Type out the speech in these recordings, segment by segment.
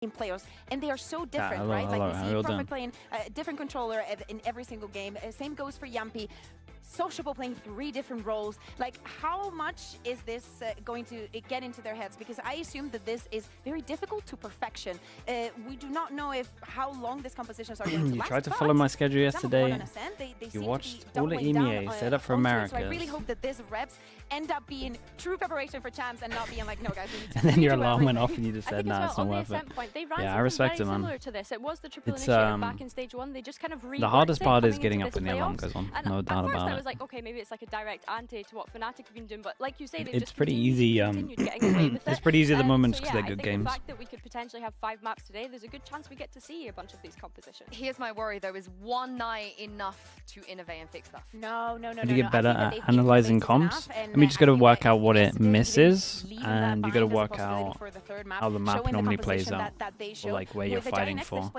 players, and they are so different, right? Like we see Perfect playing a different controller in every single game. Same goes for Yampi. Sociable playing 3 different roles. Like, how much is this going to get into their heads? Because I assume that this is very difficult to perfection. We do not know how long these compositions are going to last. You tried to follow my schedule yesterday. You watched all the EMEA set up for America. So I really hope that these reps end up being true preparation for champs and not being like, no guys, we need to. And then your alarm went off and you just said, nah, it's not worth it. Yeah, I respect it, man. To this. It was the triple initiator back in stage 1. They just kind of the hardest part is getting up when the alarm goes on. No doubt about it. I was like, okay, maybe it's like a direct ante to what Fnatic have been doing, but like you say, it's pretty easy. It's pretty easy at the moment because they're good games. The fact that we could potentially have 5 maps today, there's a good chance we get to see a bunch of these compositions. Here's my worry though: is one night enough to innovate and fix stuff? No. You get better at analyzing comps. I mean, you just got to work out what it misses, and you got to work out how the map normally plays out, or like where you're fighting for.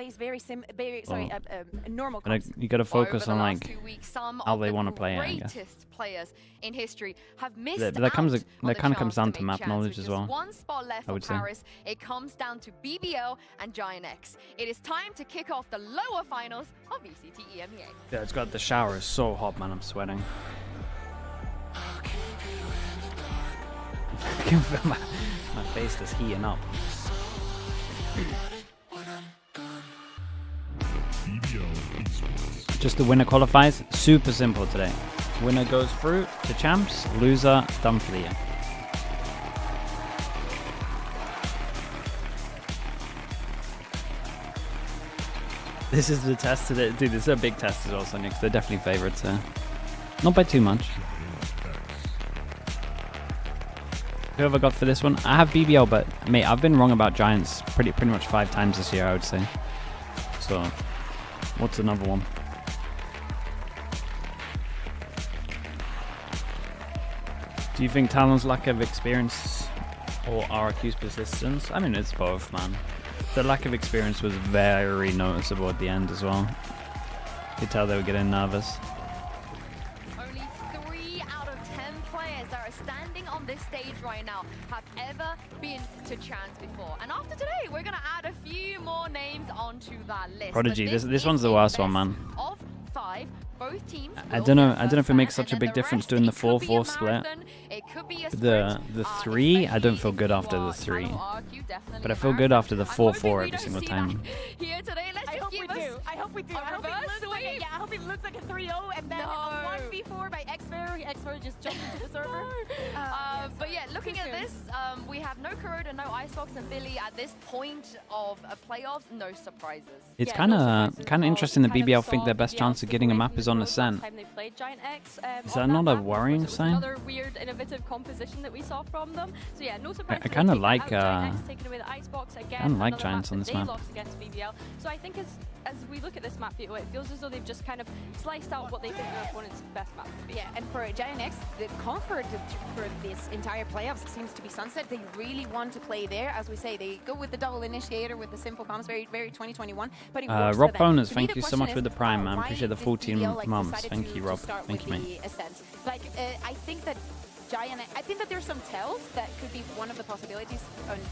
You got to focus on like how they want to play it, I guess. Players in history have missed that kind of comes down to map knowledge as well. One spot left for Paris. It comes down to BBL and GIANTX. It is time to kick off the lower finals of VCT EMEA. Yeah, it's got the shower is so hot, man. I'm sweating. my face is heating up. Just the winner qualifies. Super simple today. Winner goes through to champs, loser done for the year. This is the test today. Dude, this is a big test as well, Sonic. They're definitely favorites here. Not by too much. Whoever got for this one? I have BBL, but mate, I've been wrong about Giants pretty much 5 times this year, I would say. So, what's another one? Do you think Talon's lack of experience or RQ's persistence? I mean, it's both, man. The lack of experience was very noticeable at the end as well. You could tell they were getting nervous. Only 3 out of 10 players that are standing on this stage right now have ever been to Chance before. And after today, we're going to add a few more names onto that list. Prodigy, this one's the worst one, man. Of 5, both teams. I don't know if it makes such a big difference doing the 4-4 split. The 3, I don't feel good after the 3. But I feel good after the 4-4 every single time. I hope we do. I hope it looks like a 3-0 and then a 1v4 by Xfer. Xfer just jumped into the server. But yeah, looking at this, we have no Kuroda, no Icebox, and Billy at this point of playoffs. No surprises. It's kind of interesting that BBL think their best chance of getting a map is on Ascent. Is that not a worrying sign? Another weird, innovative composition that we saw from them. So yeah, no surprise. I kind of like Giants on this map. So I think as we look at this map, it feels as though they've just kind of sliced out what they think their opponent's best map would be. Yeah, and for GIANTX, the comfort for this entire playoffs seems to be Sunset. They really want to play there. As we say, they go with the double initiator with the simple comms, very 2021. But it works Rob Bonus, thank you so much for the prime, man. Appreciate the 14 months. Thank you, Rob. Thank you, mate. Like, I think that I think that there's some tells that could be one of the possibilities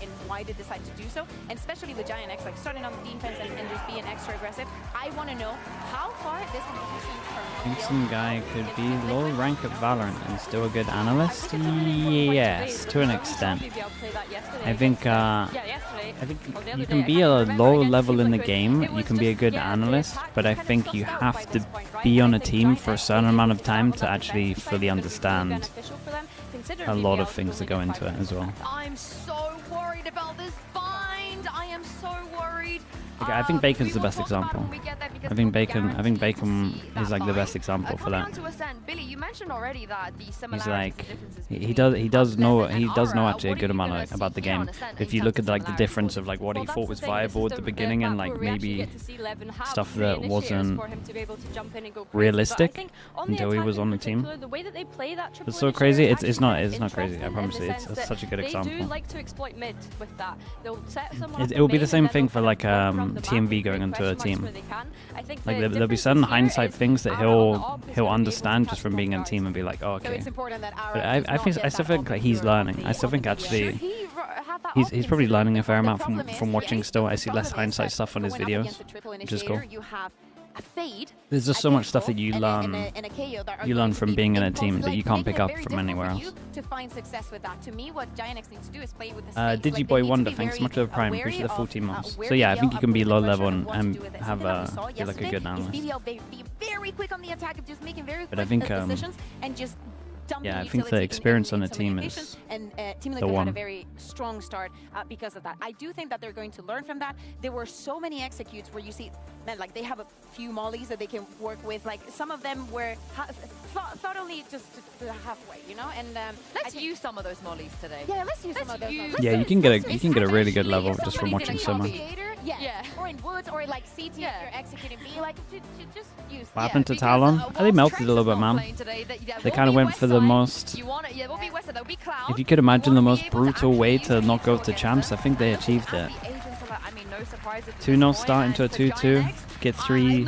in why they decide to do so, and especially with GIANTX, like starting on the defense and just being extra aggressive. I want to know how far this competition from. I think some guy could be low rank at Valorant and still a good analyst. Yes, to an extent. I think you can be a low level in the game. You can be a good analyst, but I think you have to be on a team for a certain amount of time to actually fully understand a lot of things that go into it as well. I'm so worried about this bind. I am so worried. Okay, I think Bacon's the best example. I think Bacon is like the best example for that. Billy, you mentioned already that the he's like he does know actually a good amount about the game. If you look at like the difference of like what he thought was viable at the beginning and like maybe stuff that wasn't realistic until he was on the team. It's so crazy. It's not crazy. I promise you. It's such a good example. It will be the same thing for like TMV going into a team. Like there'll be certain hindsight things that he'll understand just from being being in a team and be like, oh, okay. So it's important that But I still think like he's learning. I still think actually he's probably learning a fair amount from watching still. I see less hindsight stuff on his videos, which is cool. There's just so much stuff that you learn from being in a team that you can't pick up from anywhere else. To find success with that, to me, what GIANTX needs to do is play with the Digiboy Wonder, thanks so much for the prime. Appreciate the 14 months. So yeah, I think you can be low level and have be like a good analyst. BBL be very quick on the attack, just making very quick decisions and just yeah, I think the experience on the team is Team Liquid had a very strong start because of that. I do think that they're going to learn from that. There were so many executes where you see, man, like they have a few mollies that they can work with. Like some of them were thought only just halfway, you know. And let's use some of those mollies today. Yeah, let's use some of those. Yeah, you can get a really good level just from watching so much. Yeah, or in woods, or like CT if you're executing B, like just use. What happened to Talon? They melted a little bit, man. They kind of went for the most. If you could imagine the most brutal way to not go to champs, I think they achieved it. 2-0 start into a 2-2, get 3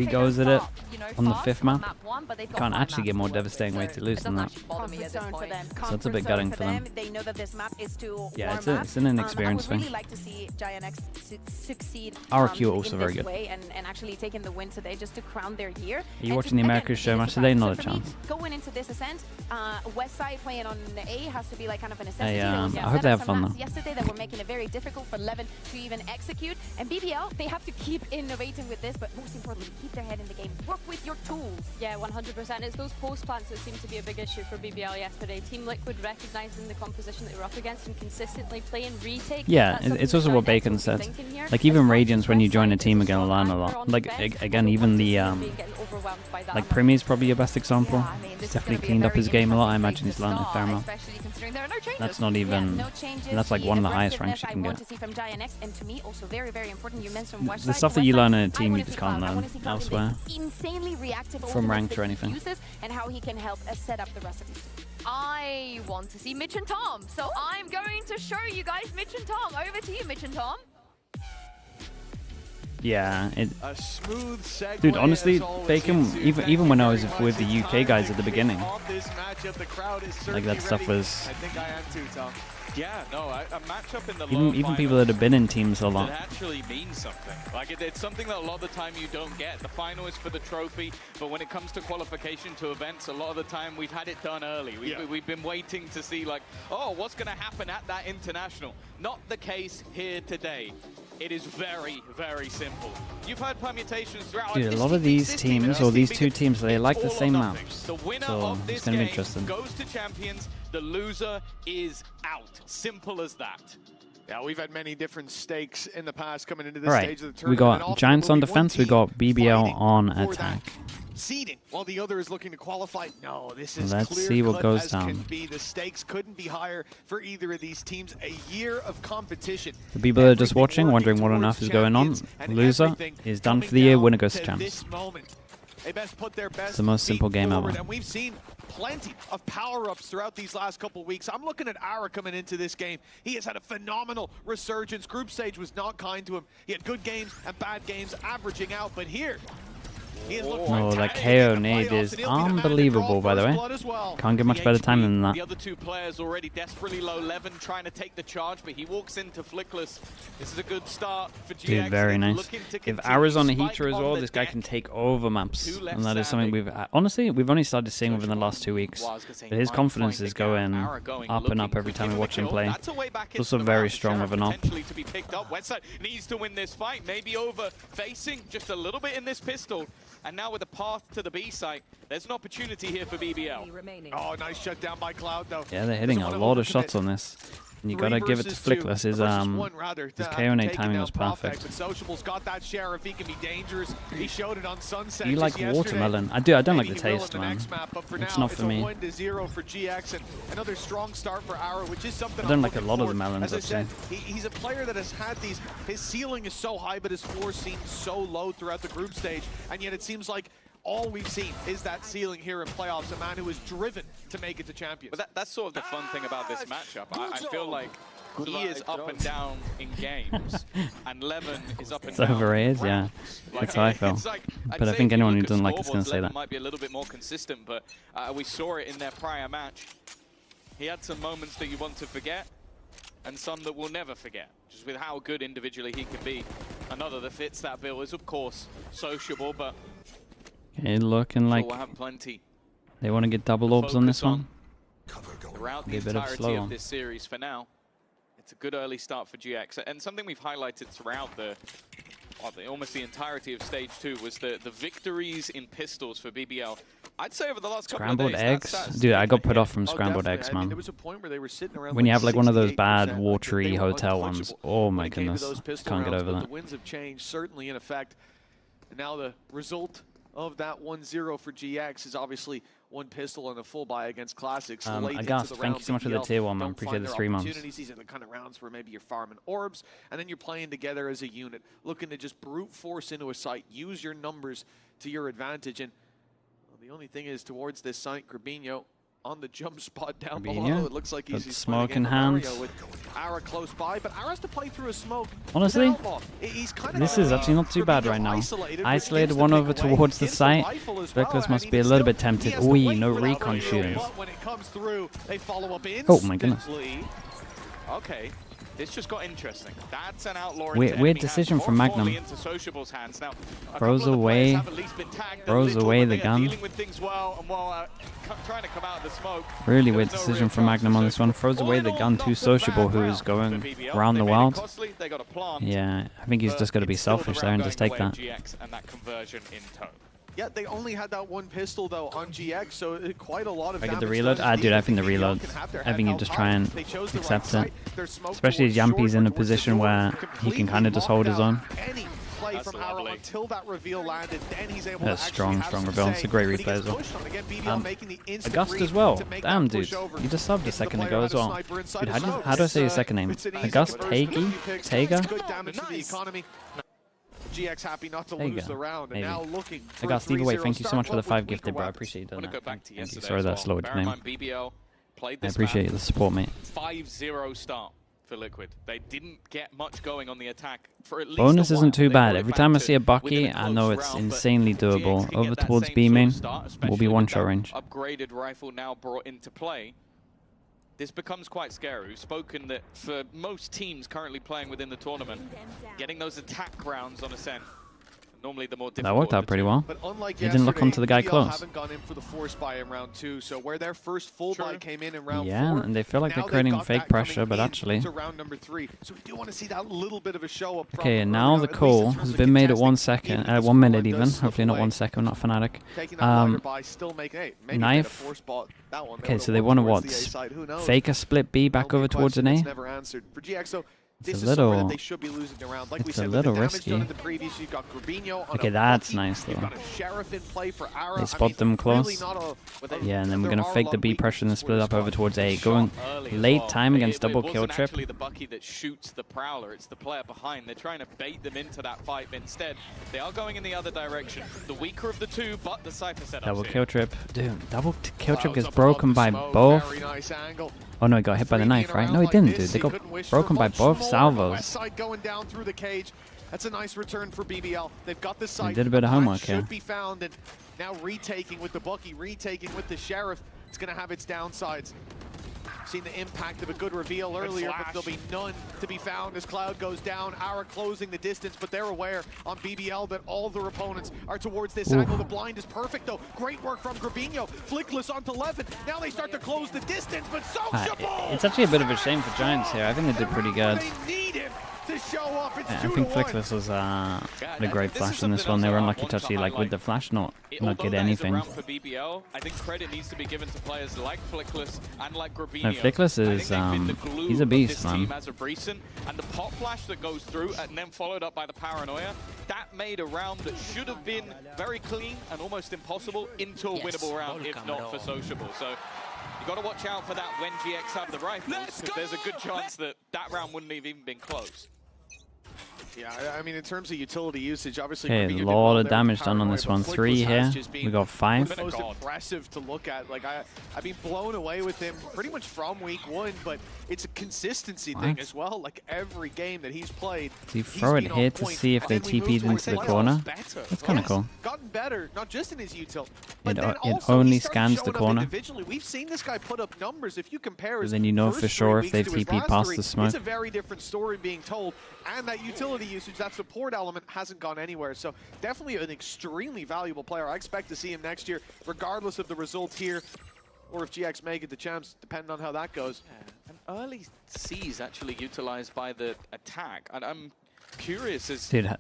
goes at it on the 5th map. Can't actually get more devastating way to lose than that. So that's a bit gutting for them. They know that this map is too it's an inexperienced thing. I would really like to see GIANTX succeed. RQ also very good. And actually taking the win today just to crown their year. Are you watching the America's show match today? Not a chance. Going into this Ascent, Westside playing on A has to be like kind of a necessity. I hope they have fun though. Yesterday that were making it very difficult for Levin to even execute. And BBL, they have to keep innovating with this, but most importantly, keep their head in the game. Work with your tools. Yeah, 100%. It's those post plants that seem to be a big issue for BBL yesterday. Team Liquid recognizing the composition that they were up against and consistently playing retake. Yeah, it's also what Bacon said. Like even Radiance, when you join a team, are gonna learn a lot. Like again, even the like Primmy's probably your best example. He's definitely cleaned up his game a lot. I imagine he's learned a fair amount. That's not even. That's like one of the highest ranks you can get. The stuff that you learn in a team, you just can't learn elsewhere. From ranked or anything. And how he can help set up the rest of his team. I want to see Mitch and Tom, so I'm going to show you guys Mitch and Tom. Over to you, Mitch and Tom. Yeah, dude, honestly, Bacon, even when I was with the UK guys at the beginning, like that stuff was... Yeah, no, a matchup in the even people that have been in teams a lot. It actually means something. Like it's something that a lot of the time you don't get. The final is for the trophy, but when it comes to qualification to events, a lot of the time we've had it done early. We've been waiting to see like, oh, what's going to happen at that international? Not the case here today. It is very, very simple. You've had permutations throughout. Dude, a lot of these teams, or these two teams, they like the same maps. The winner so of this it's going to be game interesting. Goes to champions. The loser is out. Simple as that. Yeah, we've had many different stakes in the past coming into this stage of the tournament. We got Giants on defense, we got BBL on attack. Seeding while the other is looking to qualify. No, this is Let's clear see what cut goes as down. can be. The stakes couldn't be higher for either of these teams. A year of competition. The people that are just watching, wondering what on earth is going on, loser is done for the year, winner goes to champs. They best put their best It's the most simple game ever. And we've seen plenty of power-ups throughout these last couple of weeks. I'm looking at Ara coming into this game. He has had a phenomenal resurgence. Group stage was not kind to him. He had good games and bad games averaging out, but here, oh, that KO nade is unbelievable, by the way. Can't get much better time than that. The other two players already desperately low. Levin trying to take the charge, but he walks into Flickless. This is a good start for GX. Dude, very nice. If Ara's on a heater as well, this guy can take over maps. And that is something we've... honestly, we've only started seeing within the last 2 weeks. But his confidence is going up and up every time we watch him play. Also very strong with an op. Westside needs to win this fight. Maybe over facing just a little bit in this pistol. And now with the path to the B site, there's an opportunity here for BBL. Oh, nice shutdown by Cloud, though. Yeah, they're hitting a lot of shots on this. And you gotta give it to Flickless. His KO nade timing was perfect. But Sociable's got that share if he can be dangerous. He showed it on Sunset. You like watermelon? I do. I don't like the taste, man. It's not for me. 1-0 for GX and another strong start for Ara, which is something I don't like a lot of the melons. As I said, he's a player that has had these. His ceiling is so high, but his floor seems so low throughout the group stage, and yet it seems like all we've seen is that ceiling here in playoffs, a man who is driven to make it to champions. But that's sort of the fun thing about this matchup. I feel like He is up and down in games, and Levin is up and It's down. overrated, yeah. That's how I feel. But I think anyone who doesn't like it's going to say that. Might be a little bit more consistent, but we saw it in their prior match. He had some moments that you want to forget, and some that we'll never forget, just with how good individually he can be. Another that fits that bill is, of course, sociable, but Okay, looking like we'll have plenty. They want to get double orbs on this one. Throughout the Be a bit of entirety of this series for now, it's a good early start for GX. And something we've highlighted throughout almost the entirety of Stage 2 was the victories in pistols for BBL. I'd say over the last couple of days, Scrambled eggs? Dude, I got put off from scrambled eggs, man. There was a point where they were sitting around When you like have like one of those 68%, bad watery hotel ones. Oh my goodness. Can't get over that. The wins have changed, certainly in effect. And now the result of that 1-0 for GX is obviously one pistol and a full buy against Classics. August, thank you so much for the tier 1, man. Appreciate the 3 months. These are the kind of rounds where maybe you're farming orbs, and then you're playing together as a unit, looking to just brute force into a site, use your numbers to your advantage. And well, the only thing is, towards this site, Grabinho on the jump spot down below. It looks like he's smoke in hand. With Ara close by, but Ara has to play through a smoke. Honestly, this is actually not too bad right now. Isolated one over towards the site. Reckless must be a little bit tempted. Ooh, no recon shooters. Oh my goodness. Okay. This just got interesting. That's an outlaw. Weird decision from Magnum. Throws away the gun. Really weird decision from Magnum on this one. Throws away the gun to Sociable, who is going around the wild. Yeah, I think he's just got to be selfish there and just take that. Yeah, they only had that one pistol though on GX, so quite a lot of I get the reload. Dude, I think the reload. I think you just try and accept it. Especially as Yampy's in a position where he can kind of just hold his own. That's strong reveal. It's a great replay as well. August as well. Damn, dude. You just subbed a second ago as well. Dude, how do I say your second name? August Tega? GX happy not to lose the round, and now looking for August, either way, thank you so much for the 5 gifted, bro. I appreciate it. Thank you. Sorry that I slowed your name. I appreciate the support, mate. 5-0 start for Liquid. They didn't get much going on the attack for at least bonus isn't too bad. Every time I see a Bucky, I know it's insanely doable. Over towards B main will be one-shot range. Upgraded rifle now brought into play. This becomes quite scary. We've spoken that for most teams currently playing within the tournament, getting those attack rounds on Ascent, normally the more difficult. That worked out pretty well. But unlike he didn't look onto the guy close. Haven't gone in for the force buy in round 2, so where their first full buy came in round 4. Yeah, and they feel like they're creating fake pressure, but actually. Round number 3. So we do want to see that little bit of a show up. Okay, and now the call has been made at 1 second, 1 minute even. Hopefully not 1 second, not Fnatic. Knife. Okay, so they want to what? Fake a split B back over towards an A? It's a little risky. Okay, that's nice though. They spot them close. Yeah, and then we're gonna fake the B pressure and then split up over towards A. Going late time against double kill trip. Actually the Bucky that shoots the Prowler. It's the player behind. They're trying to bait them into that fight, but instead they are going in the other direction. The weaker of the two, but the Cypher setup. Double kill trip. Dude, double kill trip gets broken by both. Oh no, he got hit by the knife, right? No, he didn't, dude. They got broken by both salvos. Going down through the cage. That's a nice return for BBL. They've got the site. They did a bit of homework here. Should be found, and now retaking with the Bucky, retaking with the Sheriff. It's going to have its downsides. Seen the impact of a good reveal earlier, but there'll be none to be found as Cloud goes down. Ara closing the distance, but they're aware on BBL that all their opponents are towards this angle. The blind is perfect, though. Great work from Grabinho. Flickless onto Levin. Now they start to close the distance, but Sociable! It's actually a bit of a shame for Giants here. I think they did pretty good. To show up. Yeah, I think Flickless was a great flash in this one. They were unlucky to actually, like, with the flash, not get anything. For BBL, I think credit needs to be given to players like Flickless and like Grabinho. No, Flickless is he's a beast, man. As of recent, and the pop flash that goes through and then followed up by the paranoia, that made a round that should have been very clean and almost impossible into a winnable round if not for Sociable. So you got to watch out for that when GX have the rifles, because there's a good chance that that round wouldn't have even been close. Yeah, I mean, in terms of utility usage, obviously. Okay, a lot of damage done on this one. 3 here. We got 5. Most impressive to look at. Like I've been blown away with him pretty much from week 1, but it's a consistency thing as well. Like every game that he's played. Do you throw it here to see if they TP'd into the corner? That's kind of cool. Gotten better, not just in his util. It only scans the corner. We've seen this guy put up numbers. If you compare, so then you know for sure if they've TP'd past the smoke. It's a very different story being told, and that utility usage, that support element hasn't gone anywhere. So definitely an extremely valuable player. I expect to see him next year, regardless of the results here, or if GX may get the chance, depending on how that goes. Yeah. An early C's actually utilized by the attack, and I'm curious as Dude,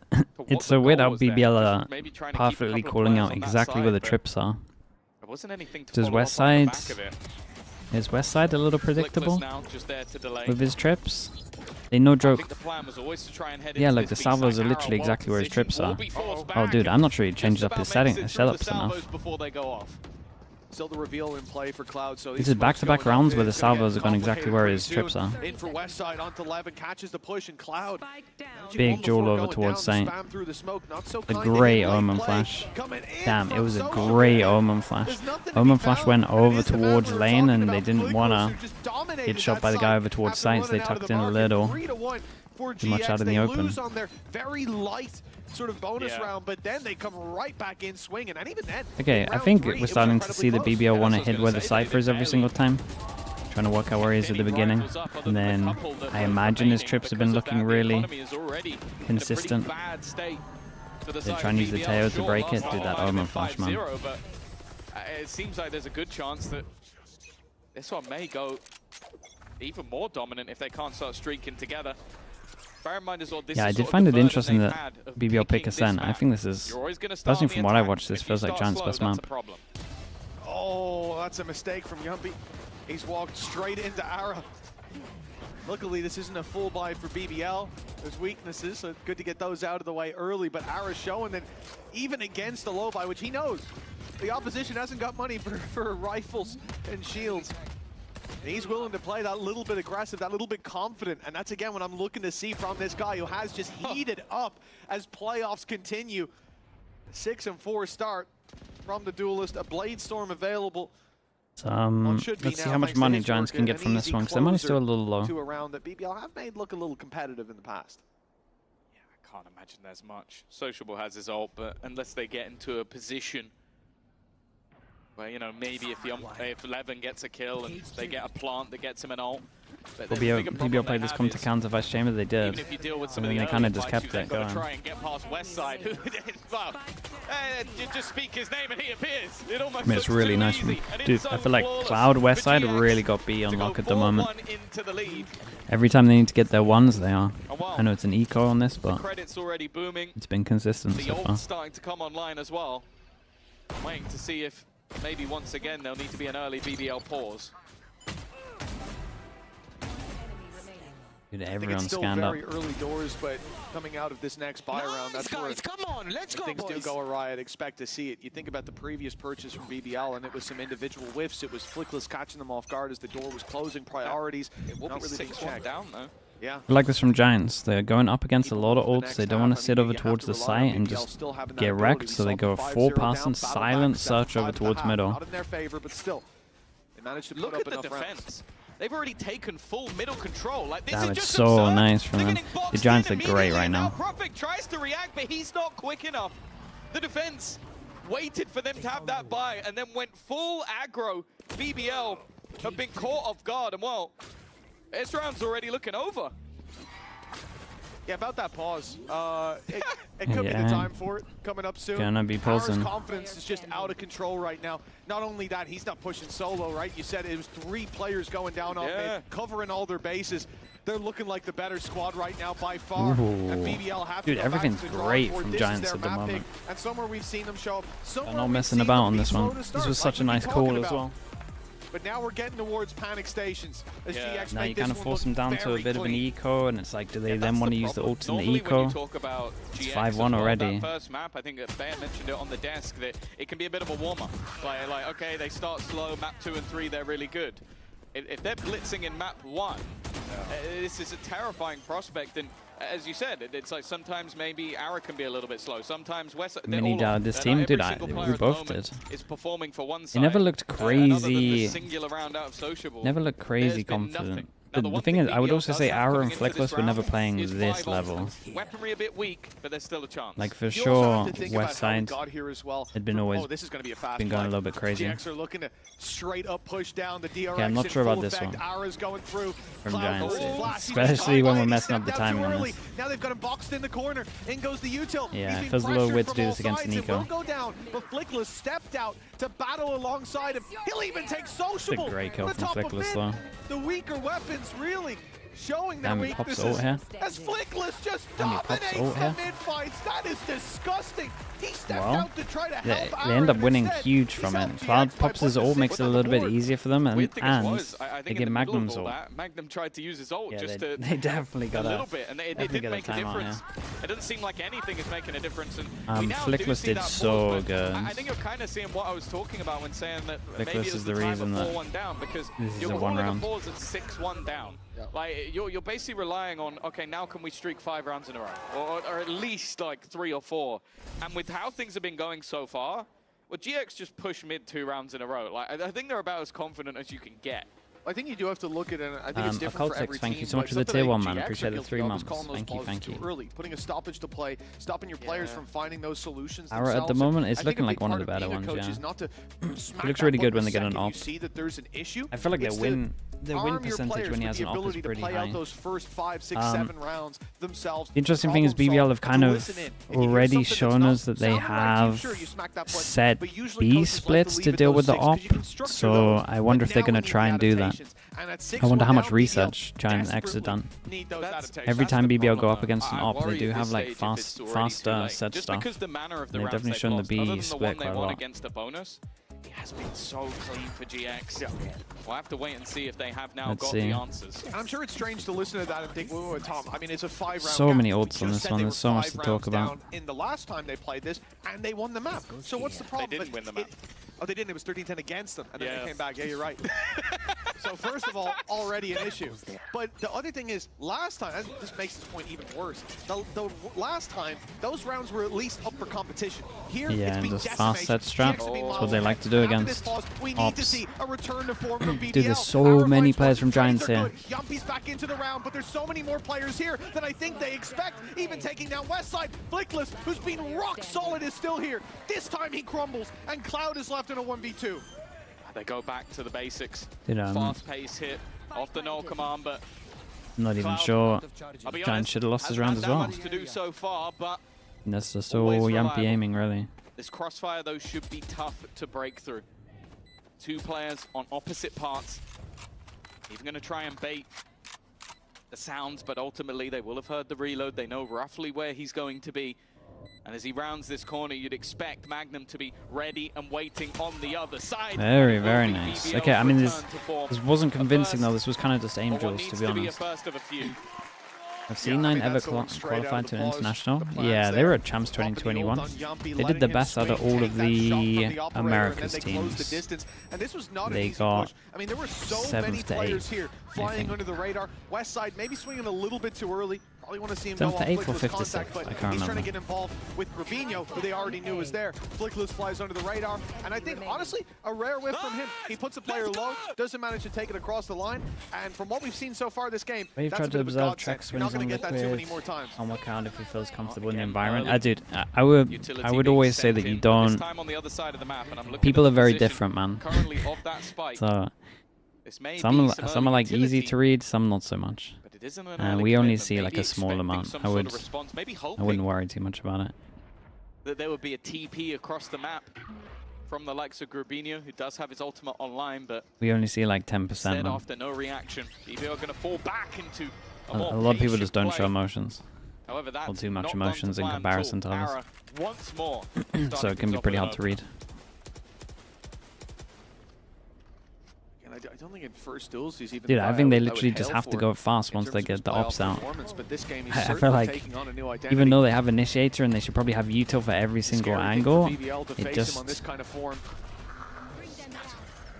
it's so weird how BBL are perfectly calling out exactly where the trips are. There wasn't anything to Does Westside a little predictable with his trips? They no joke. Yeah, look, the salvos are literally exactly where his trips are. Oh, dude, I'm not sure he changed up his setups enough. Still the reveal in play for Cloud. So this is back-to-back rounds where the salvos are going exactly where his trips are. In for Westside onto Levin, catches the push, and Cloud. Big duel over towards Saint. The great Omen flash. Damn, it was a great Omen flash. Omen flash went over towards lane and they didn't want to get shot by the guy over towards Saint, so they tucked in a little. Too much out in the open. Very light sort of bonus round, but then they come right back in swinging, and even then. Okay, I think we're starting to see the BBL want to hit where the Cypher is every single time. Trying to work out where he is at the beginning. And then I imagine his trips have been looking really consistent. They're trying to use the Teo to break it. Do that Omen flash, man. It seems like there's a good chance that this one may go even more dominant if they can't start streaking together. Bear in mind as well, this I did find it interesting that BBL pick Ascent. I think this is, personally from what I watched, this feels like Giant's best map. Oh, that's a mistake from Yumpy. He's walked straight into Ara. Luckily, this isn't a full buy for BBL. There's weaknesses, so it's good to get those out of the way early, but Ara's showing that even against the low buy, which he knows, the opposition hasn't got money for rifles and shields. And he's willing to play that little bit aggressive, that little bit confident, and that's again what I'm looking to see from this guy who has just heated up as playoffs continue. 6-4 start from the Duelist, a Blade Storm available. Let's see how much money Giants can get from this one, because their money's still a little low. To a round that BBL have made look a little competitive in the past. Yeah, I can't imagine there's much. Sociable has his ult, but unless they get into a position where, you know, maybe if Levin gets a kill and they get a plant that gets him an ult. BBL played this come to counter Vice Chamber, they did. And then they kind of just kept it going. Try and get past Westside, who well, you just speak his name and he appears. It almost it's really nice. Dude, I feel like Cloud Westside really got B on lock at the moment. Every time they need to get their ones, they are. I know it's an eco on this, but it's been consistent so far. Starting to come online as well. I'm waiting to see if maybe once again there'll need to be an early BBL pause. Dude, everyone's scanned up. Very early doors, but coming out of this next buy round, that's where things do go awry. I'd expect to see it. You think about the previous purchase from BBL, and it was some individual whiffs. It was Flickless catching them off guard as the door was closing. Priorities. It will not really 6-1 down though. Yeah. I like this from Giants. They're going up against a lot of ults. They don't want to sit over towards the site and just get wrecked, so they go full pass and silent search over towards middle. Not in their favor, but still, they managed to put up enough defense. They've already taken full middle control. Like, this Damn, is it's just so absurd. nice from them. The Giants are great right now. Prophet tries to react, but he's not quick enough. The defense waited for them to have that buy and then went full aggro. BBL have been caught off guard, and well, this round's already looking over. Yeah, about that pause. It could be the time for it coming up soon. Gonna be pausing. Ara's confidence is just out of control right now. Not only that, he's not pushing solo, right? You said it was 3 players going down on mid, covering all their bases. They're looking like the better squad right now by far. And BBL have Dude, everything's great from Giants at the moment. And somewhere we've seen them show up. They're not messing about on this one. This was such a nice call as well. But now we're getting towards panic stations. As GX now you kind of force them down to a bit of an eco, and it's like, do they then want to use the ult in the eco? It's 5-1 already. That first map, I think Bear mentioned it on the desk, that it can be a bit of a warm-up. Like, okay, they start slow, map 2 and 3, they're really good. If they're blitzing in map 1, this is a terrifying prospect, and as you said, it's like sometimes maybe Ara can be a little bit slow. Sometimes West. Mini this team, dude, we both did. Is performing for one side. It never looked crazy. Singular round out of Sociable. Never looked crazy confident. The thing is, I would also say Ara and Flickless were never playing this level. Weaponry a bit weak, but there's still a chance. Like for sure, West Side had been always been going a little bit crazy. GX are looking to straight up push down the DRX. Yeah, I'm not sure about this one. Ara's going through from GIANTX, especially when we're messing up the timing on this. Now they've got him boxed in the corner. In goes the util. Yeah, it feels a little weird to do this against Nico. Will go down, but Flickless stepped out to battle alongside him. He'll even take Sociable. It's a great kill from Flickless though. The weaker weapons really showing their weaknesses. Pops ult here. As Flickless just dominates the mid-fights. That is disgusting. He stepped out to try to help they end up winning huge from it. Cloud pops his ult, makes it a little bit easier for them, and they get Magnum's ult. Magnum tried to use his ult just to they definitely got a little bit, and it did make a difference. It doesn't seem like anything is making a difference. And Flickless did so good. I think you're kind of seeing what I was talking about when saying that Flickless maybe is the reason that 4-1 down, because you're calling a pause at 6-1 down. Like you're basically relying on, okay, now can we streak 5 rounds in a row, or at least like 3 or 4? And with how things have been going so far, well, GX just pushed mid 2 rounds in a row. Like I think they're about as confident as you can get. I think you do have to look at it, and I think it's different for every thank team. you so much for the tier 1, man. Appreciate the 3 months. Thank you. Early, putting a stoppage to play, stopping your players from finding those solutions themselves. At the moment, it's looking like one of the better ones, yeah. It looks really good when they get an op. I feel like their win percentage when he has an op is pretty high. The interesting thing is BBL have kind of already shown us that they have set B splits to deal with the op, so I wonder if they're going to try and do that. I wonder how much research GIANTX has done. Every time BBL go up against an op, they do have like faster set stuff. They've definitely shown the B split quite a lot. It has been so clean for GX. We'll have to wait and see if they have now got the answers. And I'm sure it's strange to listen to that and think, whoa, Tom, I mean, it's a 5-round so many ults on this one. There's so much to talk about. In the last time they played this, and they won the map. So what's the problem? They didn't win the map. Oh, they didn't. It was 13-10 against them, and then they came back. Yeah, you're right. So first of all, already an issue. But the other thing is, last time, and this makes this point even worse, the last time, those rounds were at least up for competition. Here, and just fast set strat. That's what they like to do against ops. Dude, there's so many players from Giants here. Yumpy's back into the round, but there's so many more players here than I think they expect. Even taking down Westside, Flickless, who's been rock solid, is still here. This time he crumbles, and Cloud is left in a 1v2. They go back to the basics. Fast pace hit off the null command, but I'm not even sure. Giant should have lost his round as well. To do so far, but that's just so Yampy aiming, really. This crossfire, though, should be tough to break through. 2 players on opposite parts. Even going to try and bait the sounds, but ultimately they will have heard the reload. They know roughly where he's going to be. And as he rounds this corner, you'd expect Magnum to be ready and waiting on the other side. Very, very nice. Okay, I mean, this wasn't convincing, though. This was kind of just Angels, to be honest. Have C9 ever qualified to an international? Yeah, they were at Champs 2021. They did the best out of all of the Americas teams. They got 7th to 8th, I think. 7th to 8th or 5th to 6th, I can't remember. Trying to get involved with Rubinho, who they already knew was there. Flickless flies under the radar, and I think, honestly, a rare whiff from him. He puts the player low, doesn't manage to take it across the line, and from what we've seen so far this game, we've tried to observe tracks when he's on liquid, on what count if he feels comfortable in the environment. Dude, I would always say that you don't. People are very different, man. So some are like easy to read, some not so much. And we only see like a small amount. I wouldn't worry too much about it. That there would be a TP across the map from the likes of Grubinho, who does have his ultimate online, but we only see like 10%. After no reaction, BBL are going to fall back into a lot of people just don't show emotions. However, that's or too much emotions in comparison to others. Once more, so it can be pretty hard to read. I don't think in first duels he's even. Dude, I think they literally just have to go fast once they get the ops out. I feel like even though they have initiator and they should probably have util for every single angle, it just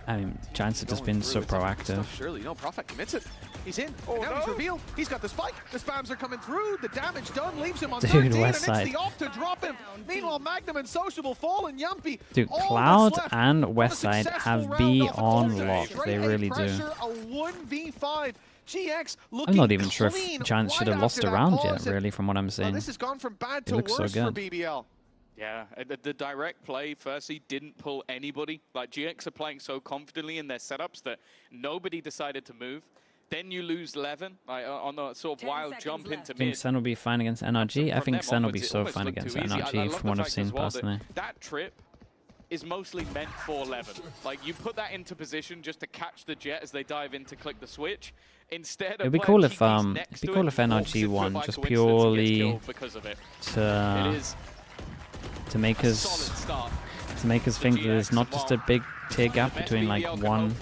I mean, Giants have just been so proactive. Surely, no, Prophet commits it. He's in. Oh, now he's revealed. He's got the spike. The spams are coming through. The damage done leaves him on 13, and it's the off to drop him. Meanwhile, Magnum and Sociable fall, and Yumpy. Dude, Cloud and Westside have B on lock. They really do. A 1v5. GX I'm not even sure if Giants should have lost a round yet, really, from what I'm seeing. This has gone from bad to worse for BBL. Yeah, the direct play, firstly, didn't pull anybody. Like, GX are playing so confidently in their setups that nobody decided to move. Then you lose Levin on a sort of wild jump into mid. I think Sen will be fine against NRG. I think Sen will be so fine against NRG from what I've seen personally. That trip is mostly meant for Levin. Like, you put that into position just to catch the jet as they dive in to click the switch. Instead of it'd be cool if NRG won just purely to make us think that there's not just a big tier gap between like 1,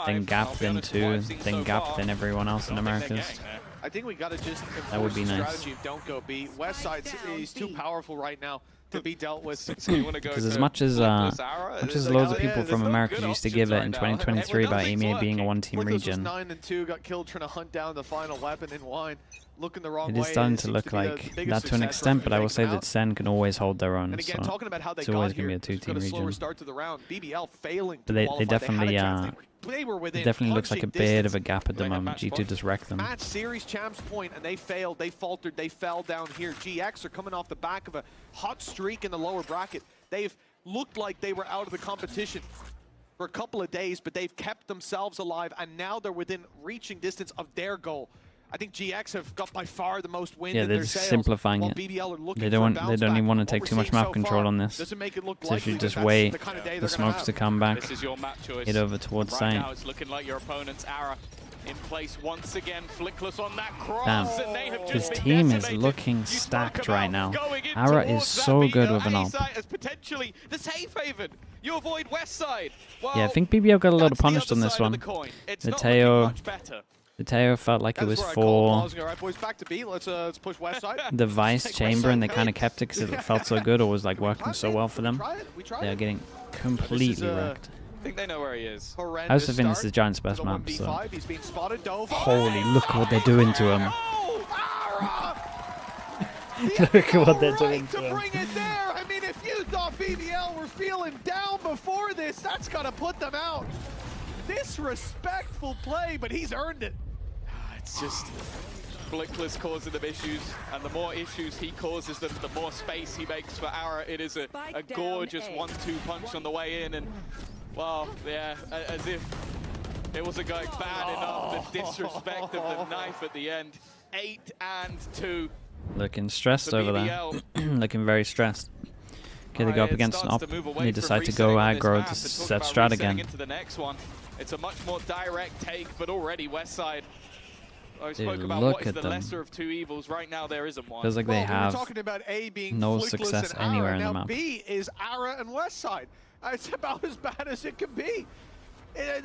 then gap, then 2, then gap, then everyone else in Americas. I think we gotta just that would be nice. Don't go B. Westside is too powerful right now to be dealt with. Because as much as loads of people from America used to give it in 2023 about EMEA being a one-team region, 9-2, got killed trying to hunt down the final weapon in wine. Looking the wrong it is starting to look like that to an extent, but I will say that Sen can always hold their own, so it's always going to be a two-team region. But they definitely looks like a bit of a gap at the moment. G2 just wrecked them. Match series champs point, and they failed, they faltered, they fell down here. GX are coming off the back of a hot streak in the lower bracket. They've looked like they were out of the competition for a couple of days, but they've kept themselves alive, and now they're within reaching distance of their goal. I think GX have got by far the most wind in their sails. Yeah, they're simplifying it. They don't even want to take too much map control on this. So if you just wait the smokes to come back, get over towards site. Now it's looking like your opponent's Ara in place once again. Flickless on that cross. Damn. His team is looking stacked right now. Ara is so good with an ult. Potentially the safe haven. You avoid Westside. Yeah, I think BBL got a lot of punished on this one. The Teo felt like it was for the Vice Chamber, and they kind of kept it because it felt so good or was like working so well for them. They are getting completely wrecked. I think they know where he is. I also think this is Giant's best map, so... Holy, look what they're doing to him. Look at what they're doing to him. I mean, if you thought BBL were feeling down before this, that's got to put them out. Disrespectful play, but he's earned it. It's just Flickless causing them issues, and the more issues he causes them, the more space he makes for Ara. It is a gorgeous 1-2 punch on the way in, and well, yeah, as if it wasn't going bad enough, the disrespect of the knife at the end. 8-2. Looking stressed over there. Looking very stressed. Okay, they go up against an op. They decide to go aggro to set strat again. Into the next one. It's a much more direct take, but already Westside. I spoke about what is the lesser of two evils. Right now, there isn't one. Feels like they have no success anywhere in the map. B is Ara and Westside. It's about as bad as it can be.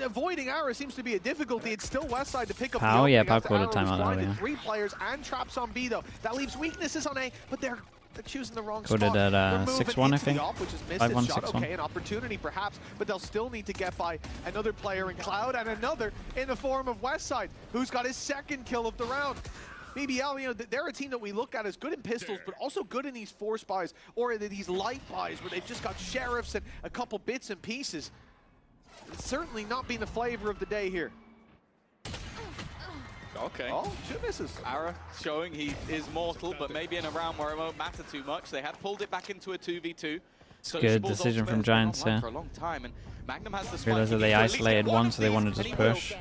Avoiding Ara seems to be a difficulty. It's still Westside to pick up. Pow, yeah, Pow called a timeout earlier. 3 players and traps on B though. That leaves weaknesses on A, but they're choosing the wrong spot. Coded at 6-1, I think. 5-1, 6-1. Okay, an opportunity perhaps, but they'll still need to get by another player in Cloud and another in the form of Westside, who's got his 2nd kill of the round. BBL, you know, they're a team that we look at as good in pistols, but also good in these force buys or these light buys where they've just got sheriffs and a couple bits and pieces. It's certainly not been the flavor of the day here. Okay. Oh, 2 misses. Ara showing he is mortal, but maybe in a round where it won't matter too much. They had pulled it back into a 2v2. So good decision from Giants here. For a long time, and Magnum has the realized that they isolated one, so they wanted to just push.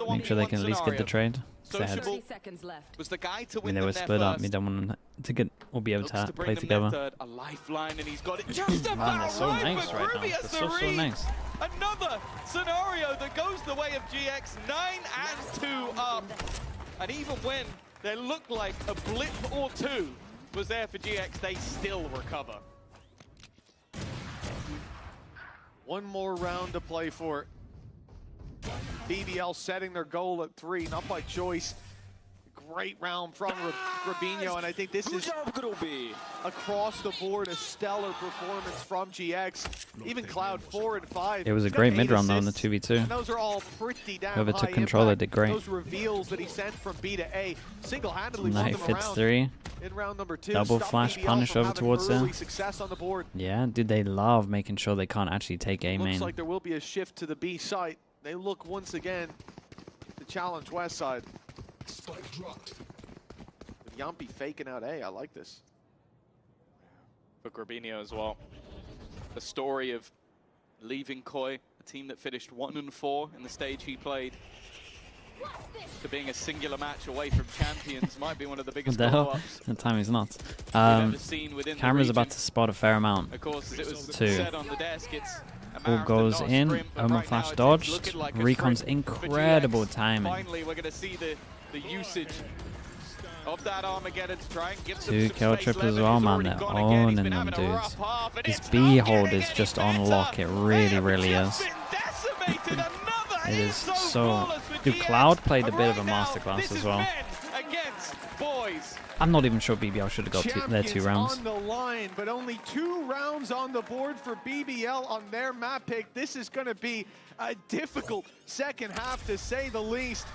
Make sure they can at least get the trade. Was the guy to I mean, they were split up. You don't want to get or be able to play together. A lifeline, and he's got it just about. Man, they're so nice right now. They're so nice. Another scenario that goes the way of GX. 9-2 up, and even when they looked like a blip or two was there for GX, they still recover. One more round to play for. BBL setting their goal at 3, not by choice. great round from Rubinho, and I think this is across the board a stellar performance from GX. Even Cloud 4 and 5. It was a great mid round though in the 2v2. And those are all pretty damn Whoever high took controller impact. did great. Those reveals that he sent from B to A single-handedly won Knife them hits around 3. in round number 2. Double Stop flash BBL punish from over having towards early there. success on the board. Yeah, dude, they love making sure they can't actually take A main. Looks like there will be a shift to the B site. They look once again to challenge West side. Spike dropped. With Yampy faking out A, I like this. For Rubinho as well. The story of leaving Koi, a team that finished 1-4 in the stage he played, to being a singular match away from champions might be one of the biggest blow-ups the time is not. ever seen within Camera's the about to spot a fair amount. Of course, as it was said on the desk, it's a All marathon, goes not a in. sprint, but Omen right flash now dodged. it's looking like a Recon's sprint for incredible GX. timing. Finally, we're going to see the usage of that Armageddon to try and give them 2 some kill space. trip as Lemon well, has man. already They're gone again. He's owning been them, having a dudes. rough half, and This it's B not hold getting is any just better. on lock. It really, really is. Been decimated. Another It is so so... flawless for Dude, GX. Cloud played a bit of a Right now, masterclass this as is well. men against boys. I'm not even sure BBL should have got their 2 rounds. On the line, but only 2 rounds on the board for BBL on their map pick. This is going to be a difficult second half, to say the least.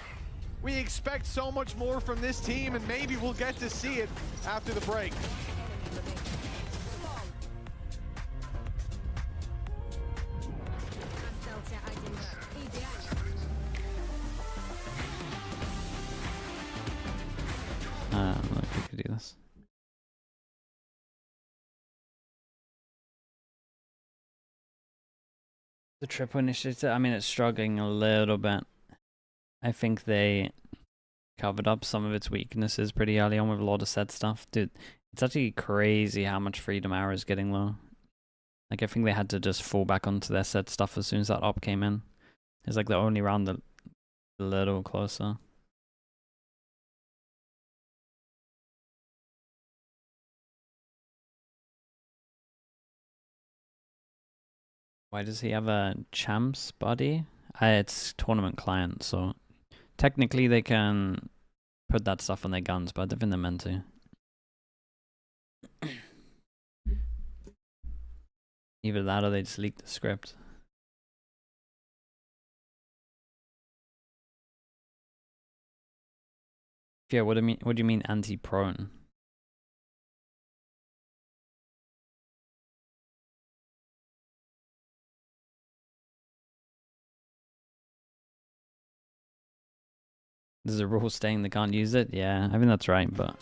We expect so much more from this team, and maybe we'll get to see it after the break. Look, we could do this. The triple initiative, I mean, it's struggling a little bit. I think they covered up some of its weaknesses pretty early on with a lot of set stuff. Dude, it's actually crazy how much freedom Arrow is getting low. Like, I think they had to just fall back onto their set stuff as soon as that op came in. It's like they're only round a little closer. Why does he have a champs buddy? It's tournament client, so technically they can put that stuff on their guns, but I don't think they're meant to. Either that or they just leak the script. Yeah, what do you mean anti-prone? There's a rule saying they can't use it? Yeah, I think that's right, but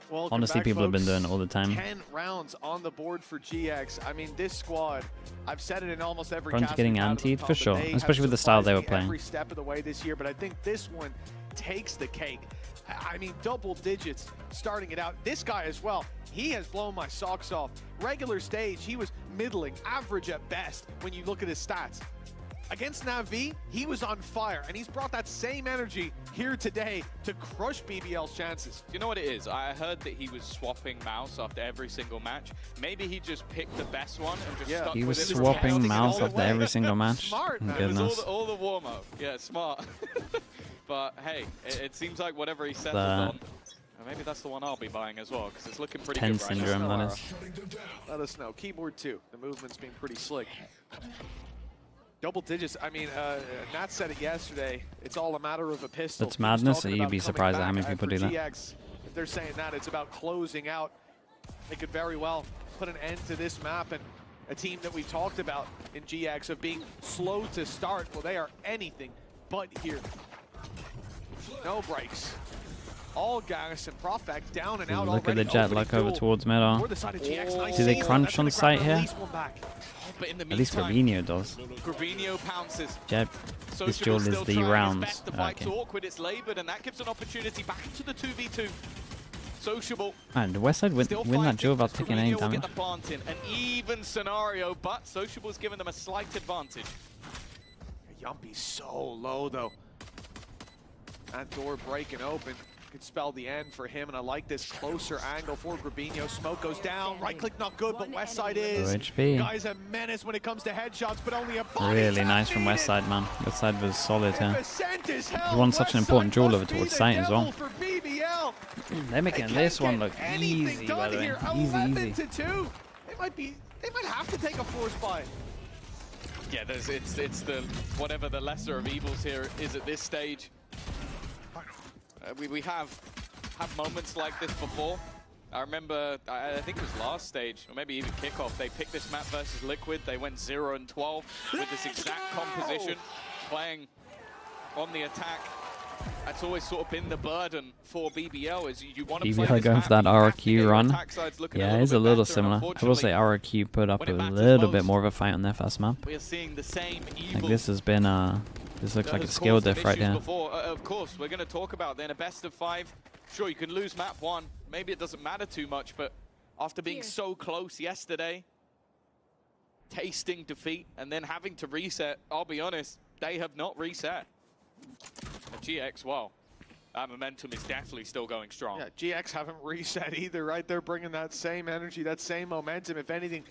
Welcome honestly, back, people folks. have been doing it all the time. 10 rounds on the board for GX. I mean, this squad, I've said it in almost every Prone's cast getting we've had on the antied pub, for that sure, they have especially with the style they were surprised me playing. every step of the way this year, but I think this one takes the cake. I mean, double digits starting it out. This guy as well, he has blown my socks off. Regular stage, he was middling, average at best when you look at his stats. Against Navi, he was on fire, and he's brought that same energy here today to crush BBL's chances. Do you know what it is? I heard that he was swapping mouse after every single match. Maybe he just picked the best one and just stuck He was with it. swapping mouse after every single match. Smart, man. Goodness. It was all the warm-up. Yeah, smart. But hey, it seems like whatever he settled on, maybe that's the one I'll be buying as well, because it's looking pretty good right syndrome, now. that is. Let us know. Keyboard 2. The movement's been pretty slick. Double digits. I mean, Nat said it yesterday. It's all a matter of a pistol. That's madness. You'd be surprised at how many people do that. GX, if they're saying that, it's about closing out. They could very well put an end to this map, and a team that we talked about in GX of being slow to start. Well, they are anything but here. No breaks. All gas and Profect down and out. Look at the jet luck over towards middle. Do they crunch on site here? But in the At least meantime, Gravino does. Gravino pounces. Jet, this Sociable duel still is the trying his rounds. best to fight Okay. awkward, it's labored, and that gives an opportunity back into the 2v2. Sociable. And Westside win that duel without taking any Gravino will get damage. the plant in. An even scenario, but Sociable's given them a slight advantage. Yumpy's so low, though. That door breaking open. could spell the end for him, and I like this closer angle for Grabinho. Smoke goes down, right click not good, but Westside is. HP. Guy's a menace when it comes to headshots, but only a body Really tap nice from needed. Westside, man. Westside was solid here. Ascent is He held. won such an important Westside duel must over be towards the site as well. devil for BBL. They're making They this can't one get look anything easy, done by the way. here. Easy, 11-2. They might have to take a force buy. Yeah, it's the whatever the lesser of evils here is at this stage. We have moments like this before. I remember, I think it was last stage, or maybe even kickoff, they picked this map versus Liquid. They went 0-12 with this exact composition, playing on the attack. That's always sort of been the burden for BBL, is you want to play BBL this going map, for that you have to get RQ your run. attack sides looking Yeah, it's a bit little better, similar. and I will say RQ put up when a it matters little bit most, more of a fight on their first map. we are seeing the same evil. Like this has been this looks like a Has skill caused them diff right issues here. before. Of course, we're going to talk about then a best of 5. Sure, you can lose map 1. Maybe it doesn't matter too much, but after being so close yesterday, tasting defeat, and then having to reset, I'll be honest, they have not reset. And GX, well, that momentum is definitely still going strong. Yeah, GX haven't reset either, right? They're bringing that same energy, that same momentum, if anything,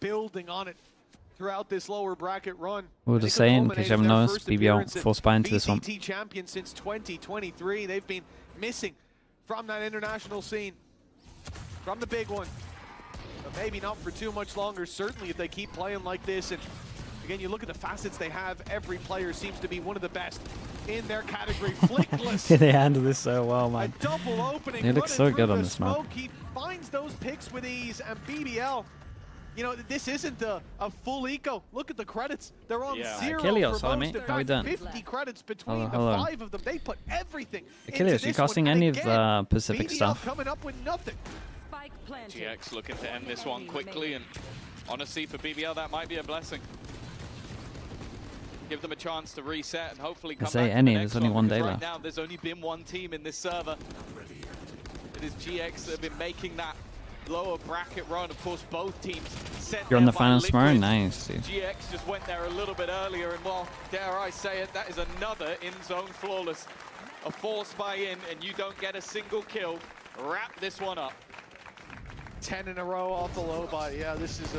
building on it throughout this lower bracket run. We were just saying, in case you haven't noticed, BBL force buy into this one. VCT champion since 2023. They've been missing from that international scene, from the big one. But maybe not for too much longer, certainly if they keep playing like this. And again, you look at the facets they have, every player seems to be one of the best in their category. Flickless. They handle this so well, man. A double opening. They look so good on this map. He finds those picks with ease, and BBL, you know, this isn't a full eco. Look at the credits. They're on 0 Achilles, for most. mate. In How we fact, done? 50 credits between Hello. the 5 of them. They put everything Achilles, into you this one, casting and any of again, the Pacific BBL stuff? coming up with nothing. GX looking to end this one quickly, and honestly, for BBL, that might be a blessing. Give them a chance to reset and hopefully come back. There's only one day right left. now, there's only been one team in this server. It is GX that have been making that lower bracket run. Of course, both teams sent You're on there the by finals tomorrow? Liquid. Nice, dude. GX just went there a little bit earlier, and well, dare I say it, that is another in-zone flawless. A force buy-in, and you don't get a single kill. Wrap this one up. 10 in a row off the low buy. Yeah, this is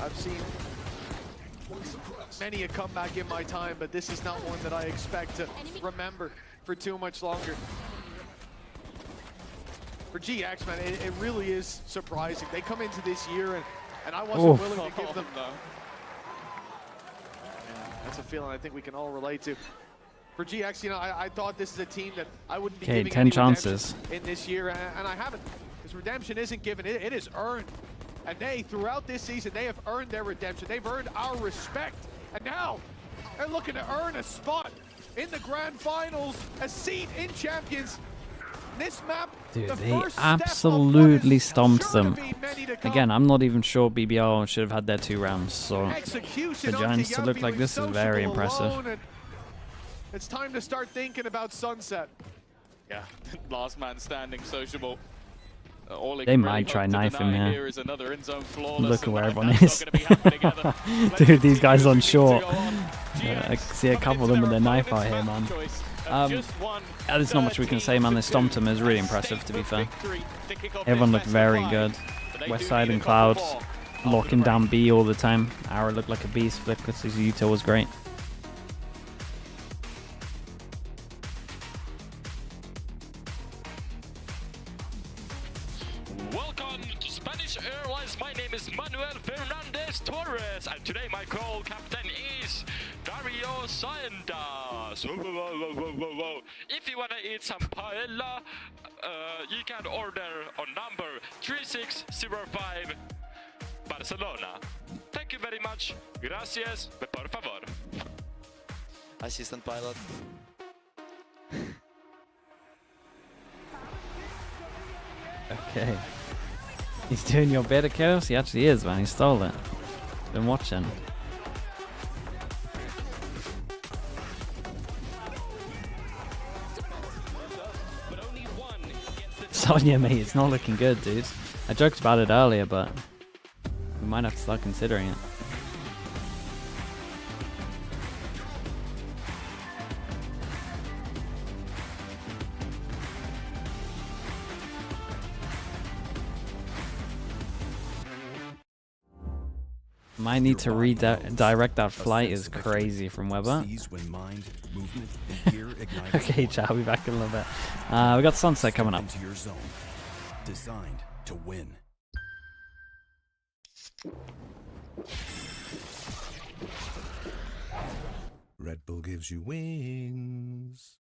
I've seen many a comeback in my time, but this is not one that I expect to remember for too much longer. For GX, man, it really is surprising. They come into this year, and I wasn't willing to give them. Yeah, that's a feeling I think we can all relate to. For GX, you know, I thought this is a team that I wouldn't be giving 10 any chances in this year, and I haven't. Because redemption isn't given, it is earned. And they, throughout this season, they have earned their redemption. They've earned our respect. And now, they're looking to earn a spot in the grand finals, a seat in champions. This map, Dude, the they first step absolutely of stomped sure to them. be many to come. Again, I'm not even sure BBL should have had their 2 rounds, so Execution the onto Giants to look Yampi like leaves this is very Sociable impressive. alone, and it's time to start thinking about Sunset. Yeah, last man standing, Sociable. They might try knife him here. Look at where everyone is. Dude, these guys on shore. I see a couple of them with their knife out here, man. There's not much we can say, man. They stomped him. It was really impressive, to be fair. Everyone looked very good. Westside and Clouds locking down B all the time. Ara looked like a beast. Flickless' util was great. Welcome to Spanish Airlines. My name is Manuel Fernandez Torres, and today my co-captain is Dario Saendas. If you want to eat some paella, you can order on number 3605 Barcelona. Thank you very much. Gracias. Por favor. Assistant pilot. Okay. He's doing your bit of chaos? He actually is, man. He stole it. Been watching. Sonya, mate, it's not looking good, dude. I joked about it earlier, but we might have to start considering it. Might need to redirect that flight is crazy from Weber. Okay, chat, I'll be back in a little bit. We got Sunset coming up. Designed to win. Red Bull gives you wings.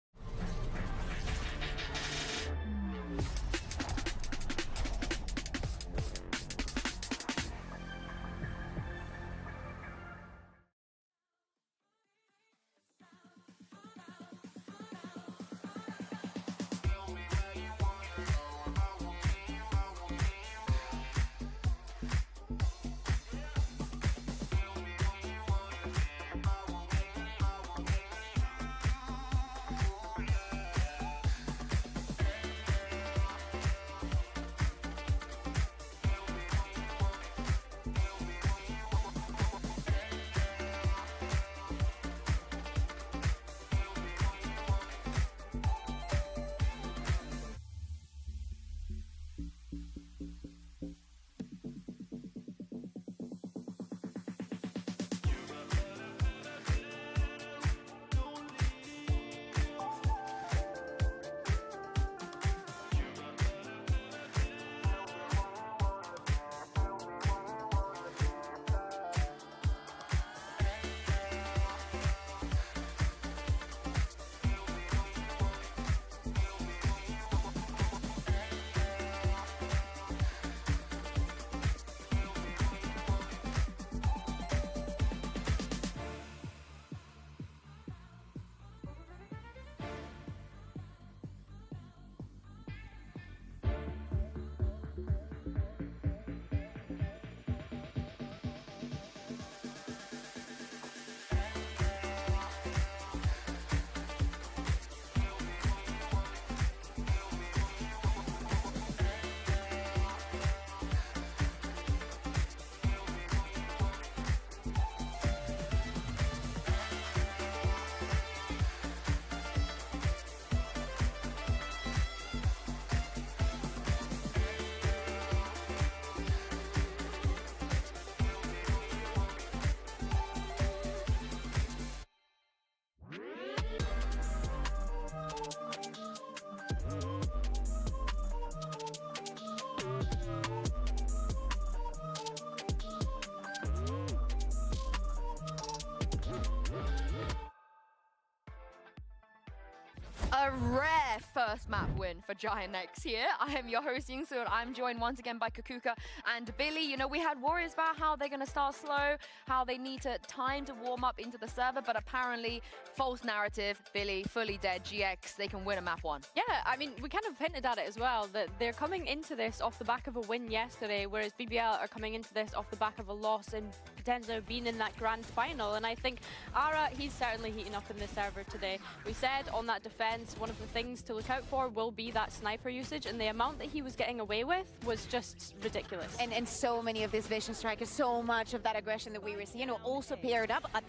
A rare first map win for GIANTX here. I am your host, Yingsu, and I'm joined once again by Kakuka and Billy. You know, we had worries about how they're going to start slow, how they need time to warm up into the server, but apparently, false narrative, Billy, fully dead, GX, they can win a map 1. Yeah, I mean, we kind of hinted at it as well, that they're coming into this off the back of a win yesterday, whereas BBL are coming into this off the back of a loss and potentially being in that grand final. And I think Ara, he's certainly heating up in this server today. We said on that defense, one of the things to look out for will be that sniper usage, and the amount that he was getting away with was just ridiculous. And so many of these Vision Strikers, so much of that aggression that we were seeing, also paired up at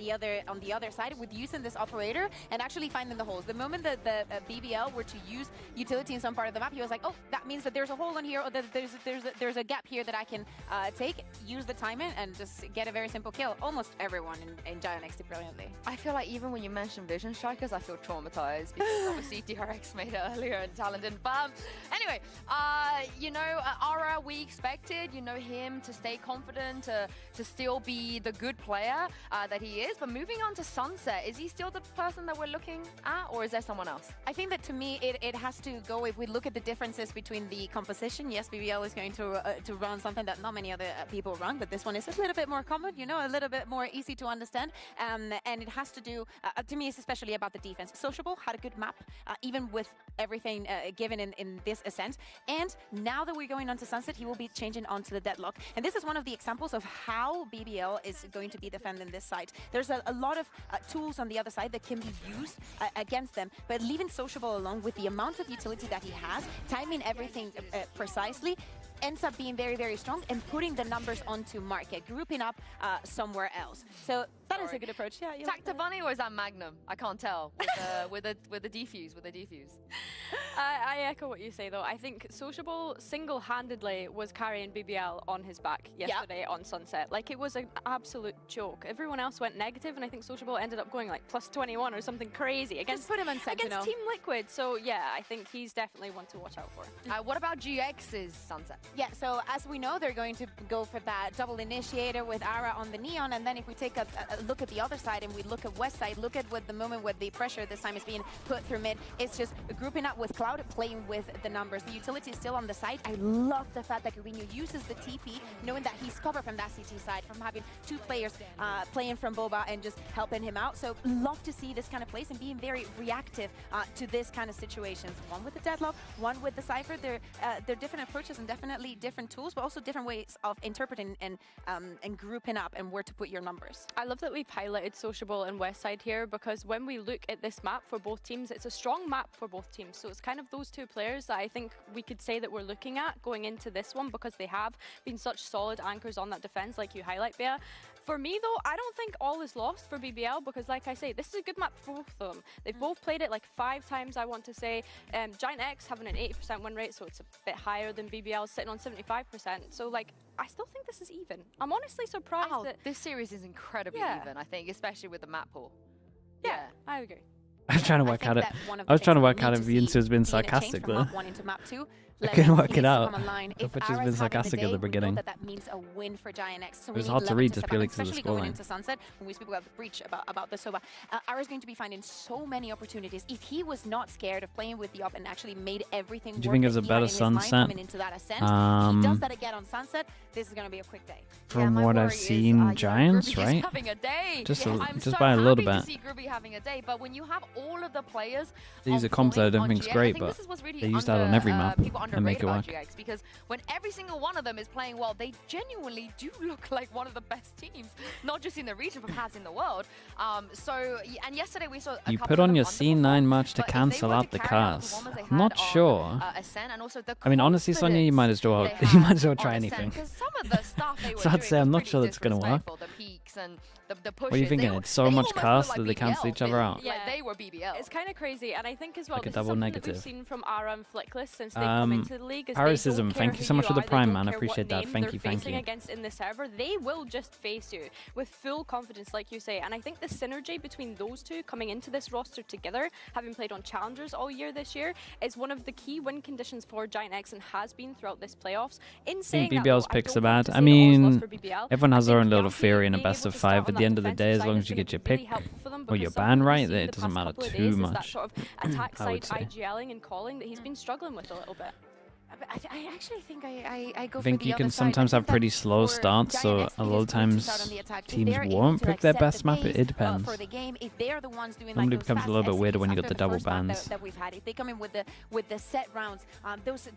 on the other side with using this operator and actually finding the holes. The moment that the BBL were to use utility in some part of the map, he was like, oh, that means that there's a hole in here, or that there's a gap here that I can take, use the timing, and just get a very simple kill. Almost everyone in GIANTX did brilliantly. I feel like even when you mention Vision Strikers, I feel traumatized because obviously DRX made it earlier and Talon didn't. But anyway, you know, Ara, we expected, you know, him to stay confident, to still be the good player that he is. But moving on to Sunset, is he still the person that we're looking at, or is there someone else? I think that to me, it has to go, if we look at the differences between the composition, yes, BBL is going to run something that not many other people run, but this one is a little bit more common, you know, a little bit more easy to understand. And it has to do, to me, it's especially about the defense. Sociable had a good map, even with everything given in this Ascent. And now that we're going on to Sunset, he will be changing onto the Deadlock. And this is one of the examples of how BBL is going to be defending this side. There's a lot of tools on the other side that can be used against them, but leaving Sociable alone with the amount of utility that he has, timing everything precisely, ends up being very, very strong and putting the numbers onto market, grouping up somewhere else. So that is a good approach. Yeah. Tacta Bunny or is that Magnum? I can't tell. With the defuse. I echo what you say though. I think Sociable single-handedly was carrying BBL on his back yesterday on Sunset. Like, it was an absolute joke. Everyone else went negative, and I think Sociable ended up going like +21 or something crazy against put him on against Team Liquid. So yeah, I think he's definitely one to watch out for. What about GX's Sunset? Yeah, so as we know, they're going to go for that double initiator with Ara on the Neon, and then if we take a look at the other side and we look at West side, look at what the moment with the pressure this time is being put through mid. It's just grouping up with Cloud, playing with the numbers. The utility is still on the side. I love the fact that Gurinho uses the TP, knowing that he's covered from that CT side, from having two players playing from Boba and just helping him out. So love to see this kind of plays and being very reactive to this kind of situations. One with the Deadlock, one with the Cypher. They're different approaches and definitely different tools, but also different ways of interpreting and grouping up and where to put your numbers. I love that we've highlighted Sociable and Westside here, because when we look at this map for both teams, it's a strong map for both teams. So it's kind of those two players that I think we could say that we're looking at going into this one, because they have been such solid anchors on that defense, like you highlight, Bea. For me, though, I don't think all is lost for BBL, because, like I say, this is a good map for both of them. They've both played it like 5 times, I want to say. GIANTX having an 80% win rate, so it's a bit higher than BBL, sitting on 75%. So, like, I still think this is even. I'm honestly surprised that this series is incredibly even, I think, especially with the map pool. Yeah, I agree. I was trying to work out it. I was trying to work out if Vincent has been sarcastic though. I couldn't work it out. I thought she's been sarcastic at the beginning. That means a win for GIANTX. So it was hard to read just purely because of the going scoreline. into Sunset, when we speak about the breach, about the Sova, Ara's going to be finding so many opportunities. If he was not scared of playing with the op and actually made everything work, do you think it was a better Sunset? Into that Ascent, he does that again on Sunset. This is going to be a quick day. From what I've seen, Giants, right? Having a day. Just so by a little bit. To see Groovy having a day, but when you have all of the players, they use a comp that I don't think is great, but they use that on every map and make it work. Because when every single one of them is playing well, they genuinely do look like one of the best teams, not just in the region, but has in the world. And yesterday we saw you put on your C9 match to cancel out the cars. I'm not sure. I mean, honestly, Sonya, you might as well try anything. So I'd say I'm not sure that's gonna work. What are you thinking? It's so much cast that they cancel each other out. Yeah, they were BBL. It's kind of crazy, and I think as well, like this a double is something negative. that we've seen from Ara and Flickless since they've come into the league. Parasitism, thank you so much for the Prime, man. I appreciate that. Thank you. Against in the server, they will just face you with full confidence, like you say. And I think the synergy between those two coming into this roster together, having played on Challengers all year this year, is one of the key win conditions for GIANTX and has been throughout this playoffs. In saying BBL's picks are bad. I mean, everyone has their own little theory in a best of 5. At the end of the day, as long as you get your pick or your ban right, it doesn't matter too much. That sort of attack side IGLing and calling that he's been struggling with a little bit. I actually think I go. I think you can sometimes have pretty slow starts, so a lot of times teams won't pick their best map. It depends. Normally becomes a little bit weirder when you got the double bans. That we've had. If they come in with the set rounds, those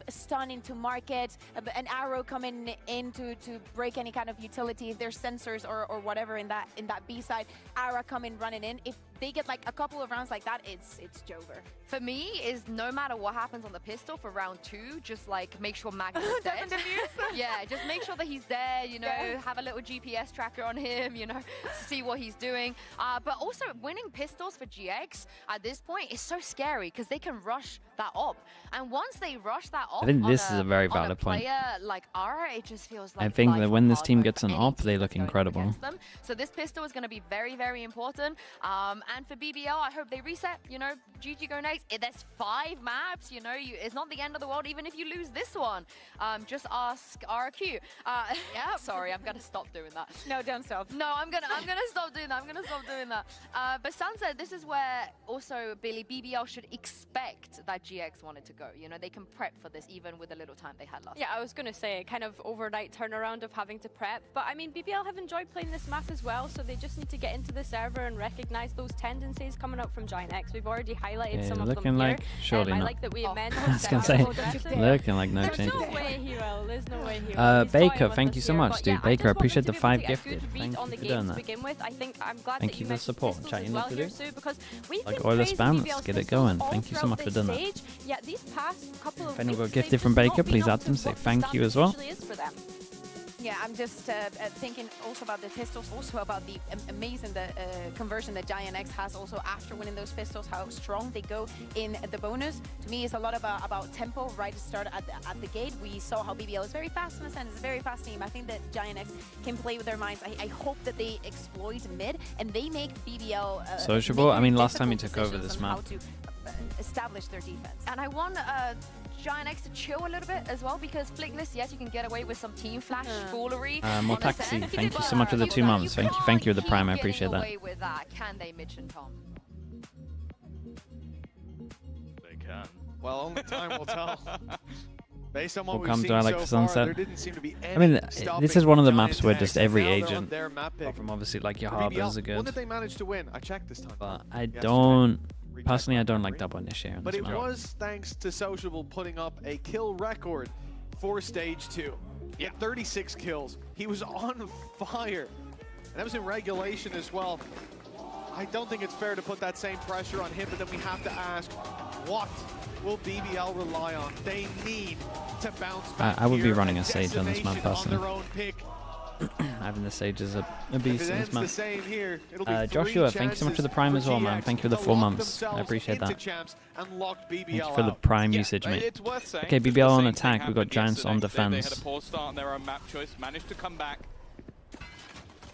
stun into market, an arrow coming in to break any kind of utility. If there's sensors or whatever in that B side, Ara coming running in. If they get like a couple of rounds like that, it's Jover. For me, is no matter what happens on the pistol for round 2, just like make sure Magnus is dead. Yeah, just make sure that he's there, you know, have a little GPS tracker on him, you know, see what he's doing. But also winning pistols for GX at this point is so scary because they can rush that op. And once they rush that op, I think this is a very valid point. Like Ara, it just feels like I think that when this team gets an op, they look incredible. So this pistol is going to be very, very important. And for BBL, I hope they reset, you know, GG go next. There's 5 maps, you know, it's not the end of the world even if you lose this one. Just ask RQ. Yeah, sorry, I'm gonna stop doing that. No, don't stop. No, I'm gonna stop doing that. I'm gonna stop doing that. But Sunset, this is where also Billy BBL should expect that GX wanted to go. You know, they can prep for this even with the little time they had left. Yeah, I was gonna say kind of overnight turnaround of having to prep. But I mean, BBL have enjoyed playing this map as well, so they just need to get into the server and recognize those tendencies coming up from GIANTX. We've already highlighted some of them here. Like, surely I not. like that we amended. I was gonna say, looking like no change. There's no way he will. There's no way he will. Baker, thank you so much, dude. Baker, I appreciate the 5 gifted. Thank you on the for game doing to that. begin with. I think I'm glad Thank that you you for the support. pistols Chat, as you know well what to here, do. Sue, because we've like been oil praising spam, BBL's let's get it pistols going. all Thank you so throughout much for this doing that. stage, which, yeah, these past couple of If anyone got weeks, gifted they've from just Baker, not please been add them. up to Say what thank the you as standard well. usually is for them. Yeah, I'm just thinking also about the pistols, also about the amazing conversion that GIANTX has also after winning those pistols, how strong they go in the bonus. To me, it's a lot about tempo right to start at the gate. We saw how BBL is very fast in Ascent, it's a very fast team. I think that GIANTX can play with their minds. I hope that they exploit mid and they make BBL sociable. I mean, last time he took over this map. How to establish their defense. And I want GIANTX to chill a little bit as well, because Flickless, yes, you can get away with some team flash foolery. More taxi. Thank you so much for the 2 months. Thank you, the Prime. I appreciate that. Away with that. Can they, Mitch and Tom? They can. Well, only time will tell. Based on what Welcome we've to I seen Like so the far, Sunset. there didn't seem to be any I mean, this is one of the maps where GIANTX. just every Now they're on agent, their map pick. apart from obviously like your For harbors BBL, are good. When did they manage to win? I checked this time. But I Yesterday. don't, Rechecked personally, my I don't like memory. double initiate on But this it map. was thanks to Sociable putting up a kill record for Stage 2. He had 36 kills. He was on fire. And that was in regulation as well. I don't think it's fair to put that same pressure on him, but then we have to ask, what will BBL rely on? They need to bounce back. I would be here. running a Sage on this map Decimation personally. on their own pick. Having the Sage is a If beast it in ends this map. the same here, it'll be Joshua, three thank you so much for the chances Prime as well, for man. GX Thank you for the to 4 lock months. I themselves appreciate into that. champs and lock BBL Thank you for the out. Prime Yeah, usage, but mate. it's worth saying, Okay, because BBL the on same attack. thing We got happened Giants on yesterday. They had defense. a poor start on their own map choice, managed to come back.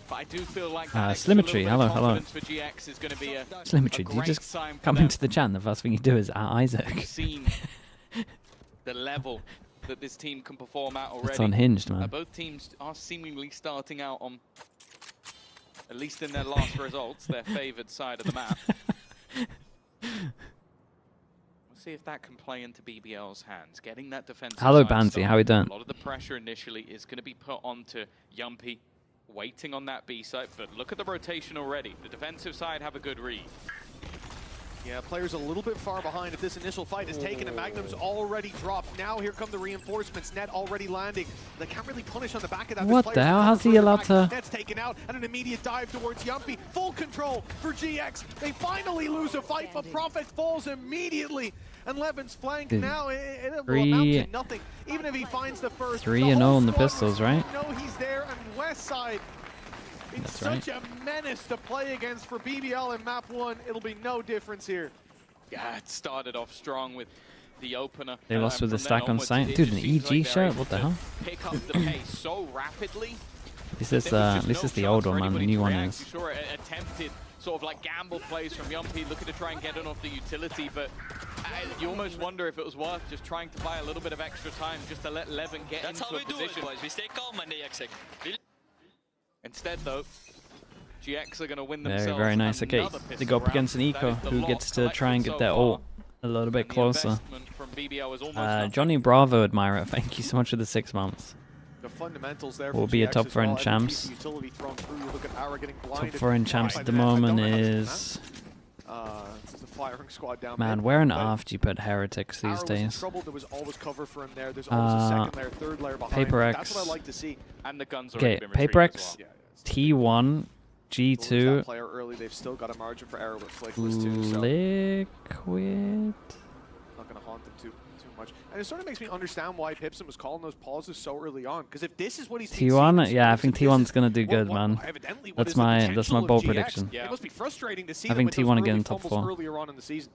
But I do feel like that Slimmetry, hello, hello. for GX is going to be a Slimmetry, do you great just sign for come them. into the chat and the first thing you do is Isaac? We've seen the level that this team can perform at already. It's unhinged, man. Both teams are seemingly starting out on, at least in their last results, their favoured side of the map. We'll see if that can play into BBL's hands. Getting that defensive Hello, side Bansy, started. how we doing? A lot of the pressure initially is going to be put onto Yumpy, waiting on that B site, but look at the rotation already. The defensive side have a good read. Yeah, players a little bit far behind if this initial fight is taken and Magnum's already dropped. Now here come the reinforcements. Net already landing. They can't really punish on the back of that. What the hell? How's he allowed to... Net's taken out and an immediate dive towards Yumpy. Full control for GX. They finally lose a fight, but Prophet falls immediately. And Levin's flank now, it will amount to nothing. Even if he finds the first. 3-0 on the pistols, right? No, he's there, and Westside. It's That's such a menace to play against for BBL in map 1. It'll be no difference here. Yeah, it started off strong with the opener. They lost with the from then stack on onwards, site. it Dude, just an seems EG like they're shirt? able What the to hell? Pick up the pace so rapidly. This There is was just no the chance old for one, man. The anybody new to one react. is. You saw attempted sort of like gamble plays from Yumpy, looking to try and get in off the utility, but you almost wonder if it was worth just trying to buy a little bit of extra time just to let Levin get into a position. That's how we do it, boys. We stay calm and they execute. Instead, though, GX are going to win themselves. Very nice. Okay, another they pistol go up round. against an That Eco is the who lot gets to try and collected get so their far. ult a little bit And the closer. investment from BBL is almost nothing. Johnny Bravo Admirer, thank you so much for the 6 months. The fundamentals there Will for be a GX top as 4 in well. Every champs. piece of utility thrown through. You look at Ara getting Top blinded 4 in champs by at the net. I don't moment know how to do is... the firing squad down Man, mid, where on but earth do you put heretics Ara these was in days? trouble. There was always cover for him there. There's always a second layer, third layer behind. Paper That's X. what I like to see. And the guns Okay, already been retrieved Paper as X, well. T1, Lose that G2, player early. They've still got a margin for error with Flickless too. So Liquid. not going to haunt them too much. And it sort of makes me understand why Pipson was calling those pauses so early on. Because if this is what he's T1, yeah, I think T1's gonna do good, man. That's my bold prediction. It must be frustrating to see I think them with T1 those again early top fumbles 4. earlier on in the season.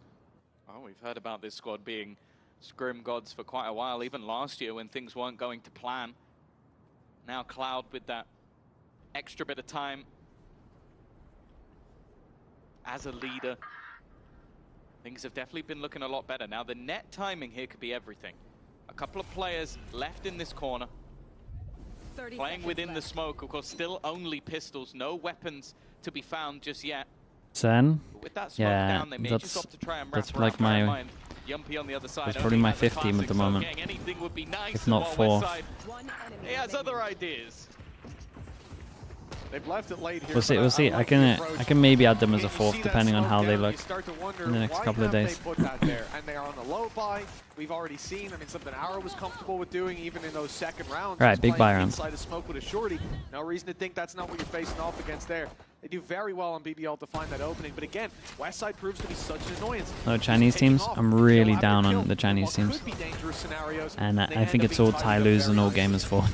Well, we've heard about this squad being scrim gods for quite a while, even last year when things weren't going to plan. Now Cloud with that extra bit of time as a leader. Things have definitely been looking a lot better. Now the net timing here could be everything. A couple of players left in this corner. Playing within the smoke, of course, still only pistols, no weapons to be found just yet. Sen? But with that smoke Yeah, down, they may just opt to try and that's wrap like around. Bear in my... mind, Yumpy on the other side That's probably my 5th team at the moment. Anything would be nice, If not while 4th. Westside, he has other ideas. They've left it late here. We'll see, but we'll see. like I the approach. can maybe add them as a You see 4th, that depending on smoke how they down, look you start to wonder, in the next why couple of have days. They put that there? And they are on the low buy. We've already seen, I mean, something Ara was comfortable with doing even in those second rounds. Right, Just big playing buy round. inside of smoke with a shorty. No reason to think that's not what you're facing off against there. They do very well on BBL to find that opening, but again, Westside proves to be such an annoyance. No, Chinese teams, I'm really down on the Chinese teams. And I think it's all Tyloo's and all Gamers' fault.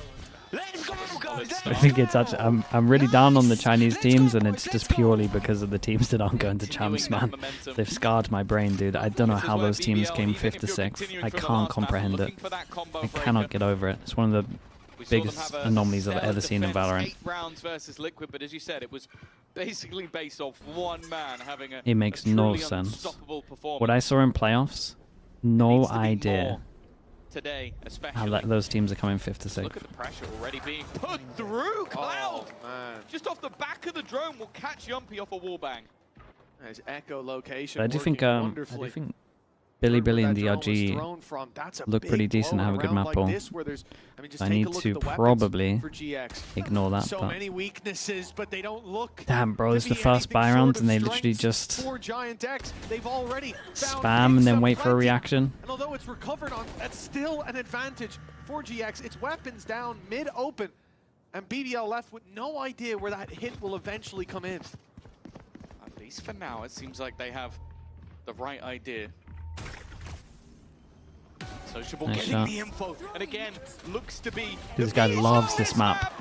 I think it's actually, I'm really down on the Chinese teams, and it's just purely because of the teams that aren't going to champs, man. They've scarred my brain, dude. I don't know how those teams came 5th to 6th. I can't comprehend it. I cannot get over it. It's one of the biggest anomalies I've ever seen in Valorant. 8 rounds versus Liquid, but as you said, it was basically based off one man having a It makes no sense. What I saw in playoffs, no idea. Today, especially. How those teams are coming 5th to 6th. Look at the pressure already being put through. Cloud, just off the back of the drone, will catch Yumpy off a wallbang. Nice echo location. I do think Billy and DRG look pretty decent, have a good map pool. I need to probably ignore that. So many weaknesses, but they don't look. Damn, bro, it's the first buy round and they literally just GIANTX, they've already spam and then wait for a reaction. And although it's recovered on, that's still an advantage for GX. Its weapons down mid-open, and BBL left with no idea where that hit will eventually come in. At least for now, it seems like they have the right idea. Sociable Nice getting shot. the info, and again, looks to be... This guy loves this map.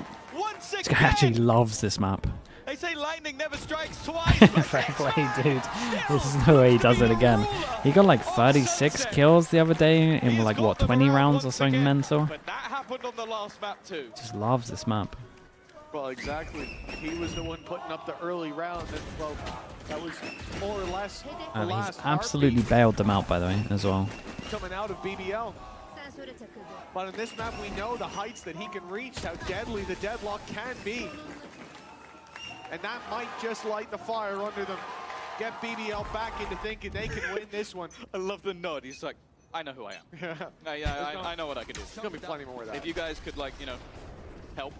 This guy actually loves this map. They say lightning never strikes twice. Fair play, dude. There's no way he does it again. He got like 36 kills the other day in like, what, 20 rounds or something mental? But that happened on the last map too. Just loves this map. Well, exactly. He was the one putting up the early round, and well, that was more or less the last he's absolutely bailed them out, by the way, as well. Coming out of BBL. But in this map, we know the heights that he can reach, how deadly the deadlock can be. And that might just light the fire under them. Get BBL back into thinking they can win this one. I love the nod. He's like, I know who I am. I know what I can do. There's going to be plenty more of that. If you guys could, like, you know, help.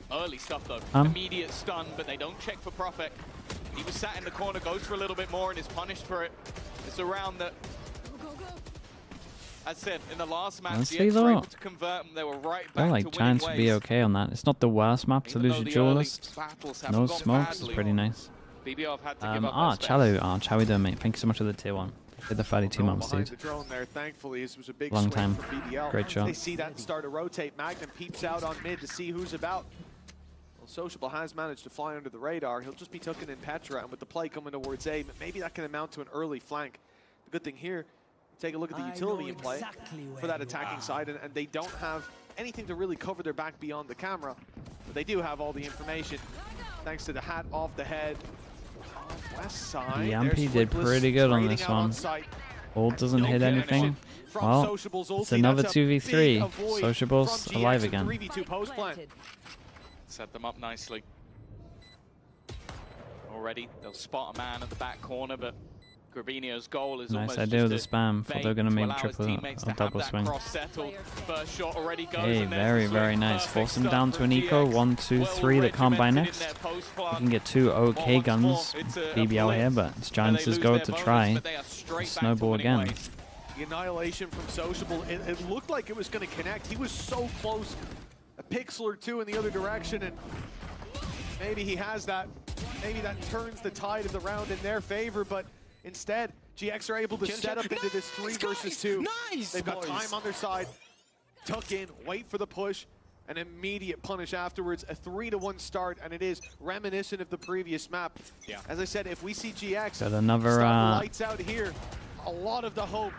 Early stuff, though. Immediate stun, but they don't check for Prophet. He was sat in the corner, goes for a little bit more, and is punished for it. It's a round that, as said, in the last match, Honestly, were able to convert them. They were right back I like Giants to be okay on that. It's not the worst map to lose your duelist. No smokes is pretty nice. BBL have had to give up Chalu. Chow doing, mate. Thank you so much for the tier 1. Did the 32 months, dude. The drone there, thankfully, this was a big Long time. For BBL. Great shot. They see that and start to rotate. Magnum peeps out on mid to see who's about. Sociable has managed to fly under the radar. He'll just be taken in Petra, and with the play coming towards A, maybe that can amount to an early flank. The good thing here, take a look at the utility in play for that attacking side, and they don't have anything to really cover their back beyond the camera, but they do have all the information thanks to the hat off the head. West side. Yampy did pretty good on this one. Ult doesn't hit anything. Well, it's another 2v3. Sociable's alive again. 3v2 post plan. Set them up nicely. Already, they'll spot a man at the back corner, but Grabinio's goal is nice almost idea with the just spam. Thought they were going to make triple or double swing. First shot already goes, Hey, very nice. Force him down to an eco. 1, 2, 3 that can't buy next. You can get 2 OK guns. BBL here, but it's Giants' go to try. Snowball again. The annihilation from Sociable, it looked like it was going to connect. He was so close. A pixel or two in the other direction, and maybe he has that. Maybe that turns the tide of the round in their favor, but instead, GX are able to set up into this 3 versus 2. Nice, They've got time on their side. Tuck in, wait for the push, an immediate punish afterwards. A 3-1 start, and it is reminiscent of the previous map. Yeah. As I said, if we see GX got another start lights out here, a lot of the hope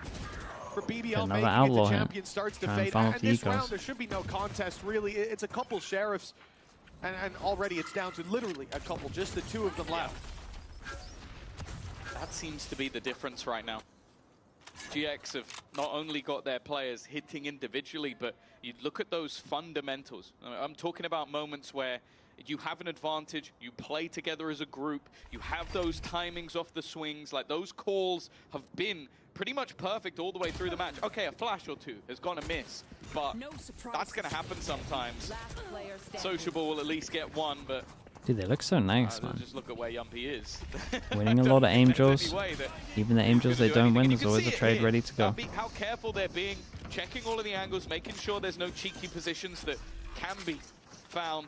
for BBL another making outlaw it, the here. champion starts to Try and fade. funnel And the this ecos. round, there should be no contest, really. It's a couple sheriffs, and already it's down to literally a couple, just the 2 of them left. That seems to be the difference right now. GX have not only got their players hitting individually, but you look at those fundamentals. I'm talking about moments where you have an advantage, you play together as a group, you have those timings off the swings, like those calls have been pretty much perfect all the way through the match. Okay, a flash or 2 has gone amiss, but that's going to happen sometimes. Sociable will at least get 1, but Dude, they look so nice, man. just look at where Yumpy is. Winning a lot of aim drills. Even the aim drills they don't win, there's always a trade ready to go. How careful they're being, checking all of the angles, making sure there's no cheeky positions that can be found.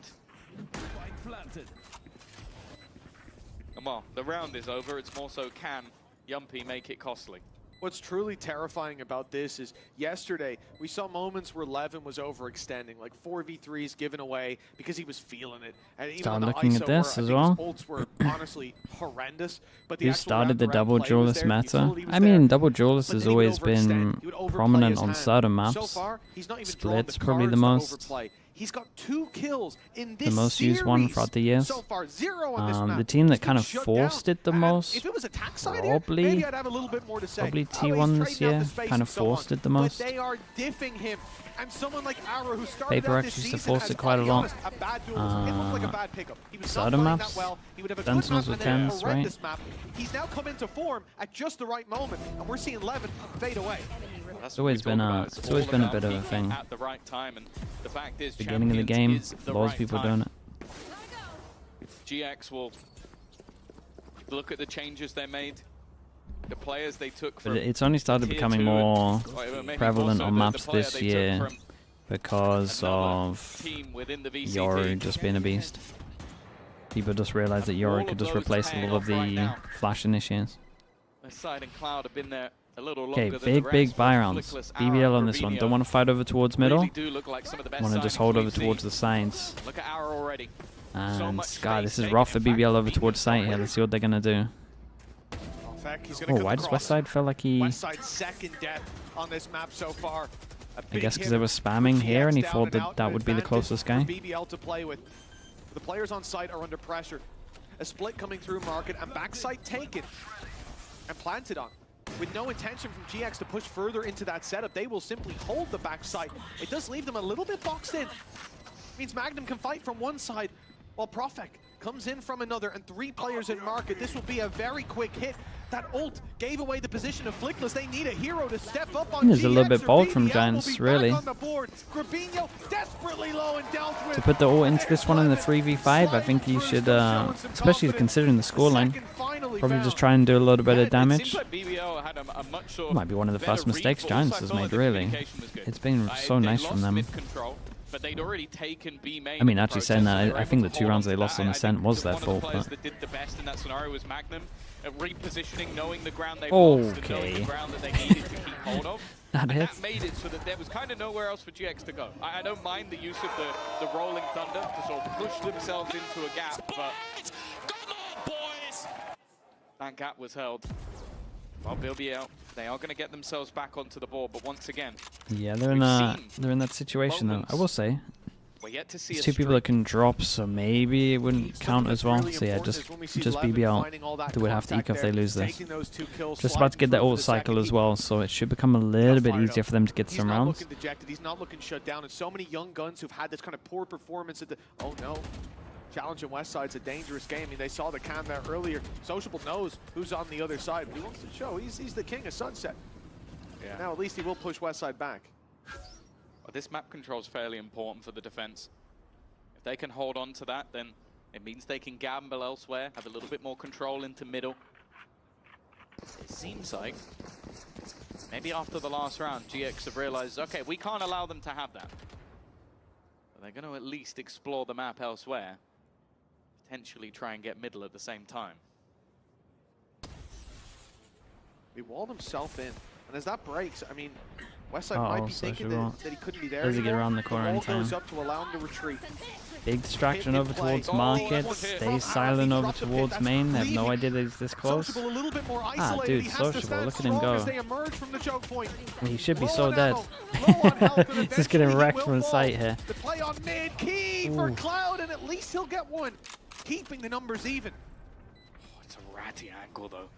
And well, the round is over. It's more so, can Yumpy make it costly? What's truly terrifying about this is yesterday we saw moments where Levin was overextending, like 4v3s given away because he was feeling it. And even on the looking ISO at this where as I think well. his ults were honestly horrendous. But the Who actual started the double round-to-round play was duelist there, meta? utility was I there, mean, double duelist but has then he would always been overextend. He would overplay prominent his on hand. certain So maps. far, he's not even drawn Split's the probably the cards to most. overplay. He's got 2 kills in this The most used one series throughout the years. so far, 0 on this map. The team that He's been kind of shut forced down. it the And most, if it was attack side here, maybe I'd have a little bit more to say. probably Oh, he's T1 this trading out year, the space kind and of so on. forced it the most. But they are diffing him. And someone like Arrow, who started Paper out X this used to season force as, it quite I'll a be lot. honest, a bad duelist. It looked like a bad pickup. He was not certain playing maps, that well. He would have a Sentinels good with map and then a 10s, horrendous map. He's now come into form at just the right moment, and we're seeing Levin fade away. It's always been a bit of a thing. At the right time, and the fact is, Beginning of the game, loads of people doing it. GX will look at the changes they made, the players they took. But it's only started becoming more prevalent on maps this year because of Yoru just being a beast. People just realized that Yoru could just replace a lot of the flash initiates. Side and Cloud have been there a little Okay, longer than the big rest, buy but rounds. Flickless, BBL Arrow, on this one. Ravino Don't want to fight over towards middle. really do look like some of the best Want to just signings hold over we've seen. towards the sides. Look at Arrow already. And God, this is rough for BBL over towards site here. Let's see what they're gonna do. Oh, why does Westside feel like he? Westside's second death on this map so far. I guess because they were spamming here and he thought that that would be the closest guy. BBL to play with. The players on site are under pressure. A split coming through market and backside taken and planted on. With no intention from GX to push further into that setup, they will simply hold the backside. It does leave them a little bit boxed in. Means Magnum can fight from one side while Profek comes in from another, and 3 players in market. This will be a very quick hit. That ult gave away the position of Flickless. They need a hero to step up on. It's a little bit bold from Giants, really. Desperately low and dealt with. To put the ult into this one in the 3v5, I think he should, especially considering the scoreline, probably just try and do a little bit of damage. Might be one of the first mistakes Giants has made, really. It's been so nice from them. But they'd already taken B main. I mean, actually saying that, I think the 2 rounds they lost on Ascent was their fault. One of the players that did the best in that scenario was Magnum, repositioning, knowing the ground they lost, and knowing the ground that they needed to keep hold of. That made it so that there was kind of nowhere else for GX to go. I don't mind the use of the rolling thunder to sort of push themselves into a gap, but that gap was held. Well, BBL, they are going to get themselves back onto the board, but once again, yeah, they're in that situation though. I will say, there's 2 people that can drop, so maybe it wouldn't count as well. So yeah, just BBL, they would have to eke if they lose this. Just about to get that ult cycle as well, so it should become a little bit easier for them to get some rounds. He's not looking shut down, and so many young guns who've had this kind of poor performance at the. Oh no. Challenge in Westside's a dangerous game. I mean, they saw the cam there earlier. Sociable knows who's on the other side, but he wants to show he's the king of Sunset. Yeah. Now at least he will push Westside back. Well, this map control is fairly important for the defense. If they can hold on to that, then it means they can gamble elsewhere, have a little bit more control into middle. It seems like maybe after the last round, GX have realized, okay, we can't allow them to have that. But they're going to at least explore the map elsewhere. Potentially try and get middle at the same time. He walled himself in, and as that breaks, I mean, Westside might be thinking that he couldn't be there. Does he get around the corner in time? Goes up to allow him to retreat. Big distraction over towards market. Stays silent over towards main. They have no idea that he's this close. Ah, dude, Sociable, look at him go. He should be so dead. Just getting wrecked from the site here. The play on mid, key for Cloud, and at least he'll get one. Keeping the numbers even. Oh, it's a ratty angle, though.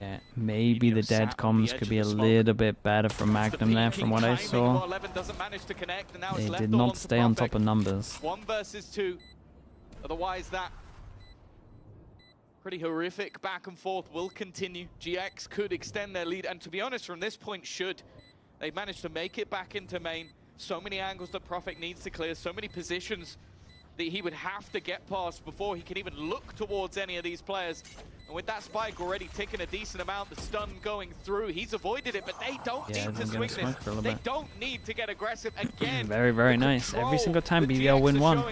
Yeah, maybe the dead comms could be a little bit better from Magnum there from what I saw. They did not stay on top of numbers. 1 versus 2. Otherwise, that pretty horrific back and forth will continue. GX could extend their lead, and to be honest, from this point, should. They've managed to make it back into main. So many angles that Profek needs to clear, so many positions that he would have to get past before he can even look towards any of these players. And with that spike already ticking a decent amount, the stun going through, he's avoided it, but they don't need to swing this. They don't need to get aggressive again. Very, very nice. Every single time BBL win one.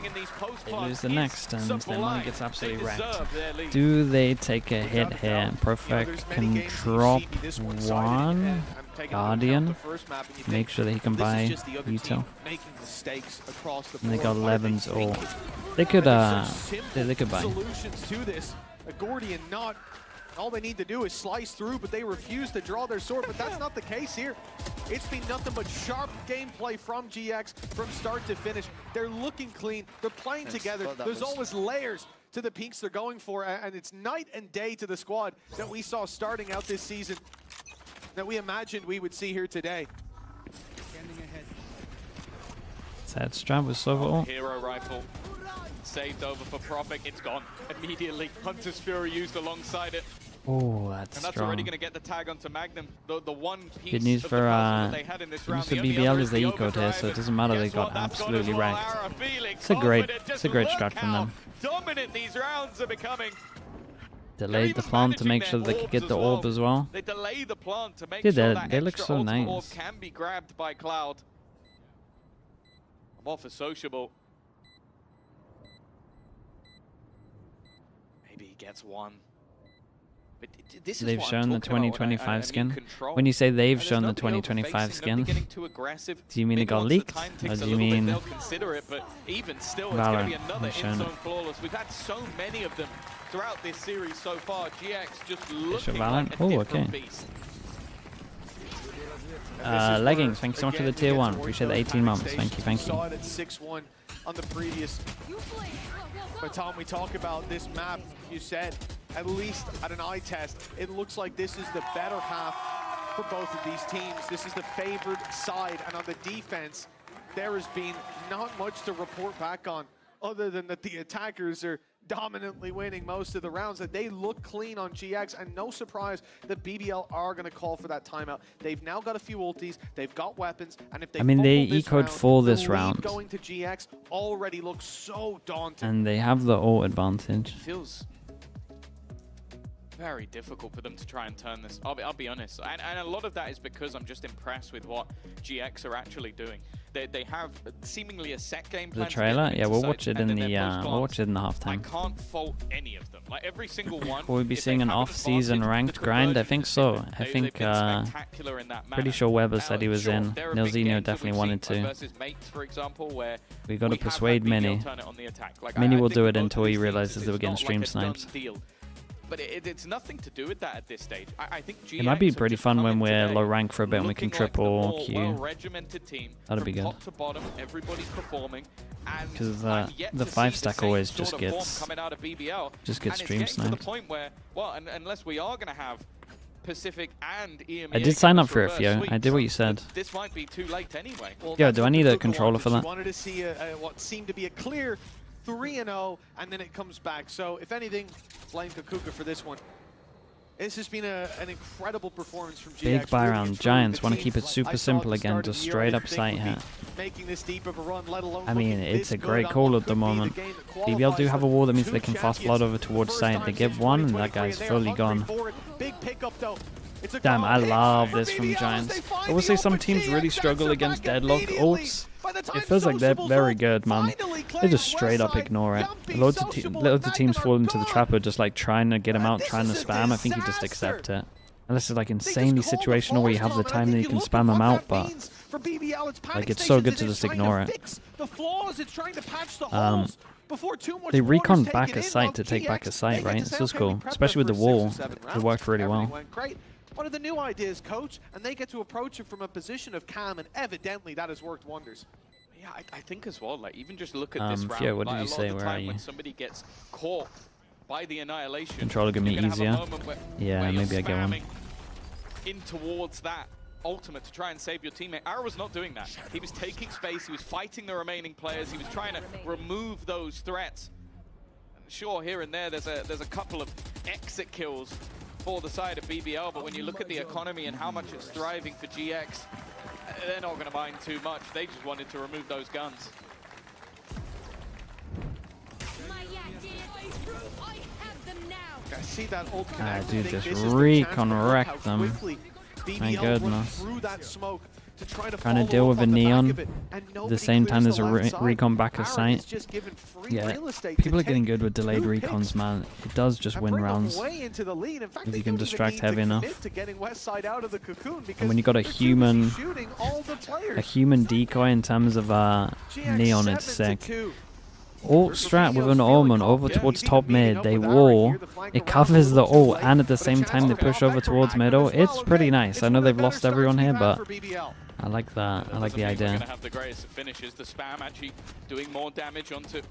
They lose the next, and their money gets absolutely wrecked. Do they take a hit here? Perfect can drop one Guardian. Make sure that he can buy util. And they got 11s or they could buy. Gordian not. All they need to do is slice through, but they refuse to draw their sword. But that's not the case here. It's been nothing but sharp gameplay from GX from start to finish. They're looking clean. They're playing together. There's always layers to the peaks they're going for, and it's night and day to the squad that we saw starting out this season that we imagined we would see here today. Sad strap with Silver. Hero rifle. Saved over for Prophet. It's gone immediately. Hunter's Fury used alongside it. Oh, that's and that's strong. already going to get the tag onto Magnum. The one piece good news for they had in this good news round. for BBL is the eco here, so it doesn't matter. They got absolutely wrecked. It's a great strat from them. Dominant these rounds are becoming. Delayed the plant to make sure they could get the orb as well. They delay the plant to make sure that they look so nice. Orb can be grabbed by Cloud. I'm all for sociable. Maybe he gets one. But this is they've shown the 2025 skin. When you say they've shown the 2025 skin, do you mean it got leaked? Or do you mean Valorant has shown it? We've had so many of them throughout this series so far. GX just looking Valorant? like a different beast. Leggings, thank you so much for the tier 1. Appreciate the 18 months. Thank you, thank you. Saw it at 6-1 on the previous. By the time we talk about this map, you said, at least at an eye test, it looks like this is the better half for both of these teams. This is the favored side, and on the defense, there has been not much to report back on, other than that the attackers are dominantly winning most of the rounds, that they look clean on GX, and no surprise that BBL are going to call for that timeout. They've now got a few ultis, they've got weapons, and if they they ecoed full this round. Going to GX already looks so daunting. And they have the ult advantage. Feels very difficult for them to try and turn this. I'll be honest, and a lot of that is because I'm just impressed with what GX are actually doing. They have seemingly a set game plan. The trailer, yeah, we'll watch it in the halftime. I can't fault any of them. Like every single one. Will we be seeing an off-season ranked grind? I think so. I think pretty sure Weber said he was in. Nilzino definitely wanted to. We got to persuade Mini. Mini will do it until he realizes that we're getting stream snipes. But it's nothing to do with that at this stage. I think GX it might be pretty fun when we're low rank for a bit and we can triple like Q. That'd be good. Top to bottom, everybody's performing, because the 5-stack always just gets stream sniped. To the point where, well, unless we are going to have Pacific and EMEA. I did sign up for it, Fio. I did what you said. This might be too late anyway. Well, yo, do I need a controller for that? Wanted to see what seemed to be a clear 3-0, and then it comes back. So, if anything, blame Kakuka for this one. This has been an incredible performance from GX. Big buy round. Giants want to keep it super simple again, just straight up sight hit. I mean, it's a great call at the moment. BBL do have a wall that means they can fast flood over towards sight. They give one, and that guy's fully gone. Damn, I love this from Giants. I will say some teams really struggle against deadlock ults. It feels like they're very good, man. They just straight up ignore it. Loads of teams fall into the trap of just like trying to get him out, trying to spam. I think you just accept it. Unless it's like insanely situational where you have the time that you can spam them out, but like it's so good to just ignure it. They recon back a site to take back a site, right? This was cool, especially with the wall. It worked really well. What are the new ideas, coach? And they get to approach it from a position of calm, and evidently that has worked wonders. Yeah, I think as well. Like even just look at this round. Yeah, what did you say? Where are you? When somebody gets caught by the annihilation, controller give me easier. Yeah, maybe I get one. In towards that ultimate to try and save your teammate. Ara was not doing that. He was taking space. He was fighting the remaining players. He was trying to remove those threats. And sure, here and there, there's a couple of exit kills for the side of BBL, but when you look at the economy and how much it's thriving for GX, they're not going to mind too much. They just wanted to remove those guns. I see that ult dude, just recon wreck them. My goodness. Through that smoke to try to trying to deal with a neon at the same time there's a recon back of sight. Yeah, people are getting good with delayed recons, man. It does just win rounds if you can distract heavy enough. And when you got a human decoy in terms of neon, it's sick. Ult strat with an Omen over towards top mid, they wall, it covers the ult, and at the same time they push over towards middle. It's pretty nice. I know they've lost everyone here, but I like that. I like the idea. We're gonna have the greatest finishes. The spam actually doing more damage onto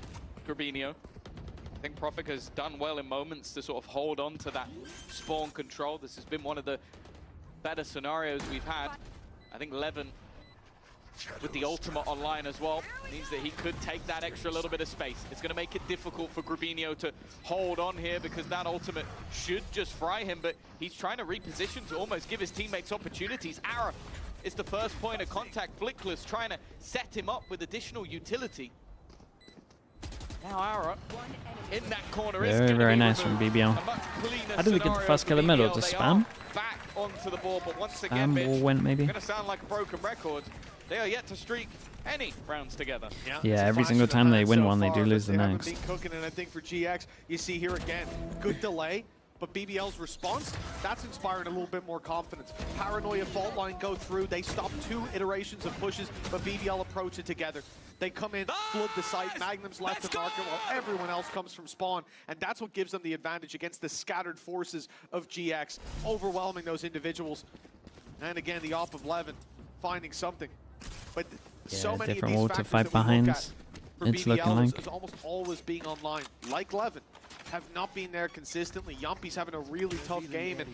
Grabinho. I think Prophet has done well in moments to sort of hold on to that spawn control. This has been one of the better scenarios we've had. I think Levin, with the ultimate online as well, means that he could take that extra little bit of space. It's going to make it difficult for Grabinho to hold on here because that ultimate should just fry him, but he's trying to reposition to almost give his teammates opportunities. Ara is the first point of contact. Flickless trying to set him up with additional utility. Now Ara in that corner very nice from BBL. How did they get the first kill in middle? Just spam? Back onto the board, but once again, Spam went maybe? Going to sound like a broken record. They are yet to streak any rounds together. Yeah, every single time they win one, they do lose the next. Cooking, and I think for GX, you see here again, good delay, but BBL's response, that's inspiring a little bit more confidence. Paranoia fault line go through, they stop 2 iterations of pushes, but BBL approach it together. They come in, flood the site, Magnum's left to market while everyone else comes from spawn, and that's what gives them the advantage against the scattered forces of GX, overwhelming those individuals. And again, the op of Levin finding something. But yeah, so many different of wall these to factors fight that we behind. look at for It's looking BBL like is almost always being online, like Levin, have not been there consistently. Yumpy's having a really tough game, and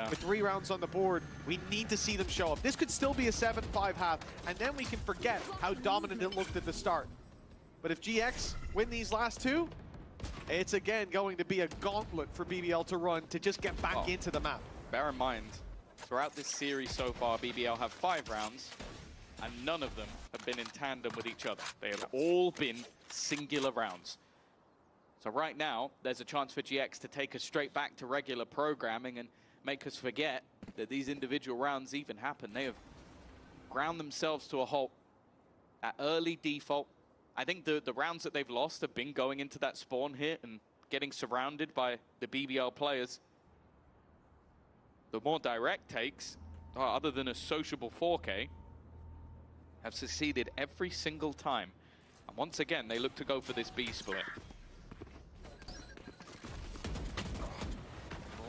with 3 rounds on the board, we need to see them show up. This could still be a 7-5 half, and then we can forget how dominant it looked at the start. But if GX win these last 2, it's again going to be a gauntlet for BBL to run to just get back into the map. Bear in mind, throughout this series so far, BBL have 5 rounds, and none of them have been in tandem with each other. They have all been singular rounds. So right now, there's a chance for GX to take us straight back to regular programming and make us forget that these individual rounds even happen. They have ground themselves to a halt at early default. I think the rounds that they've lost have been going into that spawn hit and getting surrounded by the BBL players. The more direct takes, other than a sociable 4K, have succeeded every single time. And once again, they look to go for this B split.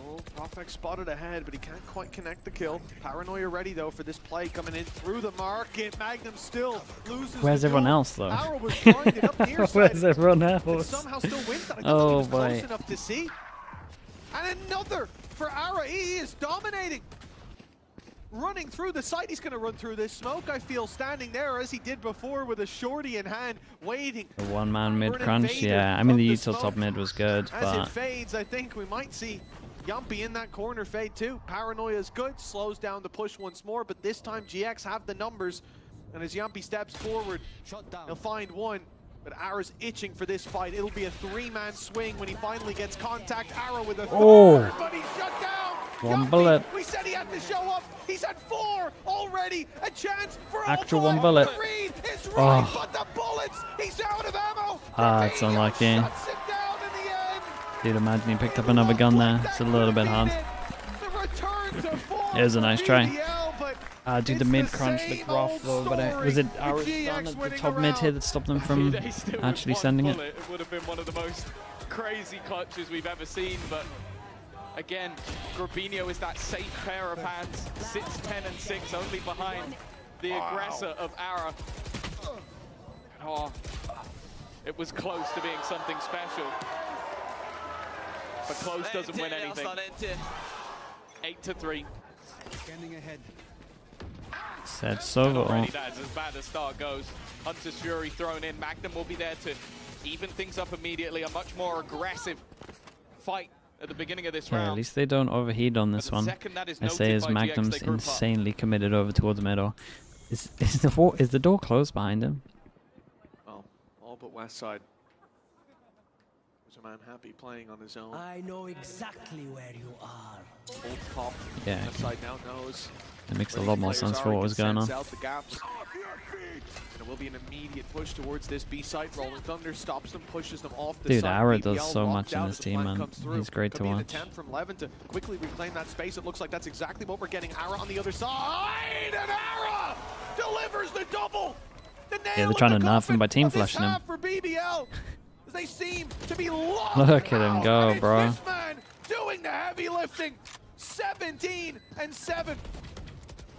Oh, Prophet spotted ahead, but he can't quite connect the kill. Paranoia ready, though, for this play coming in through the market. Magnum still loses. Where's everyone else, though? Where's everyone else? Somehow still wins that. I Oh, he was boy. close enough to see. And another for Ara. He is dominating. Running through the site, he's going to run through this smoke, I feel, standing there as he did before with a shorty in hand, waiting. The one-man mid-crunch, yeah. I mean, the util top mid was good, As but it fades, I think we might see Yumpy in that corner fade too. Paranoia is good, slows down the push once more, but this time GX have the numbers. And as Yumpy steps forward, he'll find one. But Ara's itching for this fight. It'll be a 3-man swing when he finally gets contact. Ara with a third, but he's shut down. One Yumpy, bullet. We said he had to show up. He's had 4 already. A chance for Actual all 1 bullet. The read is right, but the bullets, he's out of ammo. it's unlucky. Shuts him down in the end. Dude, imagine he picked up another gun there. It's a little bit hard. The return to form It was a nice for try. BBL, but Dude, the mid-crunch looked rough, though, but was it our stun at the top mid here that stopped them from actually sending it? It would have been one of the most crazy clutches we've ever seen, but again, Grabinho is that safe pair of hands, sits 10 and 6, only behind the aggressor of Ara. Oh, it was close to being something special, but close doesn't win anything. 8-3. Said so. Already that's as bad as start goes. Hunter's Fury thrown in. Magnum will be there to even things up immediately. A much more aggressive fight at the beginning of this round. Yeah, at least they don't overheat on this one. I say as Magnum's insanely committed over towards middle. Is the door closed behind him? Well, all but west side. There's a man happy playing on his own. I know exactly where you are. Old top. Yeah. Left side now knows. It makes a lot more sense for what was going on. Out the gaps. And it will be an immediate push towards this B site. Rolling Thunder stops them, pushes them off the Dude, side. Ara BBL does so much in out this as the team, plan man. comes through. He's great Could to be an watch. attempt from Levin to quickly reclaim that space. It looks like that's exactly what we're getting. Ara on the other side, and Ara delivers the double. The nail Yeah, they're trying to nerf him by team of this flashing him. half for BBL. They seem to be locked. Look at him go, and bro. This man doing the heavy lifting. 17 and 7.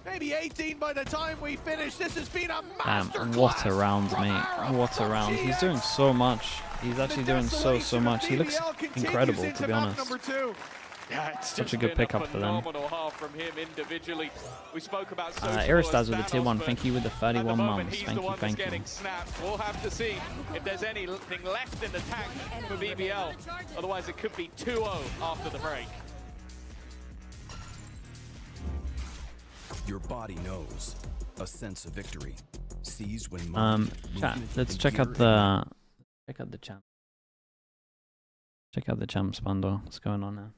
Maybe 18 by the time we finish. This has been a masterclass. Damn, what a round, mate. What a round. He's doing so much. He's actually doing so much. He looks incredible, to be honest. Yeah, it's Such a just good been pickup for them. phenomenal half from him individually. We spoke about Aristaz with the tier 1. Thank you with the 31 months. Thank you. We'll have to see if there's anything left in the tank for BBL. Otherwise, it could be 2-0 after the break. Your body knows a sense of victory. Seized when chat, let's check out the champ. Check out the champs bundle. What's going on now?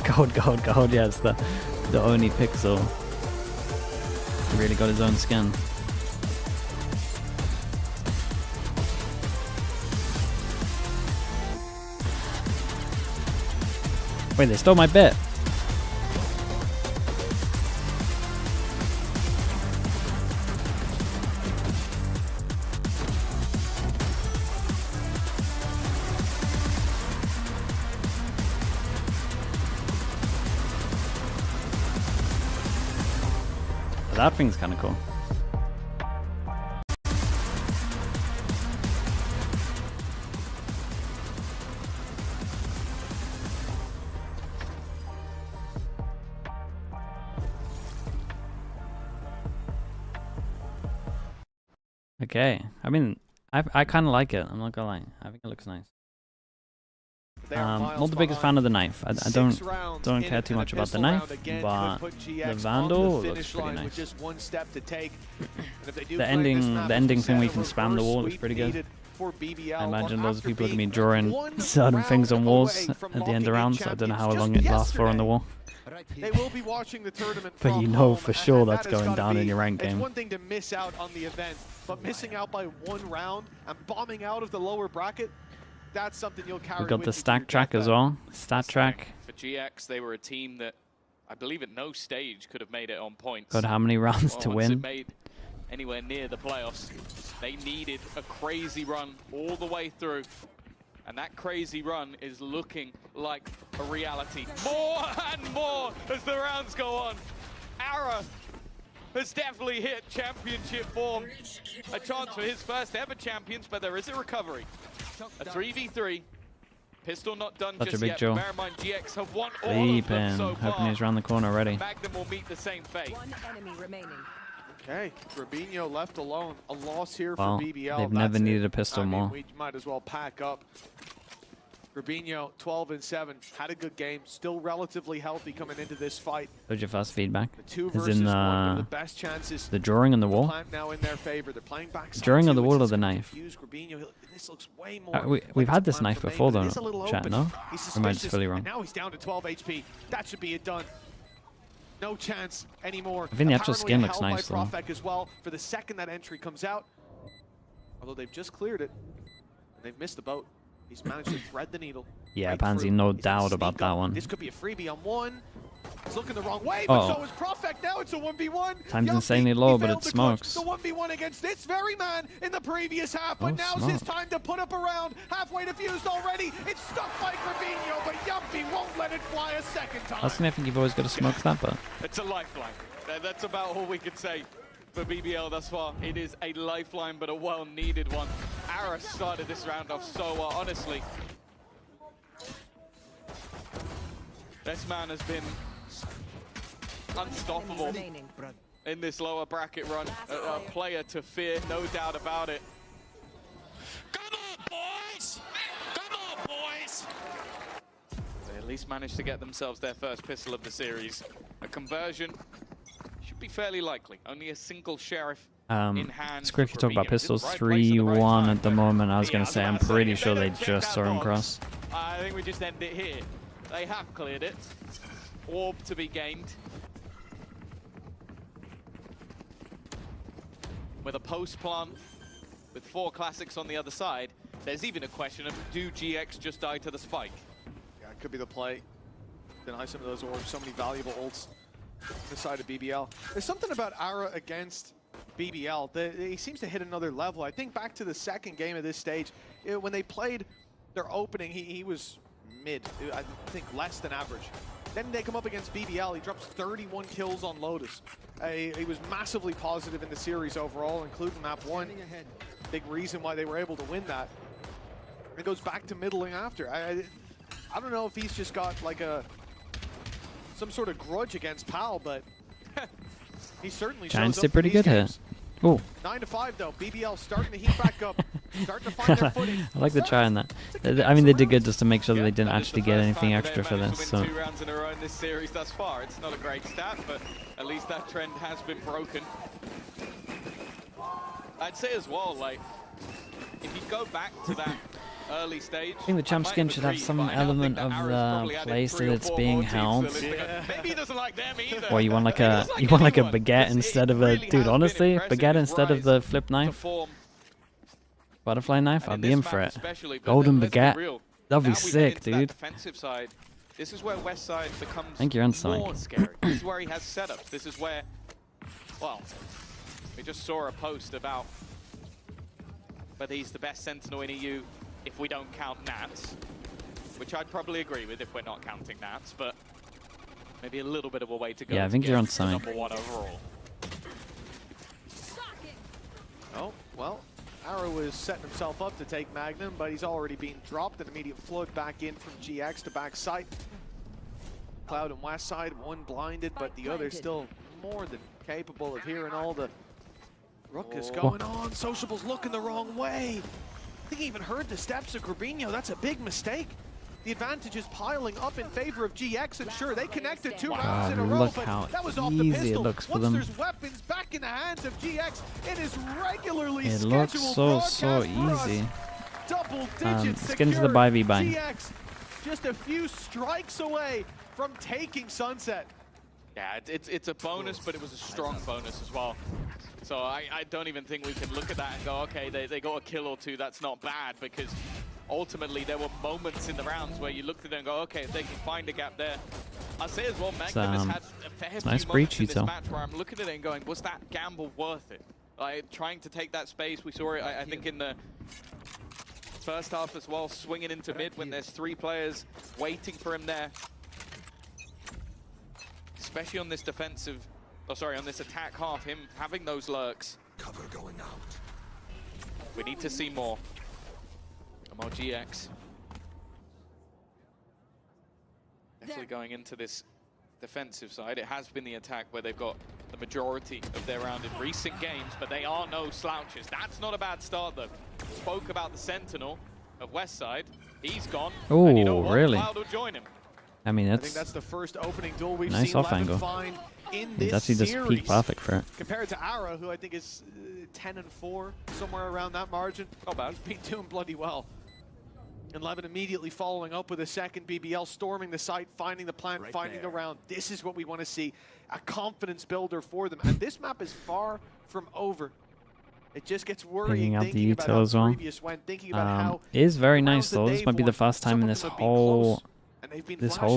Gold. Yeah, it's the only pixel. He really got his own skin. Wait, they stole my bit. That thing's kind of cool. Okay, I mean, I kind of like it. I'm not gonna lie. I think it looks nice. Not the biggest fan of the knife. I don't care too much about the knife, but the Vandal looks pretty nice. The ending thing where you can spam the wall looks pretty good. I imagine loads of people are gonna be drawing certain things on walls at the end of rounds. So I don't know how long it lasts for on the wall. They will be watching the tournament but you know for sure that's going down in your rank game. It's one thing to miss out on the event, but missing out by one round and bombing out of the lower bracket, that's something you'll carry. We got the stack track as well. Stat track. For GX, they were a team that I believe at no stage could have made it on points. Got how many rounds to once win? It made anywhere near the playoffs, they needed a crazy run all the way through. And that crazy run is looking like a reality. More and more as the rounds go on. Ara has definitely hit championship form. A chance for his first ever champions, but there is a recovery. A 3v3. Pistol not done Such just a big yet. Joe. Bear in mind, GX have won all of them so far. Hoping he's around the corner already. Magnum will meet the same fate. One enemy remaining. Okay, Rubinho left alone. A loss here Well, for BBL. they've never needed a pistol more. We might as well pack up. Rubinho, 12 and 7, had a good game, still relatively healthy coming into this fight. What's your first feedback? The 2 Is versus in 1, the best chances. the drawing on the wall? Now in their favor. They're playing back Drawing on the wall or the knife? Rubinho, this looks way more We've like had this it's knife planned before for though, me, but it is a little chat, open. no? He's Or am I just suspicious, fully wrong? and now he's down to 12 HP. That should be it done. No chance anymore. I think the actual Apparently skin a looks hell by nice, though. Profek as well for the second that entry comes out. Although they've just cleared it, and they've missed the boat. He's managed to thread the needle. Yeah, right Pansy, through. no He's doubt gonna about sneak that up. one. This could be a freebie on one. He's looking the wrong way, but so is Profek. Now it's a 1v1. Time's Yuppie, insanely low, he but failed it the clutch. smokes. The 1v1 against this very man in the previous half, but now's his time to put up a round. Halfway defused already. It's stuck by Rubinho, but Yuppie won't let it fly a second time. I think you've always got to smoke that, but It's a lifeline. That's about all we could say for BBL thus far. It is a lifeline, but a well-needed one. Ara started this round off so well, honestly. This man has been unstoppable in this lower bracket run. A player to fear, no doubt about it. boys! Come on, boys! They at least managed to get themselves their first pistol of the series. A conversion should be fairly likely. Only a single sheriff in hand. It's great if you talk about pistols. 3-1 at the moment. I was going to say, I'm pretty sure they just saw him cross. I think we just end it here. They have cleared it. Orb to be gained. With a post plant, with 4 classics on the other side, there's even a question of, do GX just die to the spike? Yeah, it could be the play. Deny some of those orbs, so many valuable ults on the side of BBL. There's something about Ara against BBL that he seems to hit another level. I think back to the second game of this stage, when they played their opening, he was mid, I think less than average. Then they come up against BBL, he drops 31 kills on Lotus. He was massively positive in the series overall, including map 1. Big reason why they were able to win that. It goes back to middling after. I don't know if he's just got like some sort of grudge against Pal, but he certainly Giants shows did up pretty for these good games. here. Oh. 9-5 though. BBL starting to heat back up, starting to find their footing. I like the try on that. I mean, they did good just to make sure that they didn't actually get anything extra for this. So. 2 rounds in a row in this series thus far. It's not a great stat, but at least that trend has been broken. I'd say as well, like, if you go back to that early stage, I think the champ skin should have some element of the place that it's being held. Maybe he doesn't like them either. Or you want like a baguette instead of a dude. Honestly, baguette instead of the flip knife, butterfly knife. I'd be in for it. Golden baguette. That'd be sick, dude. Defensive side. This is where West Side becomes I think you're on something. more scary. This is where he has setups. This is where, well, we just saw a post about whether he's the best Sentinel in EU if we don't count Nats, which I'd probably agree with if we're not counting Nats, but maybe a little bit of a way to go. Yeah, I think you're on something. #1 overall. Oh, well, Arrow was setting himself up to take Magnum, but he's already been dropped. An immediate flood back in from GX to back site. Cloud and West Side, one blinded, but the other still more than capable of hearing all the ruckus going on. Sociable's looking the wrong way. I think he even heard the steps of Grabinho. That's a big mistake. The advantage is piling up in favor of GX, and sure, they connected 2 rounds in a row, but that was off the pistol. Once there's weapons back in the hands of GX, it is regularly scheduled. It looks so easy. Double digits let's get into the buy v buy. GX just a few strikes away from taking Sunset. Yeah, it's a bonus, but it was a strong bonus as well. So I don't even think we can look at that and go, okay, they got a kill or 2, that's not bad, because ultimately there were moments in the rounds where you looked at it and go, okay, if they can find a gap there. I'll say as well, Magnum has had a fair few moments in this match where I'm looking at it and going, was that gamble worth it? Like, trying to take that space, we saw it, I think, in the first half as well, swinging into mid when there's 3 players waiting for him there. Especially on this defensive, on this attack half, him having those lurks. Cover going out. We need to see more. More GX. Definitely going into this defensive side. It has been the attack where they've got the majority of their round in recent games, but they are no slouches. That's not a bad start, though. Spoke about the Sentinel of West Side. He's gone. Oh, and you know what? really? Cloud will join him. I mean, I think that's the first opening duel we've nice seen off angle. find in He's this actually just peak perfect for it. Compared to Ara, who I think is 10-4, somewhere around that margin. Not bad. He's been doing bloody well. And Levin immediately following up with a second BBL, storming the site, finding the plant, finding the round. This is what we want to see, a confidence builder for them. And this map is far from over. It just gets worrying thinking about how the previous went, thinking about how it is very nice though. This might be the first time in this whole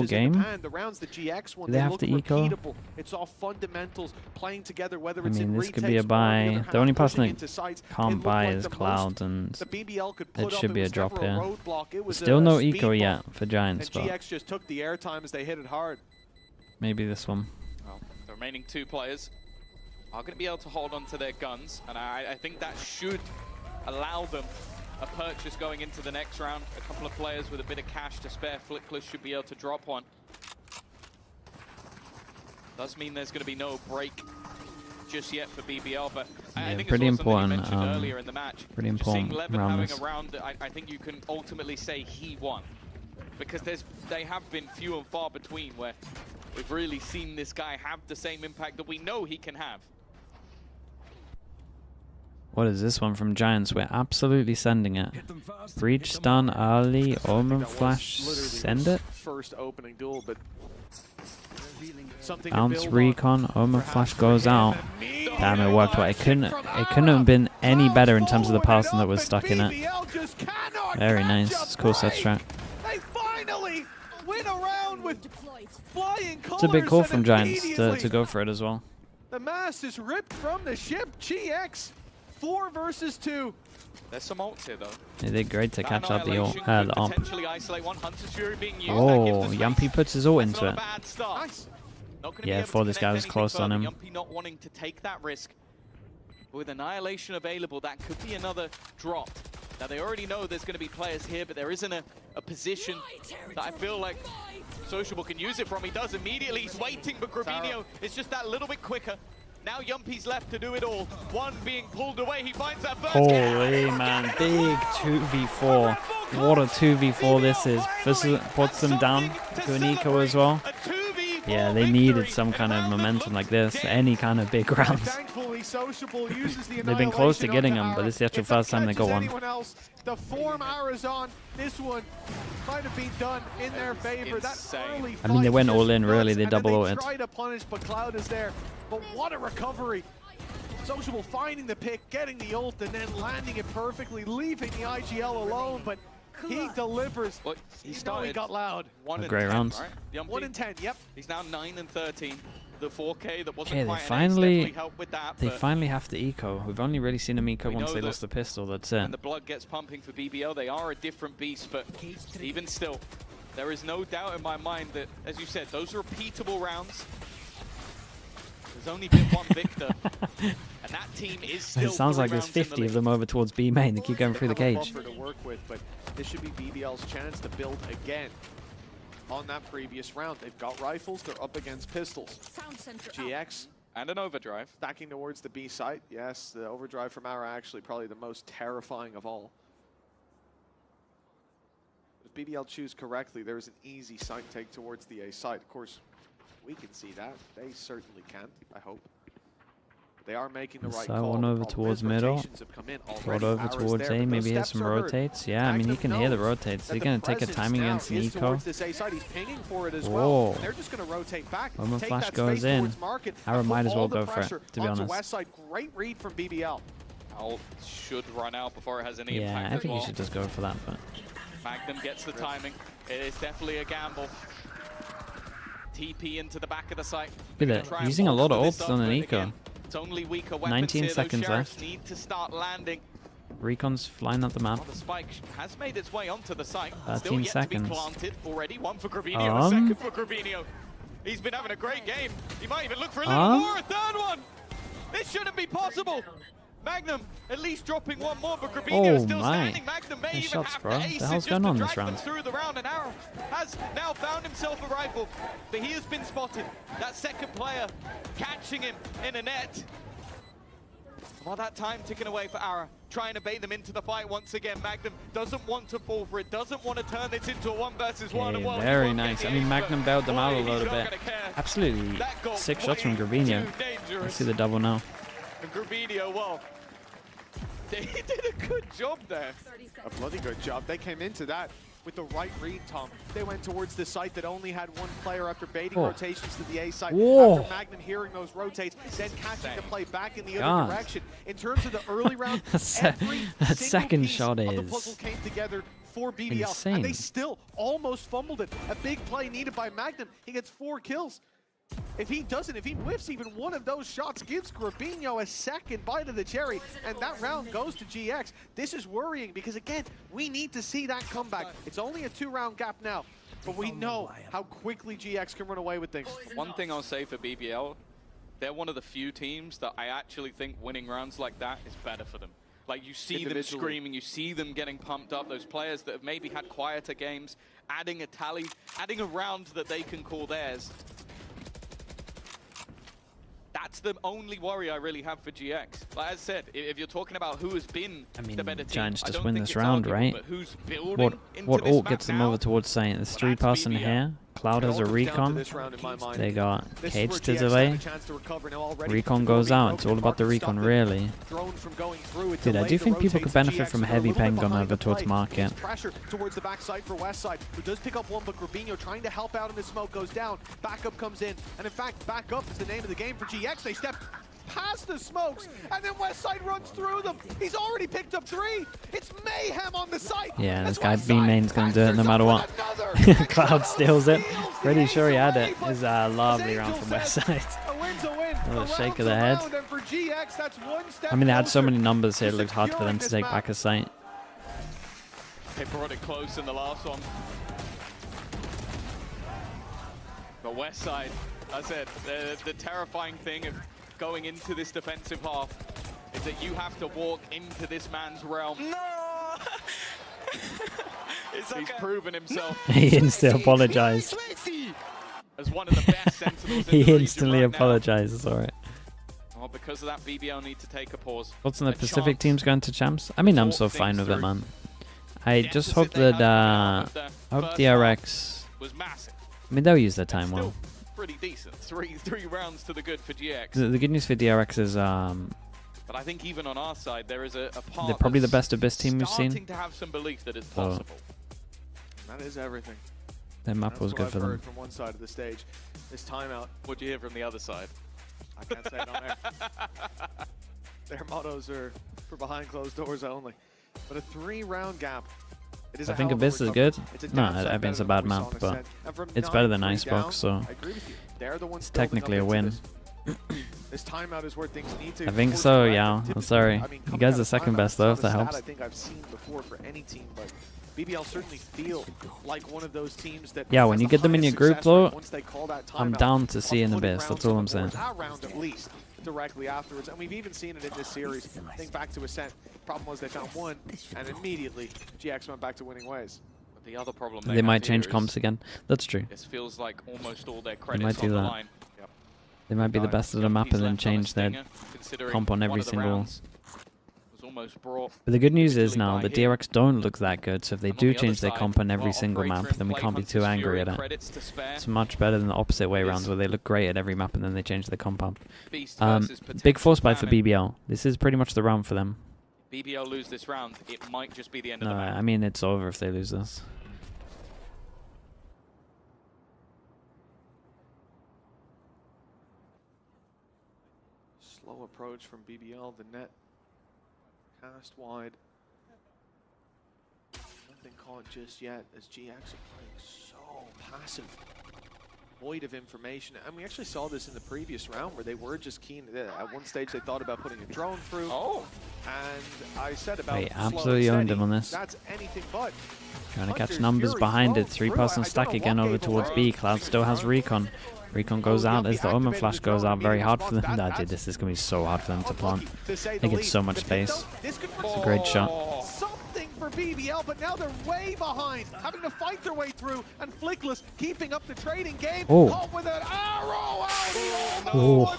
game. The rounds the GX one, do they have to eco? Repeatable. It's all fundamentals playing together, whether I it's mean, in this could be a buy. The only person that can't buy is Cloud, and it should be a drop here. Still no eco yet for Giants, but GX just took the airtime as they hit it hard. Maybe this one. Well, the remaining 2 players are going to be able to hold on to their guns, and I think that should allow them a purchase going into the next round. A couple of players with a bit of cash to spare. Flickless should be able to drop one. Does mean there's going to be no break just yet for BBL, but I think pretty it's important. Earlier in the match. Pretty important round having a round that I think you can ultimately say he won, because they have been few and far between where we've really seen this guy have the same impact that we know he can have. What is this one from Giants? We're absolutely sending it. Breach done early. Omen flash. Send it. First opening duel, but Bounce recon. Omen flash goes out. Damn, it worked well. It couldn't have been any better in terms of the passing that was stuck in it. Very nice. It's cool set strat. They finally win around with flying colors. It's a big call from Giants to go for it as well. The mask is ripped from the ship. GX 4 versus 2. There's some ults here, though. They did great to catch out the ult. Potentially isolate one. Hunter's Fury being used. Oh, Yumpy puts his ult into it. Nice. Yeah, before this guy was close on him. Yumpy not wanting to take that risk. With Annihilation available, that could be another drop. Now, they already know there's going to be players here, but there isn't a position that I feel like Sociable can use it from. He does immediately. He's waiting, but Grabinho is just that little bit quicker. Now Yumpy's left to do it all. One being pulled away. He finds that first. Holy man, big 2v4. What a 2v4 this is. Puts them down to an eco as well. Yeah, they needed some kind of momentum like this. Any kind of big rounds. They've been close to getting them, but this is the actual first time they got one. The form Ara's on, this one might have been done in their favor. I mean, they went all in, really. They double ulted. They tried to punish, but Cloud is there. But what a recovery. Sociable finding the pick, getting the ult, and then landing it perfectly, leaving the IGL alone, but he delivers. Well, he started. He got Loud. A great round. Right? 1 in 10, yep. He's now 9 and 13. The 4K that wasn't Okay, quite they finally have to eco. We've only really seen them eco once they lost the pistol. That's it. And the blood gets pumping for BBL. They are a different beast, but even still, there is no doubt in my mind that, as you said, those are repeatable rounds. There's only been one victor, and that team is still. It sounds like there's 50 of them over towards B main. They keep going through the cage. To work with, but this should be BBL's chance to build again. On that previous round, they've got rifles. They're up against pistols. GX and an overdrive stacking towards the B site. Yes, the overdrive from Ara actually probably the most terrifying of all. If BBL choose correctly, there is an easy site take towards the A site. Of course, we can see that. They certainly can, I hope. They are making the right call. One over towards middle. Brought over towards A. Maybe he has some rotates. Yeah, I mean, he can hear the rotates. They're going to take a timing against an eco. Whoa. They're just going to rotate back. When flash goes in, Ara might as well go for it, to be honest. West side, great read from BBL. Ult should run out before it has any impact. Yeah, I think you should just go for that. But Magnum gets the timing. It is definitely a gamble. TP into the back of the site. Using a lot of ults on an eco. It's only weaker weapons 19 here. seconds left. Need to start landing. Recon's flying up the map. The spike has made its way onto the site. 13 Still yet seconds. To be planted already. One for Grabinho, a second for Grabinho. He's been having a great game. He might even look for a little more. A third one. This shouldn't be possible. Magnum at least dropping one more, but Grabinho is still standing. Magnum may even shots, have bro. to ace the hell's it going just on to this drag them round? through the round, and Arrow has now found himself a rifle, but he has been spotted. That second player catching him in a net. Well, that time ticking away for Ara, trying to bait them into the fight once again. Magnum doesn't want to fall for it, doesn't want to turn this into a 1 versus 1. Okay, very nice. I mean, Magnum bailed them out a little bit. Absolutely sick shots from Grabinho. Let's see the double now. And Grabinho, well, they did a good job there. A bloody good job. They came into that with the right read, Tom. They went towards the site that only had one player after baiting rotations to the A site. After Magnum hearing those rotates, then catching the play back in the other direction. In terms of the early round, every second shot of the puzzle came together for BBL. Insane. And they still almost fumbled it. A big play needed by Magnum. He gets 4 kills. If he whiffs even one of those shots, gives Grabinho a second bite of the cherry, and that round goes to GX. This is worrying because, again, we need to see that comeback. It's only a 2-round gap now, but we know how quickly GX can run away with things. One thing I'll say for BBL, they're one of the few teams that I actually think winning rounds like that is better for them. Like, you see them screaming, you see them getting pumped up, those players that have maybe had quieter games, adding a tally, adding a round that they can call theirs. That's the only worry I really have for GX. Like I said, if you're talking about who has been the better team, Giants I just don't win think this it's round, arguable, right? but who's building What this ult map gets them now? over towards Saint? There's 3 person here. Cloud has a recon. They got Cage to delay. Recon goes out. It's all about the recon, really. Dude, I do think people could benefit from heavy pen gun over towards market. Pressure towards the backside for Westside, who does pick up one, but Rubinho trying to help out in the smoke goes down. Backup comes in, and in fact, backup is the name of the game for GX. They step past the smokes, and then Westside runs through them. He's already picked up 3. It's mayhem on the site. Yeah, this guy B main's gonna do it no matter what. Cloud steals it. Pretty sure he had it. It's a lovely round from Westside. A little shake of the head. I mean, they had so many numbers here, it looked hard for them to take back a site. They brought it close in the last one. But Westside, I said, the terrifying thing of going into this defensive half is that you have to walk into this man's realm. No! He's proven himself. He instantly apologized. As one of the best sentinels in He the instantly region right apologized, alright. Well, because of that, BBL need to take a pause. What's in the Pacific teams going to champs? I mean, I'm so fine with it, man. I just hope that, I hope DRX, was massive. I mean, they'll use their time well. Pretty decent. Three rounds to the good for GX. The good news for DRX is, but I think even on our side, there is a part they're probably the best Abyss team we've seen. Starting to have some belief that it's possible. That is everything. Their map was good for them. From one side of the stage, this timeout. What do you hear from the other side? I can't say it on air. Their mottos are for behind closed doors only. But a 3-round gap. It is I think Abyss is good. No, I think it's a bad map, but it's better than Icebox, so it's technically a win. This timeout is where things need to. I think so, yeah. I'm sorry. You guys are second best though, if that helps. I think I've seen before for any team, but BBL certainly feel like one of those teams that. Yeah, when you get them in your group though, I'm down to see an Abyss. That's all I'm saying. That round at least directly afterwards, and we've even seen it in this series. Think back to Ascent. Problem was they found one, and immediately GX went back to winning ways. But the other problem they might change comps again. That's true. This feels like almost all their They credits might do on the that. line. They might be the best of the map and then change their comp on every single. But the good news is now the DRX don't look that good, so if they do change their comp on every single map, then we can't be too angry at it. It's much better than the opposite way rounds where they look great at every map and then they change their comp up. Big force buy for BBL. This is pretty much the round for them. BBL lose this round, it might just be the end of No, the map. I mean it's over if they lose this. Slow approach from BBL, the net cast wide. Nothing caught just yet as GX are playing so passive, void of information. And we actually saw this in the previous round where they were just keen. At one stage they thought about putting a drone through. Oh. And I said about They absolutely owned him on this. That's anything but. Trying to catch numbers behind it. 3-person stack again over towards B. Cloud still has recon. Recon goes out as the Omen Flash goes out. Very hard for them. Dude, this is going to be so hard for them to plant. They get so much space. It's a great shot. Something for BBL, but now they're way behind, having to fight their way through, and Flickless keeping up the trading game. Oh. With an arrow out. Oh.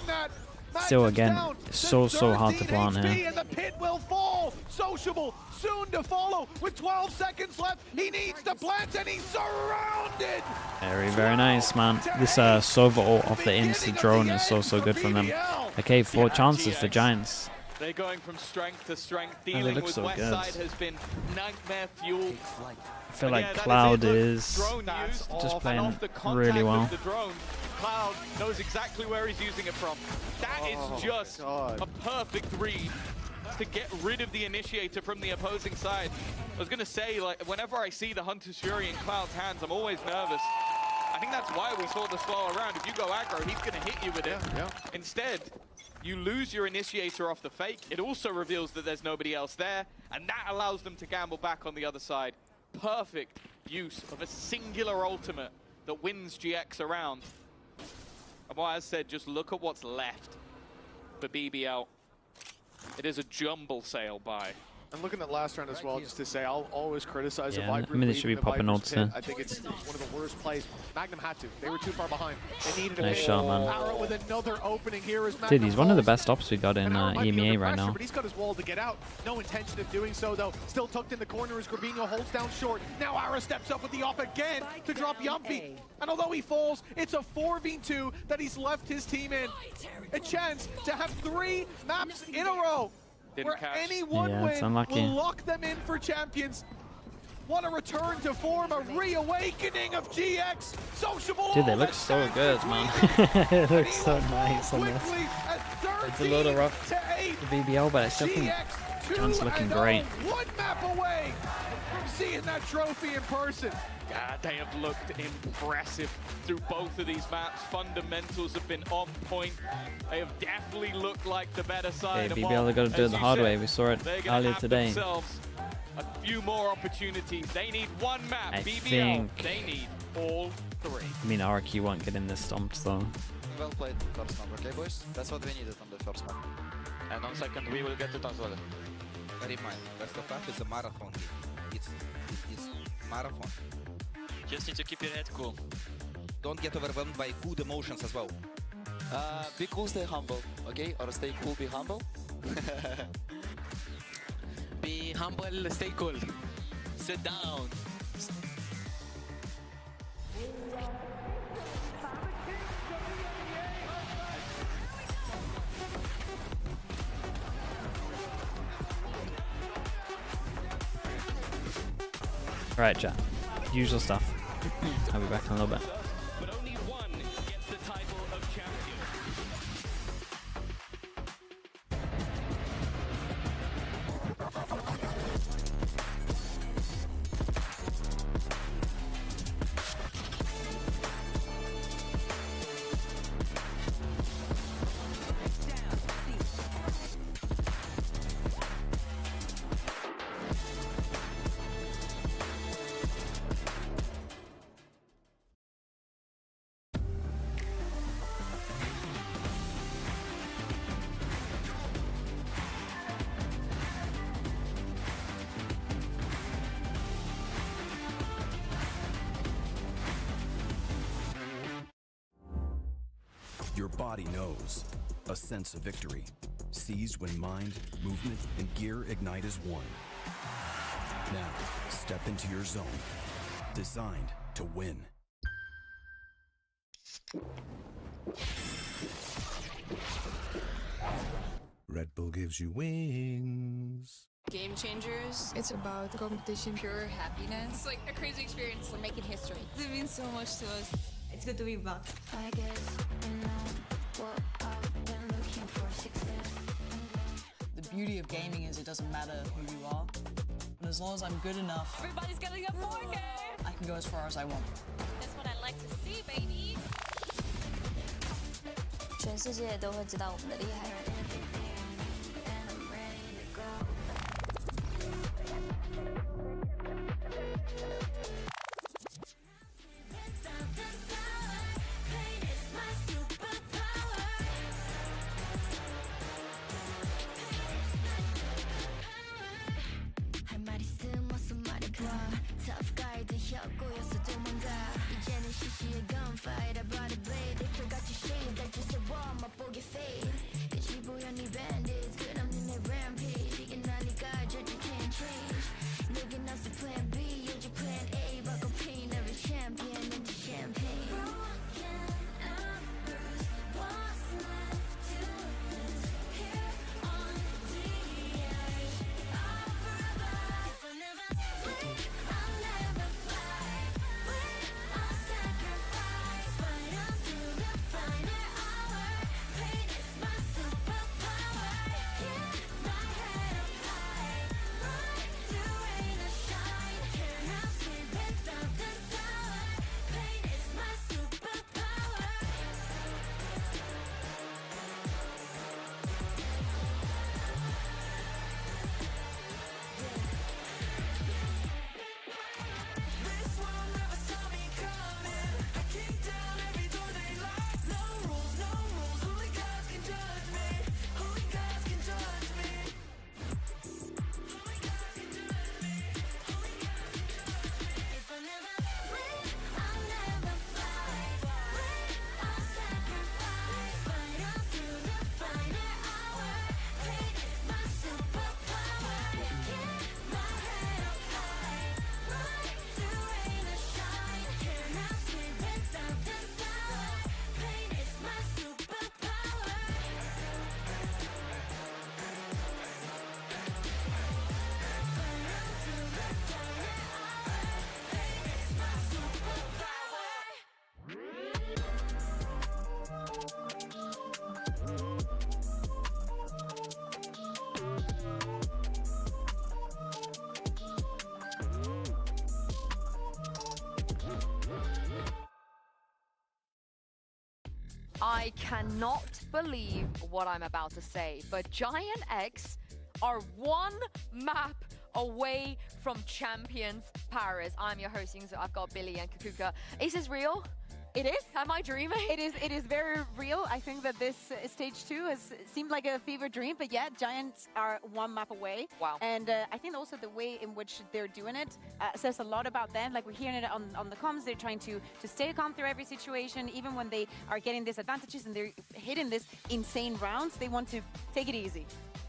Still again, so hard to plant here. And the pit will fall. Sociable soon to follow with 12 seconds left. He needs to plant and he's surrounded. Very nice, man. This Sova ult off the insta drone is so good from them. Okay, 4 chances for Giants. They're going from strength to strength. Dealing with so Westside has been nightmare fuel. I feel like Cloud is just playing really well. Cloud knows exactly where he's using it from. That is just a perfect read to get rid of the initiator from the opposing side. I was going to say, like, whenever I see the Hunter's Fury in Cloud's hands, I'm always nervous. I think that's why we saw the slower round. If you go aggro, he's going to hit you with it. Instead, you lose your initiator off the fake. It also reveals that there's nobody else there, and that allows them to gamble back on the other side. Perfect use of a singular ultimate that wins GX around. And what I said, just look at what's left for BBL. It is a jumble sale buy. And looking at last round as well, just to say, I'll always criticize a Yeah, Viper. I mean, they should be popping ults too. I think it's one of the worst plays. Magnum had to. They were too far behind. They needed a Nice shot, man. Arrow with another opening here as Dude, he's one of the best ops we got in EMEA right now. But he's got his wall to get out. No intention of doing so, though. Still tucked in the corner as Grabinho holds down short. Now Ara steps up with the op again to drop Yumpy. And although he falls, it's a 4v2 that he's left his team in. A chance to have 3 maps in a row. Where any one win will lock them in for champions. What a return to form, a reawakening of GX. Sociable. Dude, they look so good, man. It looks so nice on this. It's a little rough the BBL, but I still think John's looking great. 1 map away from seeing that trophy in person. God, they have looked impressive through both of these maps. Fundamentals have been on point. They have definitely looked like the better side. Hey, BBL, they got to do it the hard way. We saw it earlier today. A few more opportunities. They need 1 map. I BBL, think they need all 3. I mean, RQ won't get in this stomp, though. Well played, first map, okay, boys? That's what we needed on the first map. And on second, we will get it as well. Bear in mind, best of 5 is a marathon. It's marathon. Just need to keep your head cool. Don't get overwhelmed by good emotions as well. Be cool, stay humble, okay? Or stay cool, be humble. Be humble, stay cool. Sit down. Alright, chat. Usual stuff. I'll be back in a little bit. But only one gets the title of champion. Your body knows. A sense of victory. Seized when mind, movement, and gear ignite as one. Now, step into your zone. Designed to win. Red Bull gives you wings. Game Changers. It's about competition, pure happiness. It's like a crazy experience. We're making history. It means so much to us. It's good to be back. I guess you know what I've been looking for 6 years. The beauty of gaming is it doesn't matter who you are. And as long as I'm good enough, everybody's getting a 4K. I can go as far as I want. That's what I like to see, baby. 全世界都会知道我们的厉害。I cannot believe what I'm about to say, but GIANTX are one map away from Champions Paris. I'm your hosting, so I've got Billy and Kakuka. Is this real? It is. Am I dreaming? It is very real. I think that this stage 2 has seemed like a fever dream, but yeah, Giants are one map away. Wow. And I think also the way in which they're doing it says a lot about them. Like we're hearing it on the comms, they're trying to stay calm through every situation, even when they are getting disadvantages and they're hitting this insane rounds, they want to take it easy.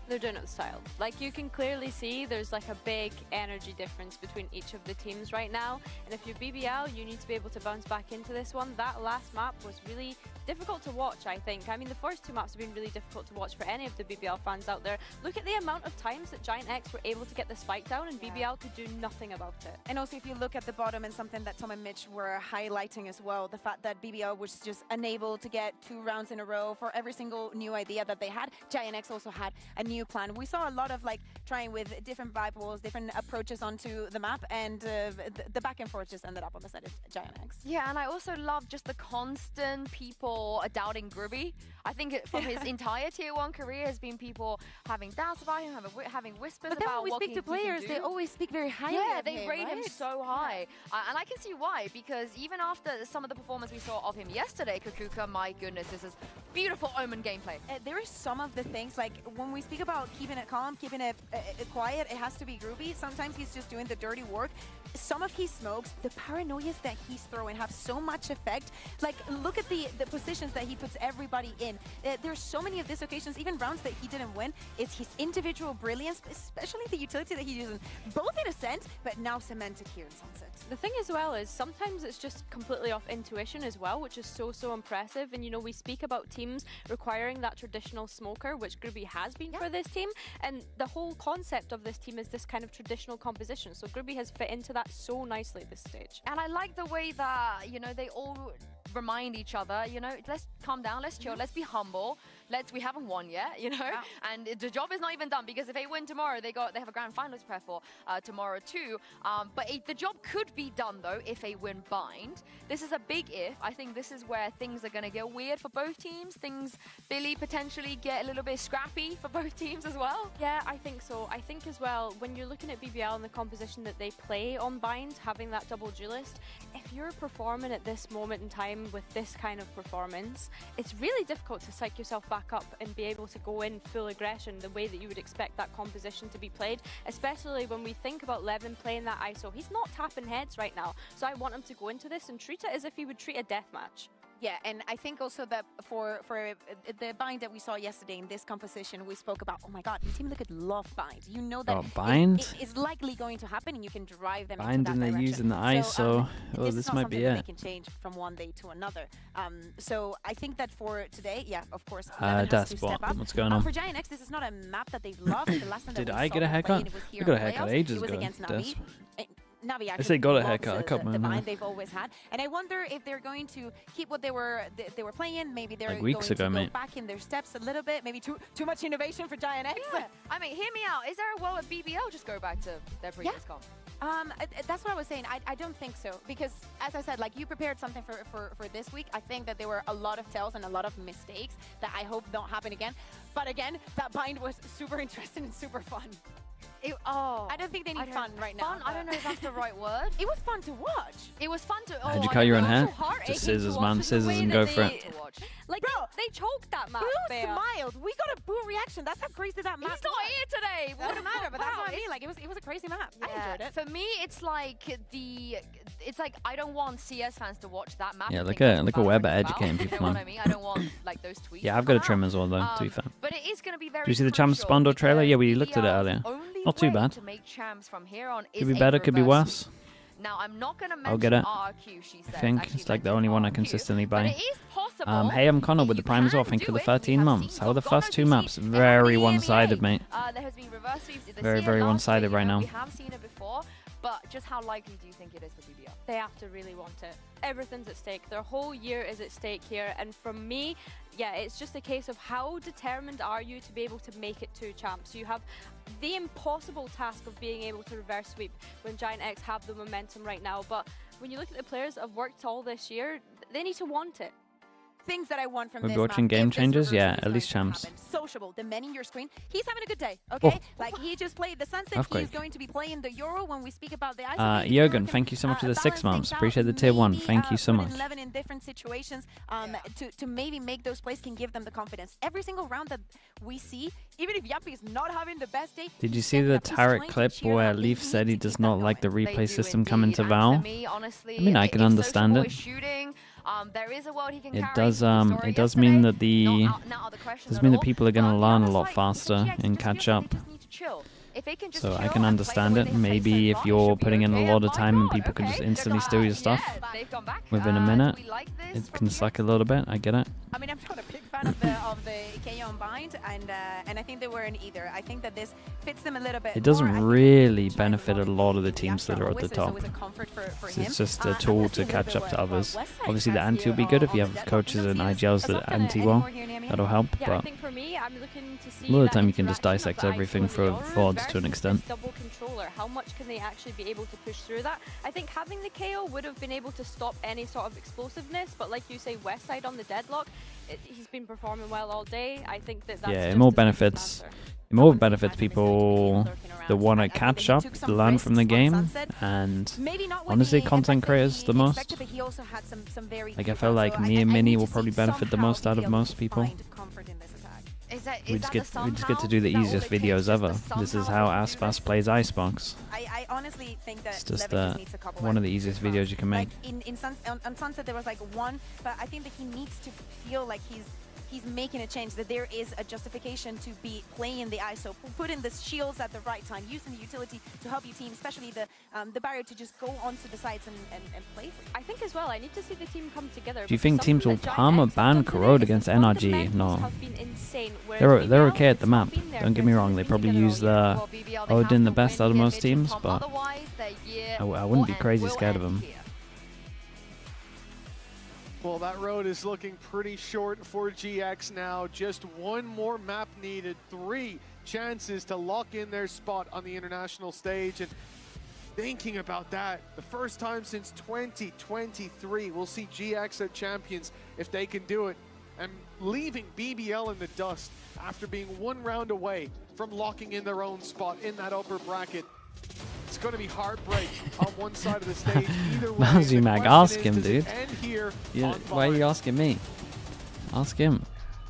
They're doing it with style. Like you can clearly see there's like a big energy difference between each of the teams right now. And if you're BBL, you need to be able to bounce back into this one. That last map was really difficult to watch, I think. I mean, the first 2 maps have been really difficult to watch for any of the BBL fans out there. Look at the amount of times that GIANTX were able to get the spike down and BBL could do nothing about it. And also, if you look at the bottom, and something that Tom and Mitch were highlighting as well, the fact that BBL was just unable to get 2 rounds in a row for every single new idea that they had. GIANTX also had a new plan. We saw a lot of like trying with different vibe walls, different approaches onto the map, and the back and forth just ended up on the side of GIANTX. Yeah, and I also love just the constant people doubting Grubby. I think from his entire Tier 1 career has been people having doubts about him, having whispers but then about when we what speak to players, they always speak very highly of they him, rate him right? so high. And I can see why, because even after some of the performance we saw of him yesterday, Kakuka, my goodness, this is beautiful Omen gameplay. There is some of the things, like when we speak about keeping it calm, keeping it quiet, it has to be Groovy. Sometimes he's just doing the dirty work. Some of his smokes, the paranoias that he's throwing have so much effect. Like, look at the positions that he puts everybody in. There's so many of these occasions, even rounds that he didn't win. It's his individual brilliance, especially the utility that he's using, both in Ascent, but now cemented here in Sunset. The thing as well is sometimes it's just completely off intuition as well, which is so impressive. And you know, we speak about teams requiring that traditional smoker, which Groovy has been for this team. And the whole concept of this team is this kind of traditional composition. So Groovy has fit into that so nicely this stage. And I like the way that, you know, they all remind each other, you know, let's calm down, let's chill, let's be humble. We haven't won yet, you know, and the job is not even done, because if they win tomorrow, they have a grand final to prepare for tomorrow too. But the job could be done though if they win bind. This is a big if. I think this is where things are going to get weird for both teams. Things, Billy, potentially get a little bit scrappy for both teams as well. Yeah, I think so. I think as well, when you're looking at BBL and the composition that they play on bind, having that double duelist, if you're performing at this moment in time with this kind of performance, it's really difficult to psych yourself back up and be able to go in full aggression the way that you would expect that composition to be played, especially when we think about Levin playing that ISO. He's not tapping heads right now, so I want him to go into this and treat it as if he would treat a deathmatch. Yeah, and I think also that for the bind that we saw yesterday in this composition, we spoke about, oh my god, Team Liquid love bind. You know that bind? It is likely going to happen, and you can drive them bind into that and they're direction. using the ISO. So, this might be it. They can change from one day to another. So I think that for today, yeah, of course, Levin has to step up. What's going on? For GIANTX, this is not a map that they've loved. The last time Did that I we get a saw them haircut? playing, it was here I got a in haircut playoffs. ages It was ago. against Navi. Navi actually say got a loves haircut, I cut the mine. bind they've always had, and I wonder if they're going to keep what they were playing. Maybe they're Like weeks ago, going to go back in their steps a little bit. Maybe too much innovation for GIANTX. Yeah. I mean, hear me out. Is there a world where BBL just go back to their previous comp? That's what I was saying. I don't think so, because as I said, like, you prepared something for this week. I think that there were a lot of tells and a lot of mistakes that I hope don't happen again. But again, that bind was super interesting and super fun. I don't think they need fun right now. I don't know if that's the right word. It was fun to watch. It was fun to. How'd you cut your own hair? Just scissors, man. Scissors and go for it. Like, bro, they choked that map. Boo smiled. We got a boo reaction. That's how crazy that map was. He's not here today. Doesn't matter, but that's what I mean. Like, it was a crazy map. Yeah. I enjoyed it. For me, it's like I don't want CS fans to watch that map. Yeah, look at Weber educating people, You know what man. I mean? I don't want like those tweets. Yeah, I've got a trim as well, though, to be fair. But it is going to be very. Did you see the Champs Spondo trailer? Yeah, we looked at it earlier. Not too bad. To make champs from here on Could be better, could be worse. Now, I'm not going to mention I'll get it. RQ, she says. I think it's like the only one I consistently buy. But it is possible. Hey, I'm Connor with the Prime as well. Thank you for the 13 months. How are the first 2 maps? Very one-sided, mate. There has been reverse sweeps. Very one-sided right now. We have seen it before, but just how likely do you think it is for BBL? They have to really want it. Everything's at stake. Their whole year is at stake here. And from me, yeah, it's just a case of how determined are you to be able to make it to champs. You have the impossible task of being able to reverse sweep when GIANTX have the momentum right now. But when you look at the players that have worked all this year, they need to want it. things that I want from We're this watching map, game if this changes? Yeah, reverse at is least going to champs. happen. Sociable, the men in your screen, he's having a good day, okay? Oh. Like, he just played the Sunset, Earthquake. he's going to be playing the Euro when we speak about the ice. Jürgen, thank you so much for the 6 months. Appreciate the tier 1. Thank you so much. 11 in different situations to maybe make those plays can give them the confidence. Every single round that we see, even if Yappy is not having the best day. Did you see the Tarek clip where Leaf said he does not like the replay system coming to Val? I mean, I can understand it. It does mean that people are going to learn a lot faster and catch up. So I can understand it. Maybe if you're putting in a lot of time and people can just instantly steal your stuff within a minute, it can suck a little bit. I get it. I mean, I'm not a big fan of the KO and bind, and I think they weren't either. I think that this fits them a little bit. It doesn't really benefit a lot of the teams that are at the top. It's just a tool to catch up to others. Obviously, the anti will be good if you have coaches and IGLs that anti well. That'll help. Yeah, I but think for me, I'm looking to see a lot of the time you can just dissect everything for VODs to an extent. Double controller, how much can they actually be able to push through that? I think having the KO would have been able to stop any sort of explosiveness, but like you say, Westside on the deadlock, he's been performing well all day. I think that's it more benefits. It more benefits people that want to catch up, learn from the game, and honestly, content creators the most. Like I feel like me and Minnie will probably benefit the most out of most people. We just get to do the easiest videos ever. This is how Aspas plays Icebox. I honestly think that it's just needs a couple one of the easiest videos you can make. Like on Sunset there was like one, but I think that he needs to feel like he's making a change, that there is a justification to be playing the ISO, putting the shields at the right time, using the utility to help your team, especially the barrier to just go onto the sides and play. I think as well, I need to see the team come together. Do you think teams will perma-ban Corrode against NRG? No. They're okay at the map. Don't get me wrong, they probably use the Odin the best out of most teams, but I wouldn't be crazy scared of them. Well, that road is looking pretty short for GX now. Just one more map needed. 3 chances to lock in their spot on the international stage. And thinking about that, the first time since 2023, we'll see GX at Champions if they can do it. And leaving BBL in the dust after being 1 round away from locking in their own spot in that upper bracket. It's going to be heartbreak on one side of the stage. Either way, Mazumag, ask him, dude. Yeah, why are you asking me? Ask him.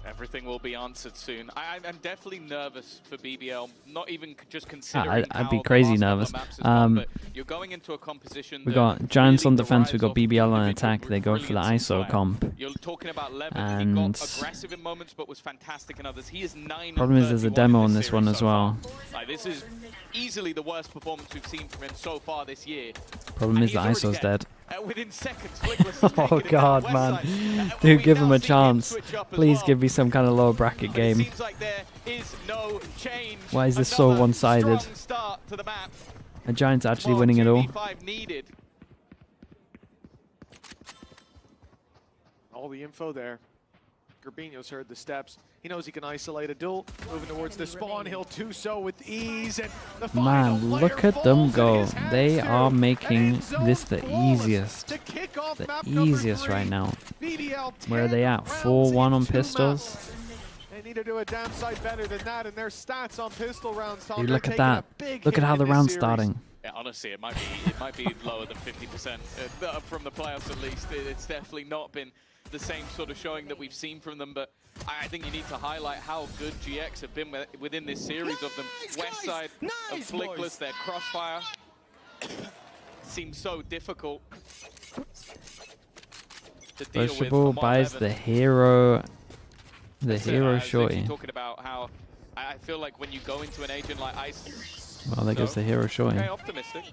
Everything will be answered soon. I'm definitely nervous for BBL. Not even just considering. I'd be crazy nervous. But you're going into a composition. We got Giants on defense. We got BBL on attack. They go for the ISO comp. You're talking about Levin. He got aggressive in moments, but was fantastic in others. He is 9. Problem is, there's a demo on this one as well. Like, this is easily the worst performance we've seen from him so far this year. Problem is, the ISO's dead. Within seconds, oh god, man. Dude, give him a chance. Please give me some kind of lower bracket game. Why is this so one-sided? A Giant's actually winning it all. All the info there. Gerbino's heard the steps. He knows he can isolate a duel. Moving towards the spawn, he'll do so with ease. And the man, look at them go. They are making this the easiest. The easiest right now. Where are they at? 4-1 on pistols? They need to do a damn sight better than that, and their stats on pistol rounds. Dude, look at that. Look at how the round's starting. Yeah, honestly, it might be lower than 50% from the playoffs at least. It's definitely not been the same sort of showing that we've seen from them, but I think you need to highlight how good GX have been within this series of them. Westside and Flickless, their crossfire seems so difficult to deal with. Vegetable buys the hero shorty. Talking about how I feel like when you go into an agent like Ice, well, there goes the hero shorty. Okay, optimistic.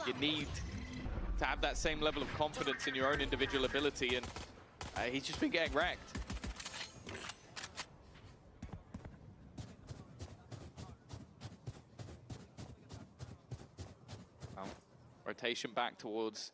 You need to have that same level of confidence in your own individual ability, and he's just been getting wrecked. Rotation back towards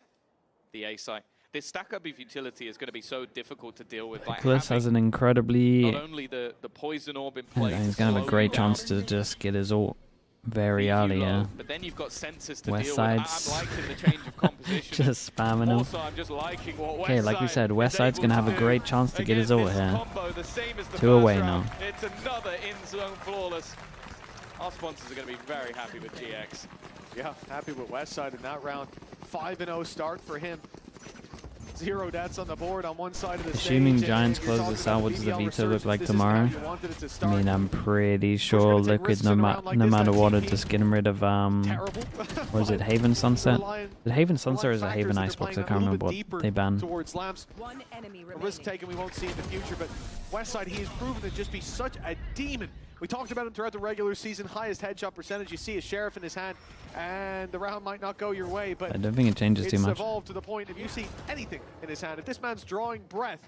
the A site. This stack up of utility is going to be so difficult to deal with. Like has an incredibly... Not only the poison orb in place. He's going to have a great chance to just get his ult very early, yeah. But then you've got sensors to West deal with. Side's I'm liking the change of composition. just spamming him. Also, I'm just liking what Okay, like we said, West Side's going to have a great chance to get his ult here. Combo, the same as the 2 away round. now. It's another in-zone flawless. Our sponsors are going to be very happy with GX. Yeah, happy with West Side in that round. 5-0 start for him. 0 deaths on the board on one side of the Assuming stage. Giants close this out, what does the Vita look like tomorrow? I mean, I'm pretty sure Liquid, no matter what, are just getting rid of, what is it, Haven Sunset? Is it Haven Sunset or is it Haven Icebox? I can't remember what they banned. One enemy remaining. A risk taken we won't see in the future, but Westside, he has proven to just be such a demon. We talked about him throughout the regular season, highest headshot percentage. You see a sheriff in his hand, and the round might not go your way, but I don't think it changes too much. It's evolved to the point if you see anything in his hand, if this man's drawing breath,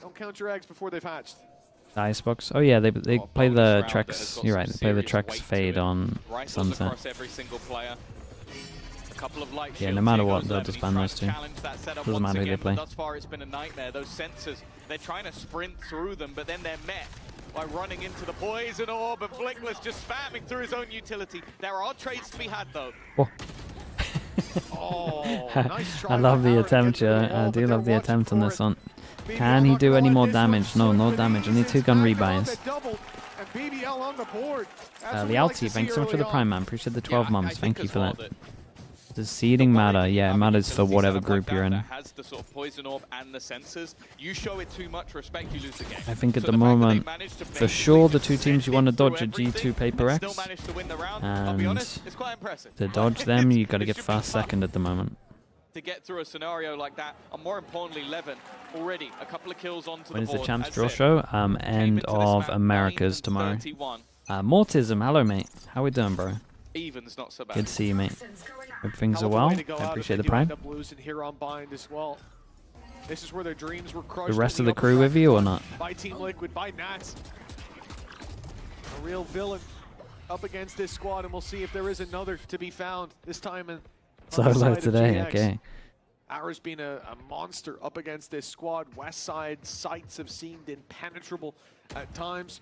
don't count your eggs before they've hatched. Icebox. Oh yeah, they play the Trex. You're right. They play the Trex Fade on Sunset. Every single player. A couple of light Yeah, no matter what, they'll just ban those two. Doesn't matter who they play. Thus far, it's been a nightmare. Those sensors, they're trying to sprint through them, but then they're met by running into the poison orb, and Flickless just spamming through his own utility. There are trades to be had, though. Oh, nice try. I love the attempt here. I do love the attempt on this one. Can he do any more damage? No, no damage. Only 2 gun rebuys. The Alti, thanks so much for the Prime, man. Appreciate the 12 months. Thank you for that. Does seeding matter? Yeah, it matters for whatever group you're in. Has the sort of poison orb and the sensors. You show it too much respect, you lose the game. I think at the moment, for sure, the 2 teams you want to dodge are G2 Paper X, and to dodge them, you got to get fast second at the moment. To get through a scenario like that, and more importantly, Levin already a couple of kills onto When the is board. the Champs Drill Show? End of Americas tomorrow. Mortism, hello mate. How we doing, bro? Even's not so bad. Good to see you, mate. Hope things are well. I appreciate the prime. This is where their dreams were crushed. The rest of the crew with you or not? By Team Liquid, by Nats. A real villain up against this squad, and we'll see if there is another to be found this time. Solo today, okay. Ours being a monster up against this squad. West Side sights have seemed impenetrable at times.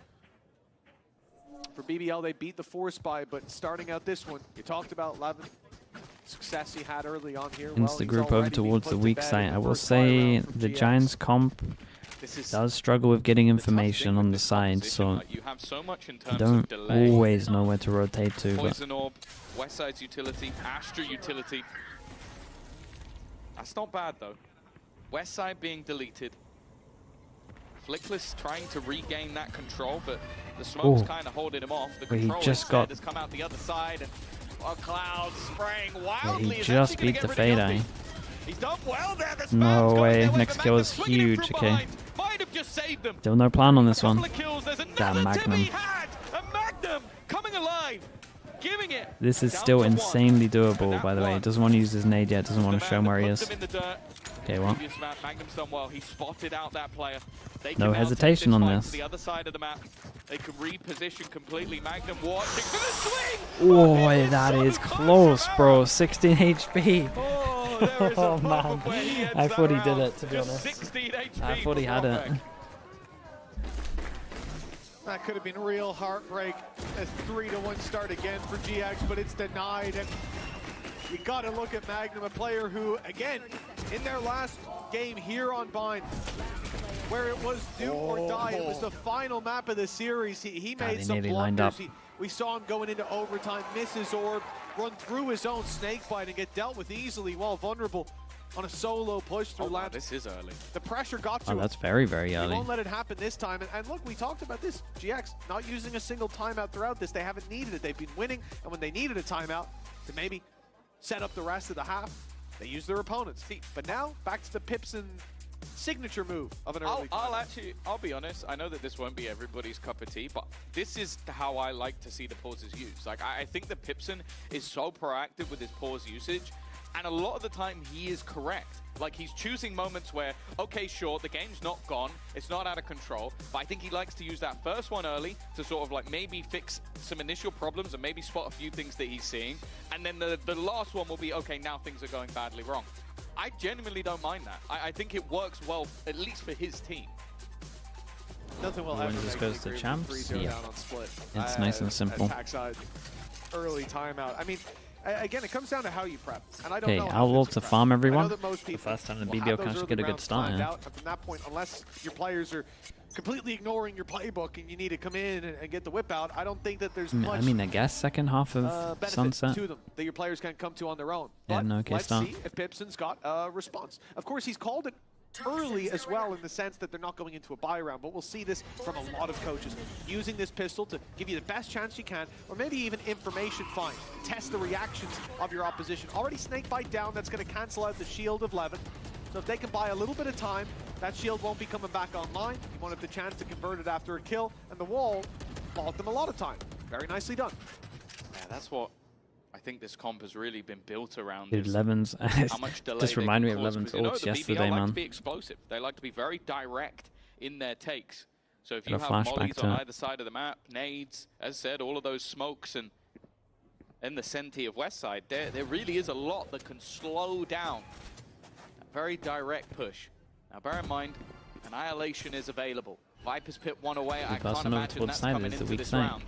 For BBL, they beat the Force by, but starting out this one, you talked about Levin. Success he had early on here. Hints the group over towards the weak side. I will say the Giants comp does struggle with getting information on the side, so you don't always know where to rotate to. Poison Orb, West Side's utility, Astra utility. That's not bad though. West Side being deleted. Flickless trying to regain that control, but the smoke's kind of holding him off. The control instead has come out the other side, and Cloud spraying wildly. He just beat the Fade Eye. He's done well there. No way. Next kill is huge. Okay. Might have just saved them. Still no plan on this one. Damn, Magnum. A Magnum coming alive. Giving it. This is still insanely doable, by the way. He doesn't want to use his nade yet. Doesn't want to show him where he is. Okay, well. Magnum's done well. He spotted out that player. No hesitation on this. The other side of the map. They can reposition completely. Magnum watching for the swing. Oh, that is close, bro. 16 HP. Oh, man. I thought he did it, to be honest. I thought he had it. That could have been real heartbreak. A 3-1 start again for GX, but it's denied. And you got to look at Magnum, a player who, again, in their last game here on Bind, where it was do or die, it was the final map of the series. He made some blunders. We saw him going into overtime, miss his orb, run through his own snakebite and get dealt with easily while vulnerable on a solo push through land. This is early. The pressure got to him. That's very, very early. He won't let it happen this time. And look, we talked about this. GX not using a single timeout throughout this. They haven't needed it. They've been winning, and when they needed a timeout to maybe set up the rest of the half, they used their opponents. But now, back to the Pips and signature move of an early I'll be honest, I know that this won't be everybody's cup of tea, but this is how I like to see the pauses used. Like, I think that Pipson is so proactive with his pause usage, and a lot of the time he is correct. Like, he's choosing moments where, okay, sure, the game's not gone, it's not out of control, but I think he likes to use that first one early to sort of like maybe fix some initial problems and maybe spot a few things that he's seeing, and then the last one will be, okay, now things are going badly wrong. I genuinely don't mind that. I think it works well, at least for his team. Nothing will when this goes to champs, yeah. It's nice and simple. early timeout. I mean, again, it comes down to how you prep. And I don't know. Okay, Outlaw to farm everyone. The first time the BBL can actually get a good start here. And from that point, unless your players are completely ignoring your playbook and you need to come in and get the whip out, I don't think that there's much. I mean, I guess second half of Sunset to them that your players can come to on their own. Yeah, but no, okay, let's start. see if Pipson's got a response. Of course, he's called it early as well, in the sense that they're not going into a buy round, but we'll see this from a lot of coaches using this pistol to give you the best chance you can, or maybe even information find, test the reactions of your opposition. Already snake bite down, that's going to cancel out the shield of Levin, so if they can buy a little bit of time, that shield won't be coming back online. You won't have the chance to convert it after a kill, and the wall bought them a lot of time. Very nicely done. Yeah, that's what I think this comp has really been built around. Dude, Levin's how much delay just remind me of cause, Levin's you know, ults the yesterday, BBL like man. to be explosive. They like to be very direct in their takes. So if Got you a have flashback mollies to on it. either side of the map, nades, as said, all of those smokes, and then the Senti of Westside, there really is a lot that can slow down a very direct push. Now bear in mind, Annihilation is available. Viper's pit one away. I can't imagine that's coming into this round.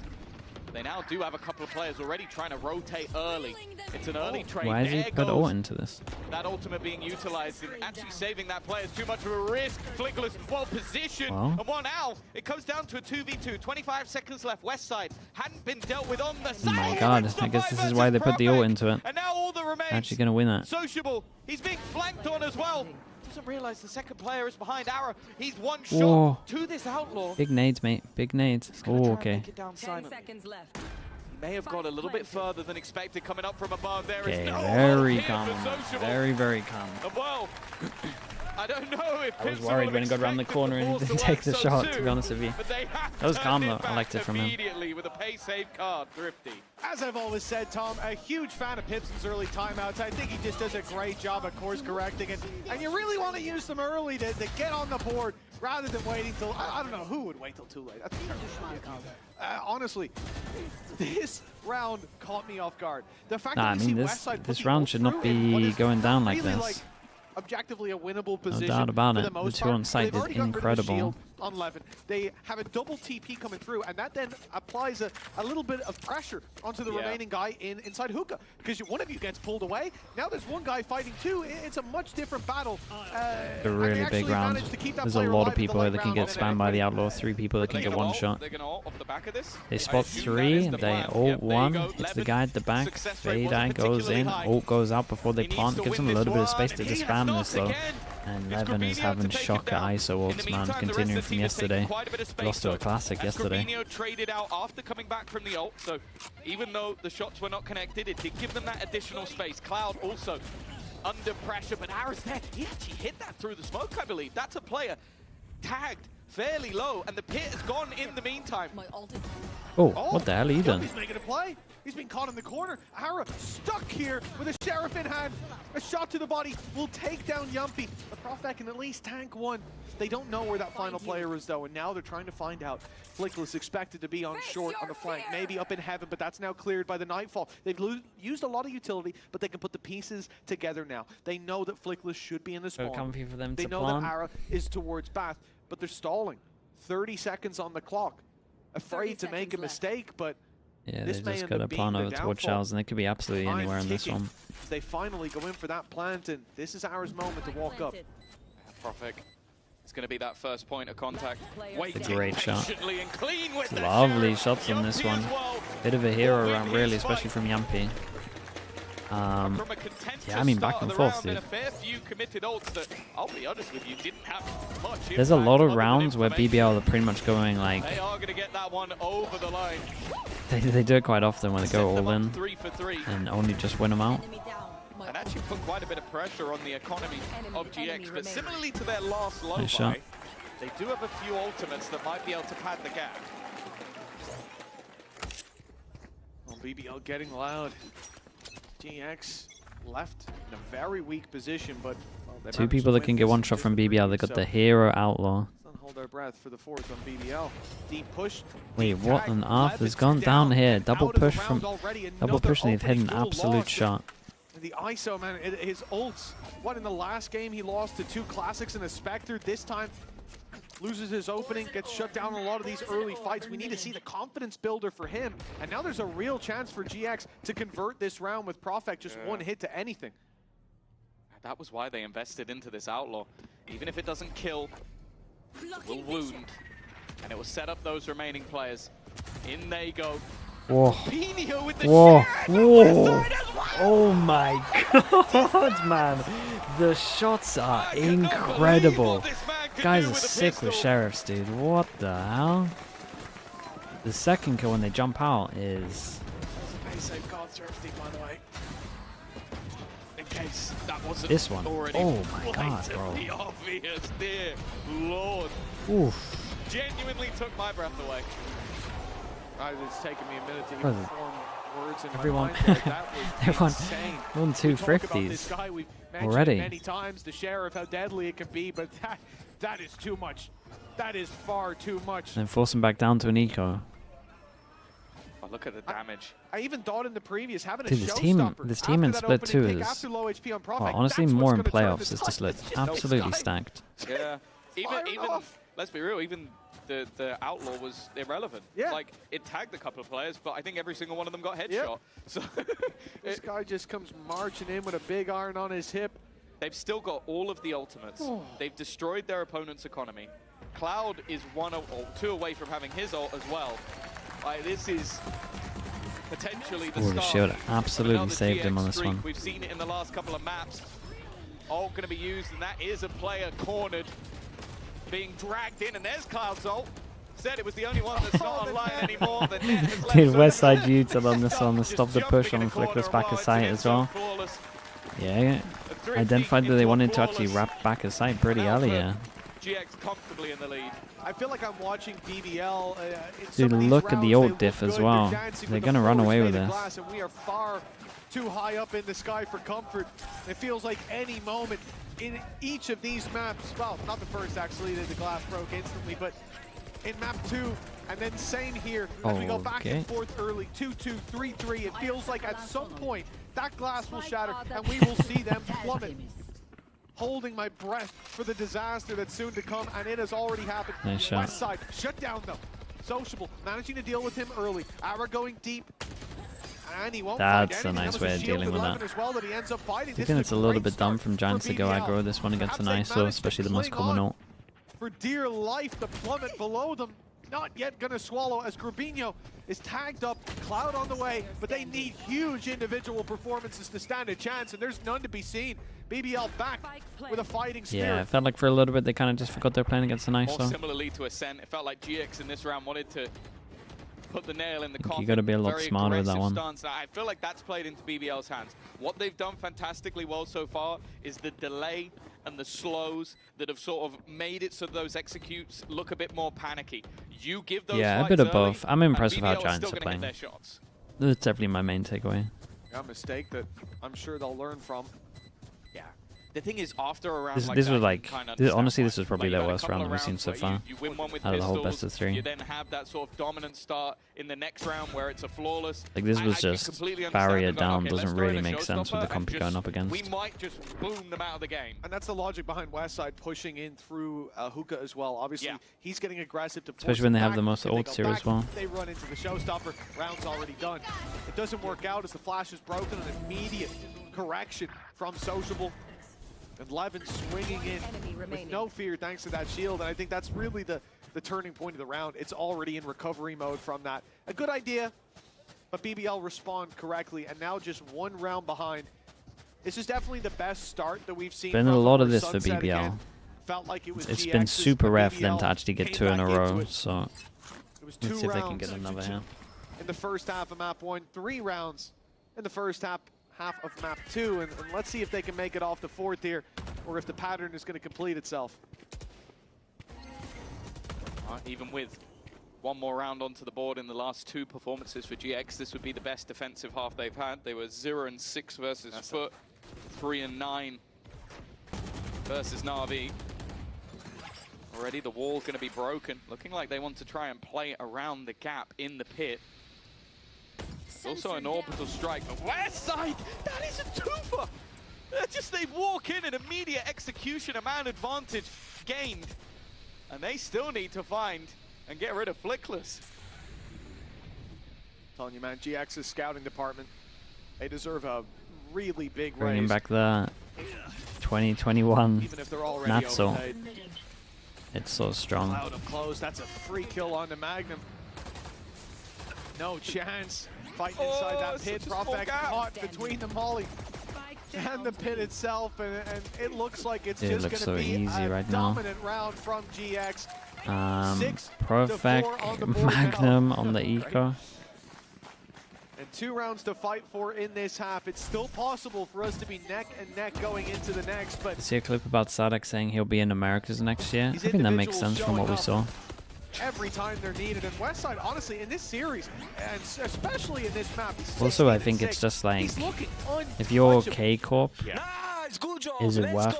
They now do have a couple of players already trying to rotate early. It's an early trade. Why has he put ult into this? That ultimate being utilized and actually saving that player is too much of a risk. Flickless well positioned. Well. And one out. It comes down to a 2v2. 25 seconds left. West side hadn't been dealt with on the Oh side. my god, I guess this is why they put the ult into it. And now all the remains. Actually gonna win it. Sociable. He's being flanked on as well. Doesn't realize the second player is behind Ara. He's one Whoa. shot to this outlaw. Big nades, mate. Big nades. Oh, okay. 10 seconds left. May have got a little bit further than expected coming up from above. There Okay, is no very hope here calm. for Sociable. Very, very calm. Well, I don't know if I was worried when he got around the corner and didn't take the shot, to be honest with you. That was calm though. I liked it from him. Immediately with a pay save card, Thrifty. As I've always said, Tom, a huge fan of Pipson's early timeouts. I think he just does a great job at course correcting it. And you really want to use them early to get on the board rather than waiting till, I don't know who would wait till too late. That's terrible. Honestly, this round caught me off guard. The fact that I mean, this round should not be going down like this. Objectively a winnable position. No doubt about for it. The most The two part. on site did incredible. On Levin. They have a double TP coming through, and that then applies a little bit of pressure onto the remaining guy inside Hookah, because one of you gets pulled away. Now there's one guy fighting two. It's a much different battle. A really big round. There's a lot of people that can get spammed by the Outlaw. 3 people that can get one shot. They spot 3. They ult 1. It's the guy at the back. Fade goes in. Ult goes out before they plant. Gives them a little bit of space to spam this though. And Levin is having shocker ISO ults, man, continuing from yesterday. Lost to a classic yesterday. Traded out after coming back from the ult, so even though the shots were not connected, it did give them that additional space. Cloud also under pressure, but Ara's there. He actually hit that through the smoke, I believe. That's a player tagged fairly low, and the pit has gone in the meantime. Oh, what the hell are you doing? He's making a play. He's been caught in the corner. Ara stuck here with a Sheriff in hand. A shot to the body will take down Yumpy. The Prophet can at least tank one. They don't know where that final player is though, and now they're trying to find out. Flickless expected to be on short on the flank, maybe up in heaven, but that's now cleared by the Nightfall. They've used a lot of utility, but they can put the pieces together now. They know that Flickless should be in the spawn. So comfy for them they to know plan. that Ara is towards Bath, but they're stalling. 30 seconds on the clock. Afraid to make a mistake, but yeah, this they just may got a plan over towards Charles, and they could be absolutely anywhere in this one. They finally go in for that plant, and this is Ara's moment to walk up. Prophet. It's going to be that first point of contact. It's a great shot. And clean with Lovely shots on this one. Bit of a hero round, really, especially from Yumpy. Yeah, I mean, back and forth, dude. There's a lot of rounds where BBL are pretty much going like... They are going to get that one over the line. They do it quite often when they go all in and only just win them out. And actually put quite a bit of pressure on the economy of GX, but similarly to their last low Nice buy, shot. they do have a few ultimates that might be able to pad the gap. Well, BBL getting loud. GX left in a very weak position, but well, 2 people that can get one shot from BBL. They got the hero Outlaw. Let's hold our breath for the fourth on BBL. Deep push. Wait, what on earth has gone down here? Double push from... Double push, and they've hit an absolute shot. The ISO, man, his ults. What, in the last game he lost to 2 Classics and a Spectre? This time, loses his opening, gets shut down in a lot of these early fights. We need to see the confidence builder for him. And now there's a real chance for GX to convert this round with Profect just one hit to anything. That was why they invested into this Outlaw. Even if it doesn't kill, it will wound. And it will set up those remaining players. In they go. Whoa. With the Whoa. Whoa. Oh my god, man. The shots are incredible. Guys are sick with sheriffs, dude. What the hell? The second kill when they jump out is... This one. Oh my god, bro. Obvious, dear Lord. Oof. Genuinely took my breath away. It's taken me a minute to even form words in everyone, my mind there. That was insane. Won 2 50s already. Many times the sheriff, how deadly it can be, but that is too much. That is far too much. And force him back down to an eco. Oh, look at the damage. I even thought in the previous having dude, this team in Split 2 is, well, honestly, more in playoffs. It's just like absolutely stacked. Yeah. Even let's be real, even the Outlaw was irrelevant. Yeah. Like, it tagged a couple of players, but I think every single one of them got headshot. Yep. So this guy just comes marching in with a big iron on his hip. They've still got all of the ultimates. They've destroyed their opponent's economy. Cloud is 1 or 2 away from having his ult as well. This is potentially the start. The shield absolutely saved him on this one. We've seen it in the last couple of maps. Ult going to be used, and that is a player cornered, being dragged in, and there's Cloud's ult. Said it was the only one that's not online anymore. The net has left. Dude, Westside Util on this one, stop the push on Flickless back of sight as well. Yeah, identified that they wanted to actually wrap back of sight pretty early, yeah. GX comfortably in the lead. I feel like I'm watching BBL. Dude, look at the ult diff as well. They're going to run away with this. And we are far too high up in the sky for comfort. It feels like any moment in each of these maps, well, not the first actually, the glass broke instantly, but in map 2, and then same here, as we go back and forth early, 2-2, 3-3, it feels like at some point that glass will shatter and we will see them plummet. Holding my breath for the disaster that's soon to come, and it has already happened. Nice shot. Westside shut down though. Sociable managing to deal with him early. Ara going deep. And he won't That's a nice way of dealing with that. Well, that he ends up fighting. I think it's a little bit dumb from Giants to go aggro this one against an ISO, especially the most common ult. For dear life, the plummet below them. Not yet going to swallow as Grubinho is tagged up. Cloud on the way, but they need huge individual performances to stand a chance, and there's none to be seen. BBL back with a fighting spirit. Yeah, it felt like for a little bit they kind of just forgot they're playing against an ISO. More similarly to Ascent, it felt like GX in this round wanted to put the nail in the coffin. You got to be a lot smarter with that one. Stance. I feel like that's played into BBL's hands. What they've done fantastically well so far is the delay and the slows that have sort of made it so those executes look a bit more panicky. You give those a bit of both. I'm impressed with how BBL Giants are playing. their shots. That's definitely my main takeaway. A mistake that I'm sure they'll learn from. Yeah. The thing is, after a round this was like, honestly, this was probably their worst round that we've seen so far. You win one with out of the whole pistols, best of 3. You then have that sort of dominant start in the next round where it's a flawless. Like this was just barrier down, doesn't really make sense with the comp you're going up against. We might just boom them out of the game. And that's the logic behind Westside pushing in through Hookah as well. Obviously, he's getting aggressive to force especially when they have back. the most ults here as well. They run into the showstopper. Round's already done. It doesn't work out as the flash is broken. An immediate correction from Sociable. And Levin swinging in with no fear thanks to that shield. And I think that's really the turning point of the round. It's already in recovery mode from that. A good idea, but BBL respond correctly. And now just 1 round behind. This is definitely the best start that we've seen. Been a lot of this for BBL. Felt like it was it's been super rare for them to actually get 2 in a row. So let's see if they can get another here. In the first half of map 1, 3 rounds in the first half of map 2, and let's see if they can make it off the 4th here, or if the pattern is going to complete itself. Even with 1 more round onto the board in the last 2 performances for GX, this would be the best defensive half they've had. They were 0-6 versus Foot, 3-9 versus Na'Vi. Already the wall's going to be broken, looking like they want to try and play around the gap in the pit. Also an orbital strike. Westside, that is a twofer! They walk in and immediate execution, a man advantage gained. And they still need to find and get rid of Flickless. Telling you, man, GX's scouting department, they deserve a really big Bringing raise. back the 2021 Even if they're already Natso. overpaid. It's so strong. Cloud up close. That's a free kill on the Magnum. No chance. Fighting inside that pit. Profek caught between the molly and the pit itself, and it looks like it's just going to be easy a right dominant round from GX. Profek, Magnum on the eco. And 2 rounds to fight for in this half. It's still possible for us to be neck and neck going into the next, but... I see a clip about Sadek saying he'll be in Americas next year. I think that makes sense from what we saw. Every time they're needed. And Westside, honestly, in this series, and especially in this map... Also, I think it's just like, if you're K-Corp, is it worth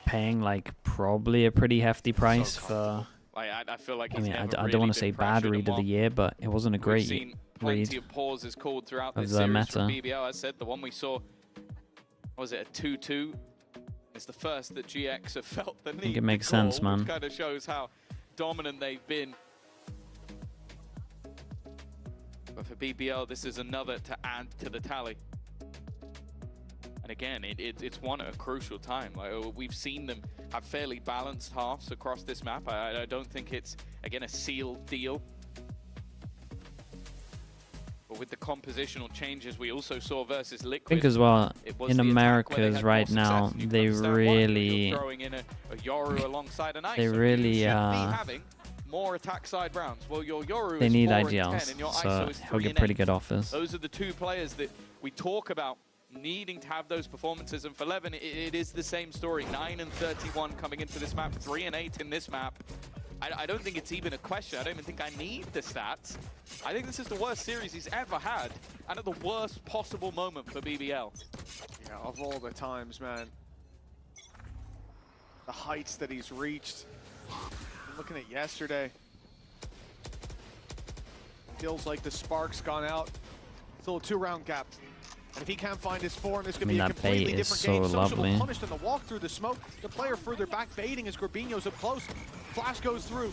paying like probably a pretty hefty price for... I feel like I mean, I don't want to say bad read of the year, but it wasn't a great plenty of pauses called throughout of this the series meta. from BBL. I said the one we saw, was it a 2-2? It's the first that GX have felt the need. I think it makes sense, man. Which kind of shows how dominant they've been. But for BBL, this is another to add to the tally. And again, it's one at a crucial time. Like, we've seen them have fairly balanced halves across this map. I don't think it's, again, a sealed deal. But with the compositional changes we also saw versus Liquid, I think as well, in Americas right now, they really, having more attack side rounds. Well, your Yoru they is need 4 and IGLs, 10, and your so ISO is he'll 3 get and pretty 8. good offers. Those are the 2 players that we talk about needing to have those performances, and for Levin, it is the same story. 9 and 31 coming into this map, 3 and 8 in this map. I don't think it's even a question. I don't even think I need the stats. I think this is the worst series he's ever had, and at the worst possible moment for BBL. Yeah, of all the times, man. The heights that he's reached. I'm looking at yesterday. Feels like the spark's gone out. Still a 2-round gap. And if he can't find his form, this could be a completely different game. Lovely. Punished on the walk through the smoke. The player further back baiting as Grabinho's up close. Flash goes through.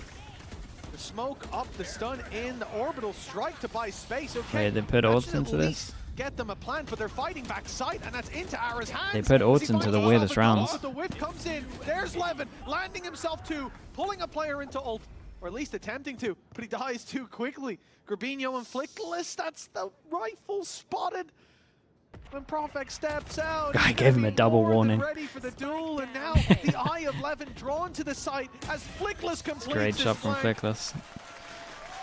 The smoke up, the stun in, the orbital strike to buy space. Okay, wait, they put ults into this? Get them a plant, but they're fighting back side, and that's into Ara's hands. They put ults into the weirdest rounds. The whip comes in. There's Levin, landing himself too, pulling a player into ult, or at least attempting to, but he dies too quickly. Grabinho and Flickless, that's the rifle spotted. When Profek steps out, I gave him a double warning. Ready for the duel, and now the eye of Levin drawn to the site as Flickless completes. Great shot from Flickless.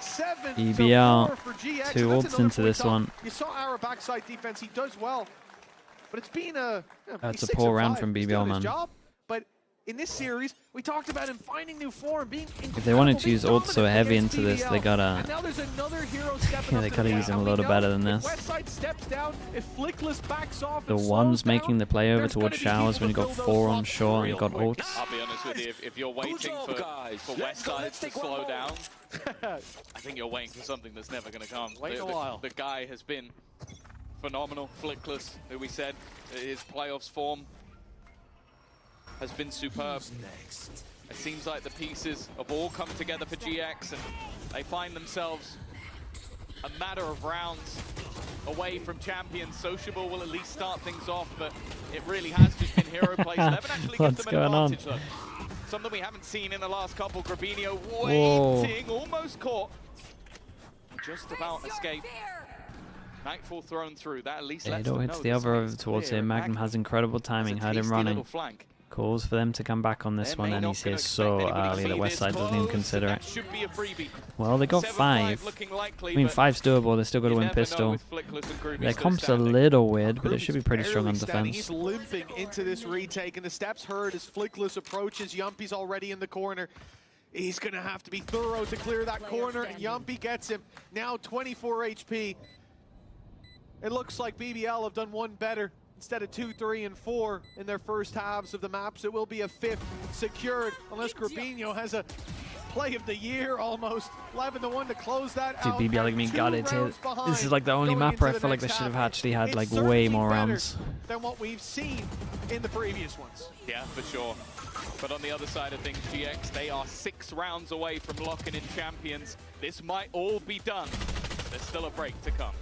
7 BBL, for GX. 2 ults into this one. You saw our backside defense; he does well, but it's been a. That's a poor round from BBL, man. Job, but in this series, we talked about him finding new form, being if they wanted to use ults so heavy into this, they gotta. And now there's another hero stepping Yeah, they gotta use him a little better than this. Westside steps down, if Flickless backs off The one's making the play over towards Showers when you got 4 on shore and you got ults. I'll be honest with you, if you're waiting for Westside to slow down, I think you're waiting for something that's never going to come. Wait a while. The guy has been phenomenal. Flickless, who we said, his playoffs form has been superb. It seems like the pieces have all come together for GX, and they find themselves a matter of rounds away from champions. Sociable will at least start things off, but it really has just been hero plays. Levin actually gives them an advantage, though. Something we haven't seen in the last couple. Grabinho waiting, almost caught. Just about escaped. Nightfall thrown through. That at least lets them know hits the other over towards him. Magnum has incredible timing. Heard him running. Calls for them to come back on this one, and he's here so early that Westside doesn't even consider it. Well, they got 5. I mean, 5's doable. They still got to win pistol. Their comp's a little weird, but it should be pretty strong on defense. He's limping into this retake, and the steps heard as Flickless approaches. Yumpy's already in the corner. He's going to have to be thorough to clear that corner, and Yumpy gets him. Now 24 HP. It looks like BBL have done one better. Instead of 2, 3, and 4 in their first halves of the maps, it will be a 5th secured, unless Grabinho has a play of the year almost. 11-1 to close that Dude, out. BBL, I mean, God, this is like the only map where I feel like they should have actually had like way more rounds than what we've seen in the previous ones. Yeah, for sure. But on the other side of things, GX, they are 6 rounds away from locking in champions. This might all be done. There's still a break to come.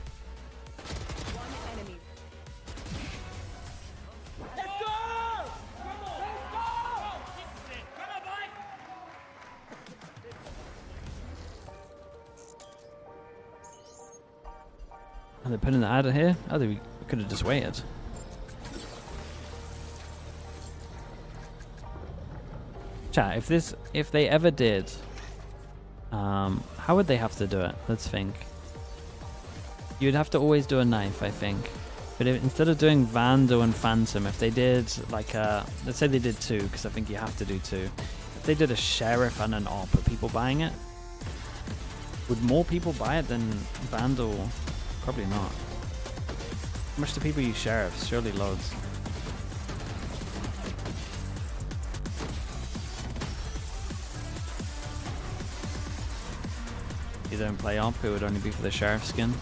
One enemy. Let's go! Are they putting the adder here? Oh, we could have just waited. Chat, if they ever did, how would they have to do it? Let's think. You'd have to always do a knife, I think. But instead of doing Vandal and Phantom, if they did like let's say they did 2, because I think you have to do 2. If they did a Sheriff and an AWP, are people buying it? Would more people buy it than Vandal? Probably not. How much do people use Sheriffs? Surely loads. You don't play AWP, it would only be for the Sheriff skin.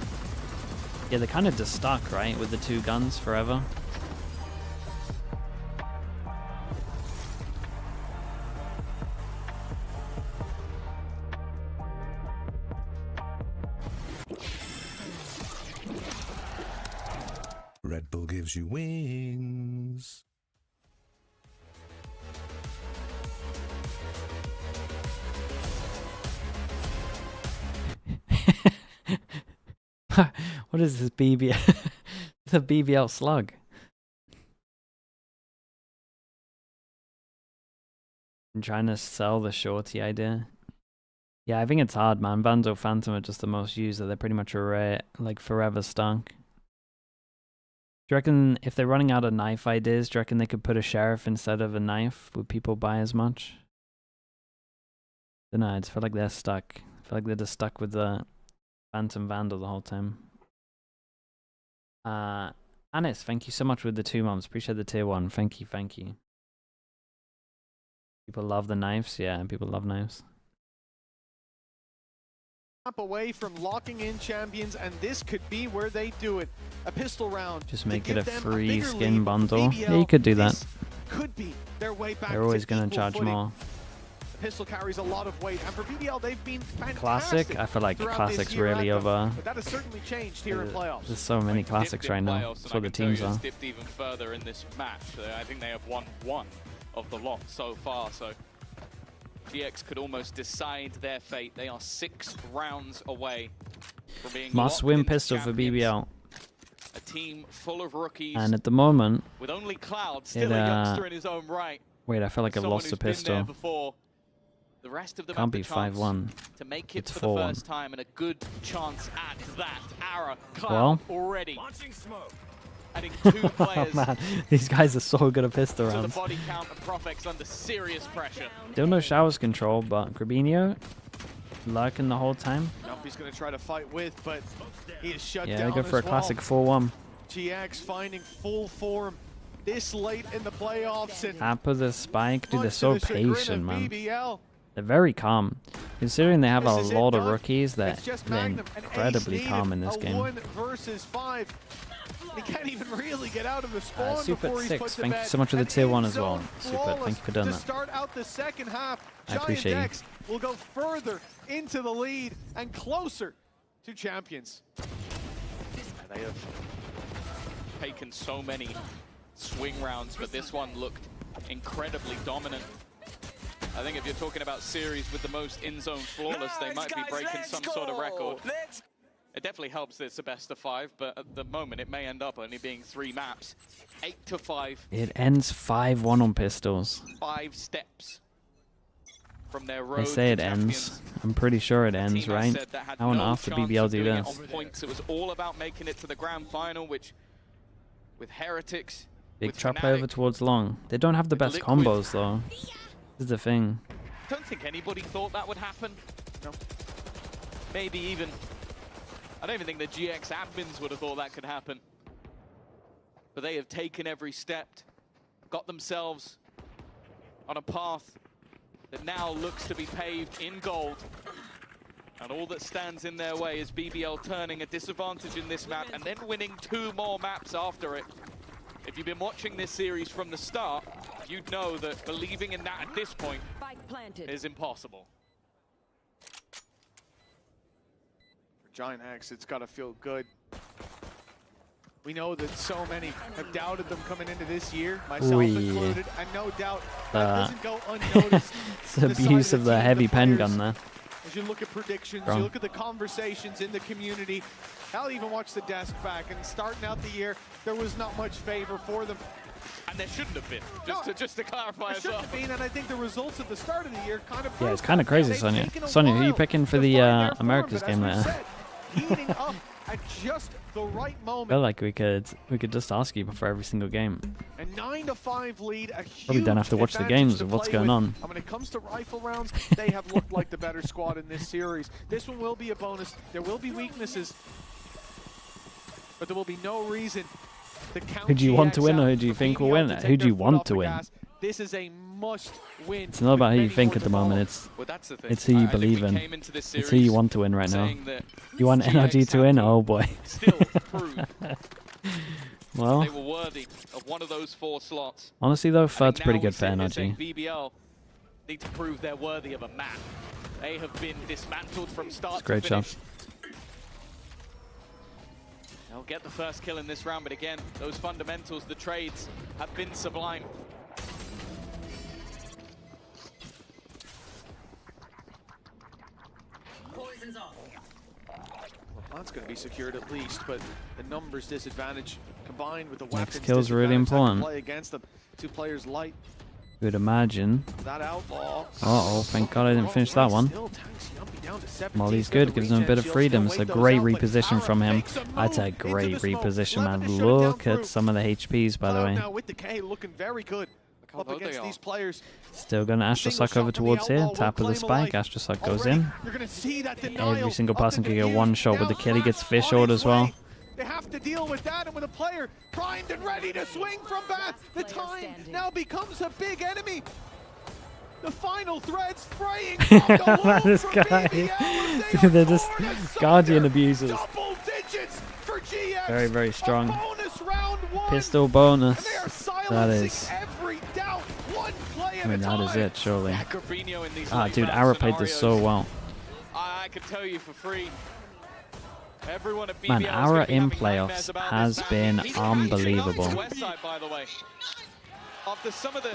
Yeah, they're kind of just stuck, right, with the 2 guns forever. Red Bull gives you wings. What is this BBL? It's a BBL slug. I'm trying to sell the shorty idea. Yeah, I think it's hard, man. Vandal Phantom are just the most used. They're pretty much a rare, like forever stunk. Do you reckon if they're running out of knife ideas, do you reckon they could put a Sheriff instead of a knife? Would people buy as much? I don't know, I just feel like they're stuck. I feel like they're just stuck with the Phantom Vandal the whole time. Anis, thank you so much with the 2 months. Appreciate the tier 1. Thank you, thank you. People love the knives. Yeah, people love knives. Up away from locking in champions, and this could be where they do it. A pistol round. Just make it a free skin bundle. BBL, yeah, you could do that. Could be their way back. They're always going to charge more. Pistol carries a lot of weight, and for BBL, they've been fantastic. Classic, I feel like Classic's really over. But that has certainly changed here in playoffs. There's so many Classics right now. That's what the teams are. Dipped even further in this match. I think they have won 1 of the lot so far. So GX could almost decide their fate. They are 6 rounds away from being must-win pistol for BBL. A team full of rookies. And at the moment, with only Cloud still a youngster in his own right. Wait, I feel like I've lost a pistol. The rest of them can't be 5-1. To make it it's for 4-1. the first time, and a good chance at that. Ara, Cloud already. Adding 2 players. Oh man, these guys are so good at pistol so rounds. The body count and Profex under serious pressure. Still no showers control, but Grabinho lurking the whole time. He's going to try to fight with, but he is shut down. Yeah, they go for a classic 4-1. GX finding full form this late in the playoffs. Apple the spike, dude, they're so patient, man. BBL. They're very calm. Considering they have a lot of rookies, they're incredibly calm in this game. 1 versus 5. He can't even really get out of the spawn Super 6, thank you so much for the tier 1 as well. Super, thank you for doing that. To start out the second half, I appreciate GIANTX will go further into the lead and closer to champions. They have taken so many swing rounds, but this one looked incredibly dominant. I think if you're talking about series with the most in-zone flawless, they might be breaking some sort of record. It definitely helps that it's a best of 5, but at the moment it may end up only being 3 maps. 8-5. It ends 5-1 on pistols. 5 steps from their road. They say it ends. I'm pretty sure it ends, right? How on earth did BBL do this? It was all about making it to the grand final, which with Heretics. Big trap over towards long. They don't have the best combos though. This is the thing. I don't think anybody thought that would happen. No. Maybe even. I don't even think the GX admins would have thought that could happen. But they have taken every step, got themselves on a path that now looks to be paved in gold. And all that stands in their way is BBL turning a disadvantage in this map and then winning 2 more maps after it. If you've been watching this series from the start, you'd know that believing in that at this point is impossible. For GIANTX, it's got to feel good. We know that so many have doubted them coming into this year, myself included, and no doubt that doesn't go unnoticed. It's the abuse of the heavy pen gun there. As you look at predictions, you look at the conversations in the community, I'll even watch the desk back, and starting out the year, there was not much favor for them. And there shouldn't have been, just to clarify as well. There shouldn't have been, and I think the results at the start of the year kind of Yeah, it's kind of crazy, Sonia. Sonia, who are you picking for the Americas game later? Heating up at just the right moment. I feel like we could just ask you before every single game. A 9-5 lead, a huge Probably don't have to watch the games of what's going on. And when it comes to rifle rounds, they have looked like the better squad in this series. This one will be a bonus. There will be weaknesses, but there will be no reason to count. Who do you want to win, or who do you think will win? Who do you want to win? This is a must-win. It's not about who you think at the moment. It's who you believe in. It's who you want to win right now. You want NRG to win? Oh boy. Well, they were worthy of one of those 4 slots. Honestly though, third's pretty good for NRG. BBL need to prove they're worthy of a map. They have been dismantled from start to Great finish. shot. They'll get the first kill in this round, but again, those fundamentals, the trades, have been sublime. Poison's off. Well, plant's going to be secured at least, but the numbers disadvantage combined with the weapons Next kill's really important. play against them. 2 players light. You would imagine. That outlaw. Uh-oh, thank God I didn't finish that one. Molly's good, gives him a bit of freedom. It's a great reposition from him. That's a great reposition, man. Look at some of the HPs, by the way. Now with the K looking very good up against these players. Still going to Astrosuck over towards here. Tap of the spike. Astrosuck goes in. Every single person can get 1 shot with the kill. He gets fish order as well. They have to deal with that, and with a player primed and ready to swing from back, the time now becomes a big enemy. The final threads fraying from the wall this guy. Dude, they're just Guardian abusers. Double digits for GX. Very, very strong. Bonus round 1. Pistol bonus. And they are That is. silencing every doubt. 1 play at I mean, a that time. is it, surely. In these Dude, Ara played this so well. I can tell you for free. Everyone at BBL Man, Ara in playoffs has been unbelievable. Westside, by the way. After some of the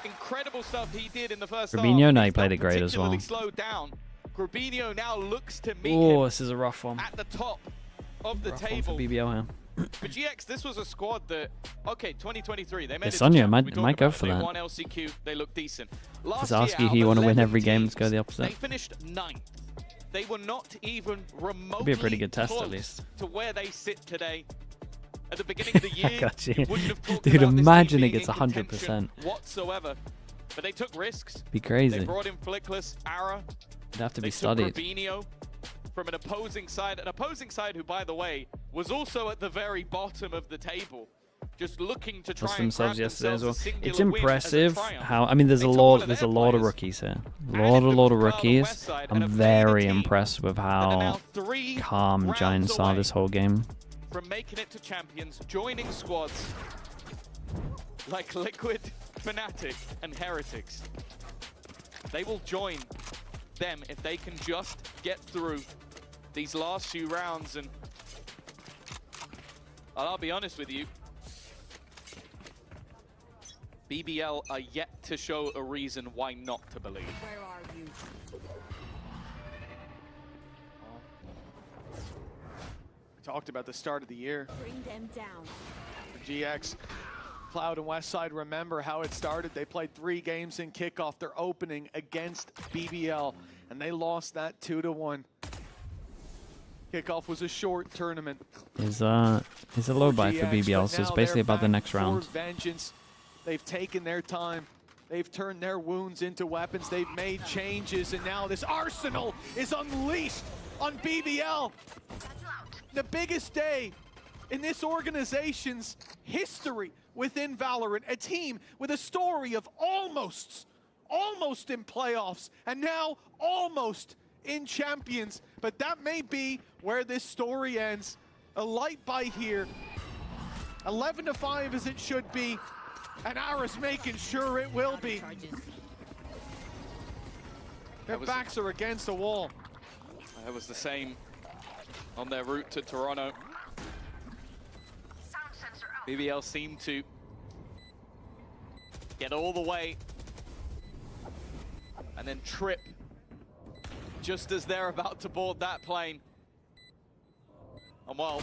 incredible stuff he did in the first half, Rubinho, now he played it great as well. Slowed down. Rubinho now looks to meet Oh, him this is a rough one. at the top of the Rough one table. for BBL here. For GX, this was a squad that, okay, 2023, they made it. Sonia to might go for they that. won LCQ, they look decent. Last Zarsky, year, he want to win every game. teams, Let's go the opposite. They finished 9th. They were not even remotely Be a pretty good test, close at least. to where they sit today. At the beginning of the year, I got you. wouldn't have talked Dude, about this imagine team it gets being in 100%. contention whatsoever. But they took risks. Be crazy. They brought in Flickless, Ara. It'd have to be They took studied. Rubinho from an opposing side who, by the way, was also at the very bottom of the table. Just looking to try Lost and themselves grab yesterday as well. themselves a It's singular win as a impressive triumph. how, I mean, there's a lot of rookies here. A lot of rookies. I'm very impressed with how calm Giants are this whole game. From making it to champions, joining squads like Liquid, Fnatic, and Heretics. They will join them if they can just get through these last few rounds. And I'll be honest with you, BBL are yet to show a reason why not to believe. Where are you? We talked about the start of the year. Bring them down. For GX, Cloud and Westside remember how it started. They played 3 games in kickoff. Their opening against BBL, and they lost that 2-1. Kickoff was a short tournament. Is a low buy for BBL, so it's basically about the next round. Vengeance. They've taken their time. They've turned their wounds into weapons. They've made changes, and now this arsenal is unleashed on BBL. The biggest day in this organization's history within Valorant. A team with a story of almosts. almost in playoffs, and now almost in champions. But that may be where this story ends. A light bite here. 11-5 as it should be, and Ara's making sure it will be. Their backs are against the wall. That was the same on their route to Toronto. BBL seemed to get all the way and then trip just as they're about to board that plane. And well,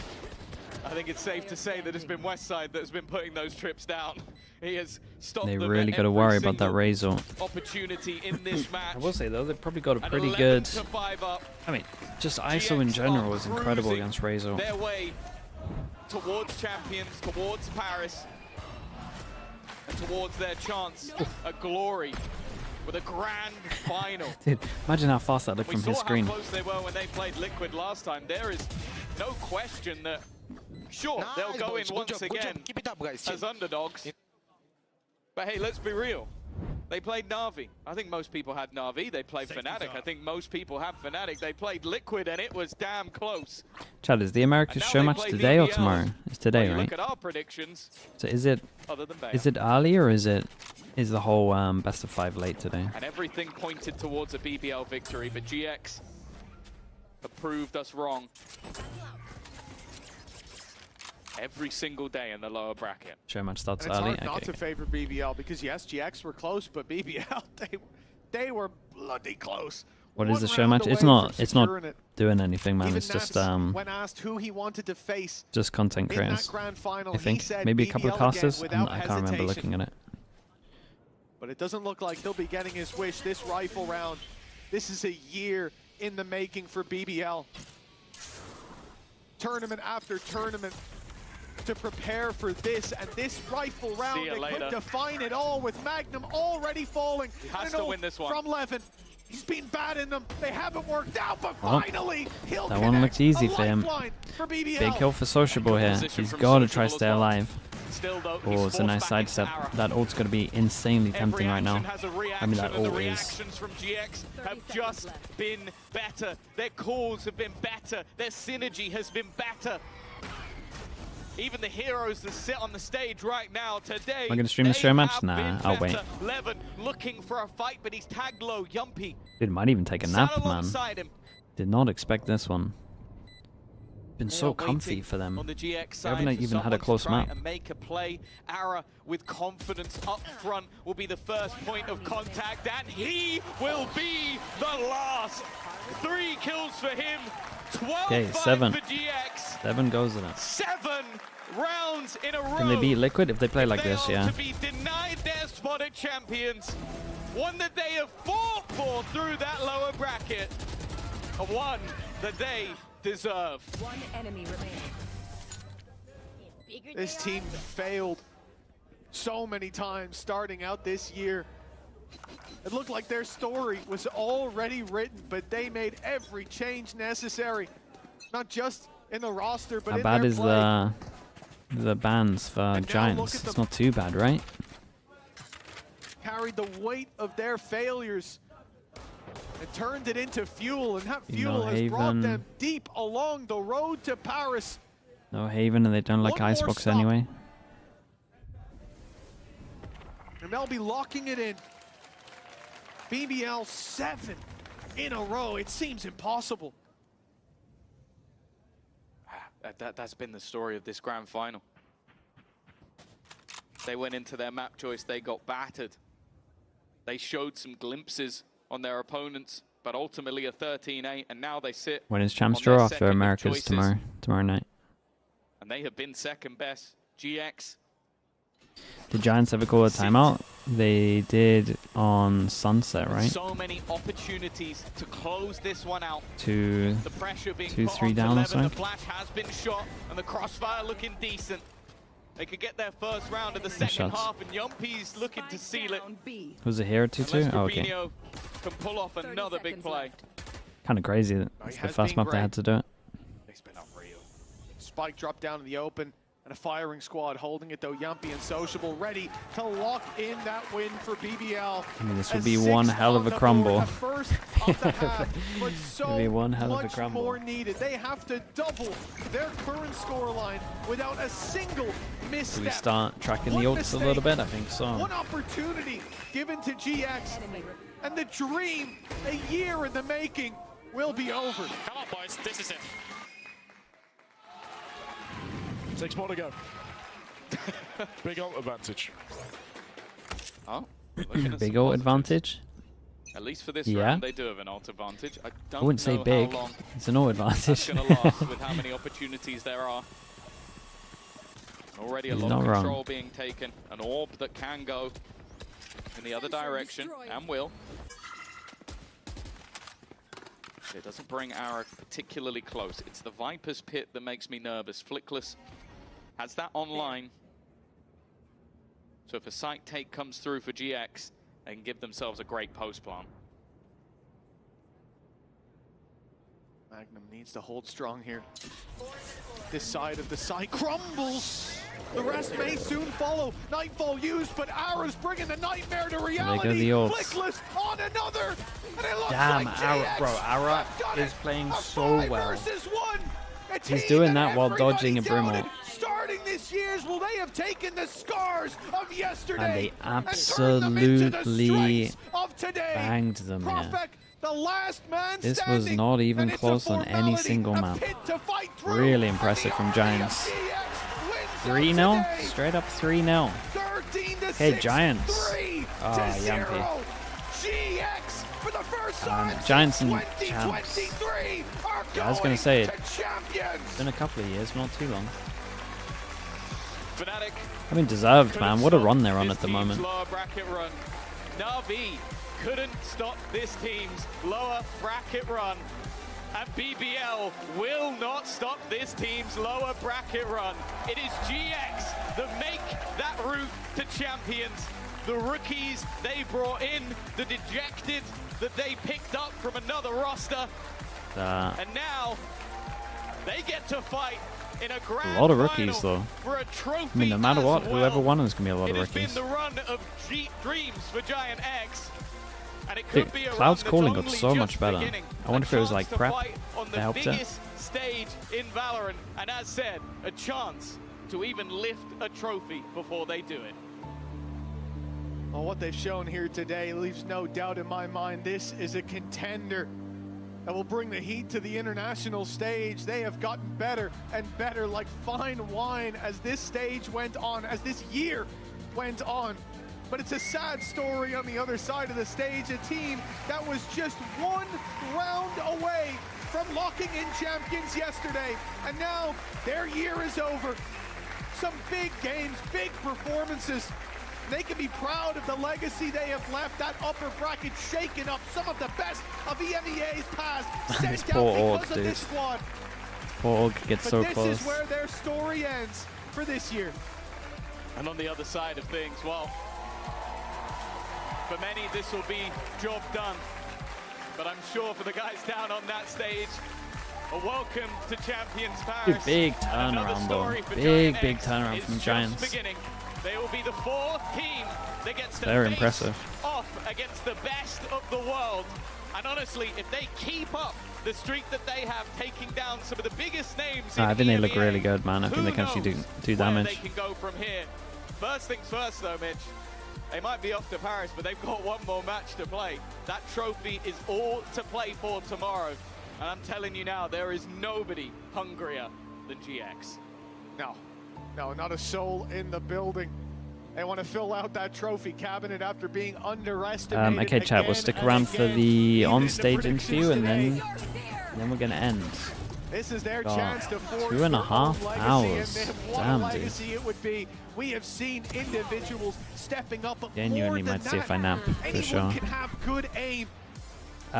I think it's safe to say that it's been Westside that has been putting those trips down. He has stopped them. They really got to worry about that Razor. Opportunity in this match. I will say though, they probably got a pretty good. I mean, just ISO in general was incredible against Razor. Their way towards champions, towards Paris, and towards their chance at glory with a grand final. Dude, imagine how fast that looked from his screen. We saw how close they were when they played Liquid last time. There is no question that, sure, they'll go in once again as underdogs. But hey, let's be real. They played Na'Vi. I think most people had Na'Vi. They played Fnatic. I think most people have Fnatic. They played Liquid, and it was damn close. Chad, is the America's show match today or tomorrow? It's today, right? Look at our predictions. So is it early or is the whole best of 5 late today? And everything pointed towards a BBL victory, but GX have proved us wrong every single day in the lower bracket. Show match starts and it's early. Hard not to favor BBL because yes, GX were close, but BBL they were bloody close. What is the show match? It's not doing anything, man. It's just when asked who he wanted to face, just content creators. Final, I think maybe a couple of casters. I can't remember looking at it. But it doesn't look like he'll be getting his wish this rifle round. This is a year in the making for BBL. Tournament after tournament to prepare for this, and this rifle round that could define it all with Magnum already falling. He has to win this one. From Levin. He's been bad in them. They haven't worked out, but finally he'll that one looks easy for him. For BBL. Big kill for Sociable here. He's got to try to stay alive. Oh, it's a nice sidestep. That ult's going to be insanely tempting right now. I mean, that ult is. Reactions from GX have just been better. Their calls have been better. Their synergy has been better. Even the heroes that sit on the stage right now today. Am I going to stream the show match? Nah, I'll wait. Levin looking for a fight, but he's tagged low. Yumpy. Dude, might even take a nap, man. Did not expect this one. Been so comfy for them. On the GX they haven't even had a close map. And make a play. Ara with confidence up front will be the first point of contact, and he will be the last. 3 kills for him. 12 7. for GX. 7 goes in it. 7 rounds in a row. Can they beat Liquid if they play like this? Yeah. To be denied their spot at champions. One that they have fought for through that lower bracket. A one that they deserve. One enemy remaining. This team failed so many times starting out this year. It looked like their story was already written, but they made every change necessary. Not just in the roster, but in their play. How bad is the bans for Giants? It's not too bad, right? Carried the weight of their failures and turned it into fuel, and that fuel has brought them deep along the road to Paris. No Haven, and they don't like Icebox anyway. And they'll be locking it in. BBL 7 in a row. It seems impossible. That's been the story of this grand final. They went into their map choice, they got battered. They showed some glimpses on their opponents, but ultimately a 13-8, and now they sit. When is Champs draw after America's tomorrow night? And they have been second best. GX. Did Giants ever call a timeout? They did on Sunset, right? So many opportunities to close this one out. The pressure being 2-3 down or something. The flash has been shot, and the crossfire looking decent. They could get their first round of the second half, and Yumpy's looking to seal it. Was it here at 2-2? Oh, okay. Can pull off another big play. Kind of crazy that it's the first map they had to do it. It's been unreal. Spike dropped down in the open. And a firing squad holding it though. Yampy and Sociable ready to lock in that win for BBL. I mean, this would be one hell of a crumble. First of the half, but so be one hell of a much crumble. more needed. They have to double their current scoreline without a single misstep. Do we start tracking the ults a little bit? I think so. One opportunity given to GX, and the dream, a year in the making, will be over. Come on, boys, this is it. 6 more to go. Big ult advantage. Oh, big ult advantage? At least for this round, they do have an ult advantage. I wouldn't say big. It's an ult advantage. That's going to last with how many opportunities there are. Already a lot of control being taken. An orb that can go in the other direction, and will. It doesn't bring Ara particularly close. It's the Viper's Pit that makes me nervous. Flickless has that online. So if a site take comes through for GX, they can give themselves a great post plan. Magnum needs to hold strong here. This side of the site crumbles. The rest may soon follow. Nightfall used, but Ara's bringing the nightmare to reality. Flickless on another. And it looks damn, like Ara, bro, Ara is playing so well. He's doing that while dodging a Brimble. Starting this year's, will they have taken the scars of yesterday and they absolutely banged them here. The last man this was not even close on any single map. Really impressive from Giants. 3-0? Straight up 3-0. Okay, Giants. Oh, Yampy. Giants and champs. Yeah, I was going to say it. It's been a couple of years, not too long. I mean, deserved, man. What a run they're on at the moment. Na'Vi couldn't stop this team's lower bracket run. And BBL will not stop this team's lower bracket run. It is GX that make that route to champions. The rookies they brought in, the dejected that they picked up from another roster. And now they get to fight in a grand a lot of rookies, though. For a trophy. I mean, no matter what, whoever won is going to be a lot of rookies. It has been the run of dreams for GIANTX. And it could be a Cloud's run calling that's got so much better. I wonder if it was like prep on that helped it. Stage in Valorant, and as said, a chance to even lift a trophy before they do it. Well, what they've shown here today leaves no doubt in my mind. This is a contender that will bring the heat to the international stage. They have gotten better and better, like fine wine, as this stage went on, as this year went on. But it's a sad story on the other side of the stage. A team that was just one round away from locking in champions yesterday. And now their year is over. Some big games, big performances. They can be proud of the legacy they have left. That upper bracket shaken up. Some of the best of EMEA's past sent out because of this squad. Poor Org gets so close. This is where their story ends for this year. And on the other side of things, well, for many, this will be job done. But I'm sure for the guys down on that stage, a welcome to Champions Paris. Big turnaround, though. Big turnaround from Giants. Beginning. They will be the fourth team that gets to very impressive off against the best of the world. And honestly, if they keep up the streak that they have, taking down some of the biggest names in I think EMEA, they look really good, man. I think they can actually do damage. They can go from here. First things first, though, Mitch. They might be off to Paris, but they've got one more match to play. That trophy is all to play for tomorrow. And I'm telling you now, there is nobody hungrier than GX. No, not a soul in the building. They want to fill out that trophy cabinet after being underestimated. Okay, chat, we'll stick around for the on-stage interview, and then we're going to end. This is their chance to forge 2.5 hours. Damn, legacy it would be. We have seen individuals stepping up. Genuinely might see if I nap, for sure. Can have good aim. Feel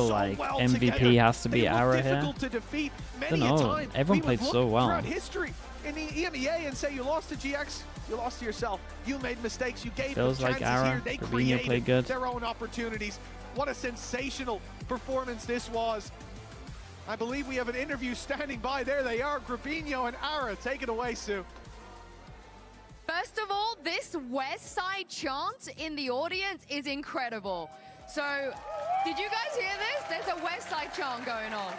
like MVP has to be Ara here. I don't know. Everyone played so well. History in the EMEA and say you lost to GX, you lost to yourself. You made mistakes. You gave Feels them like chances Ara. here. They Fabinho played good. Their own opportunities. What a sensational performance this was. I believe we have an interview standing by. There they are, Grabinho and Ara. Take it away, Sue. First of all, this West Side chant in the audience is incredible. So, did you guys hear this? There's a West Side chant going on.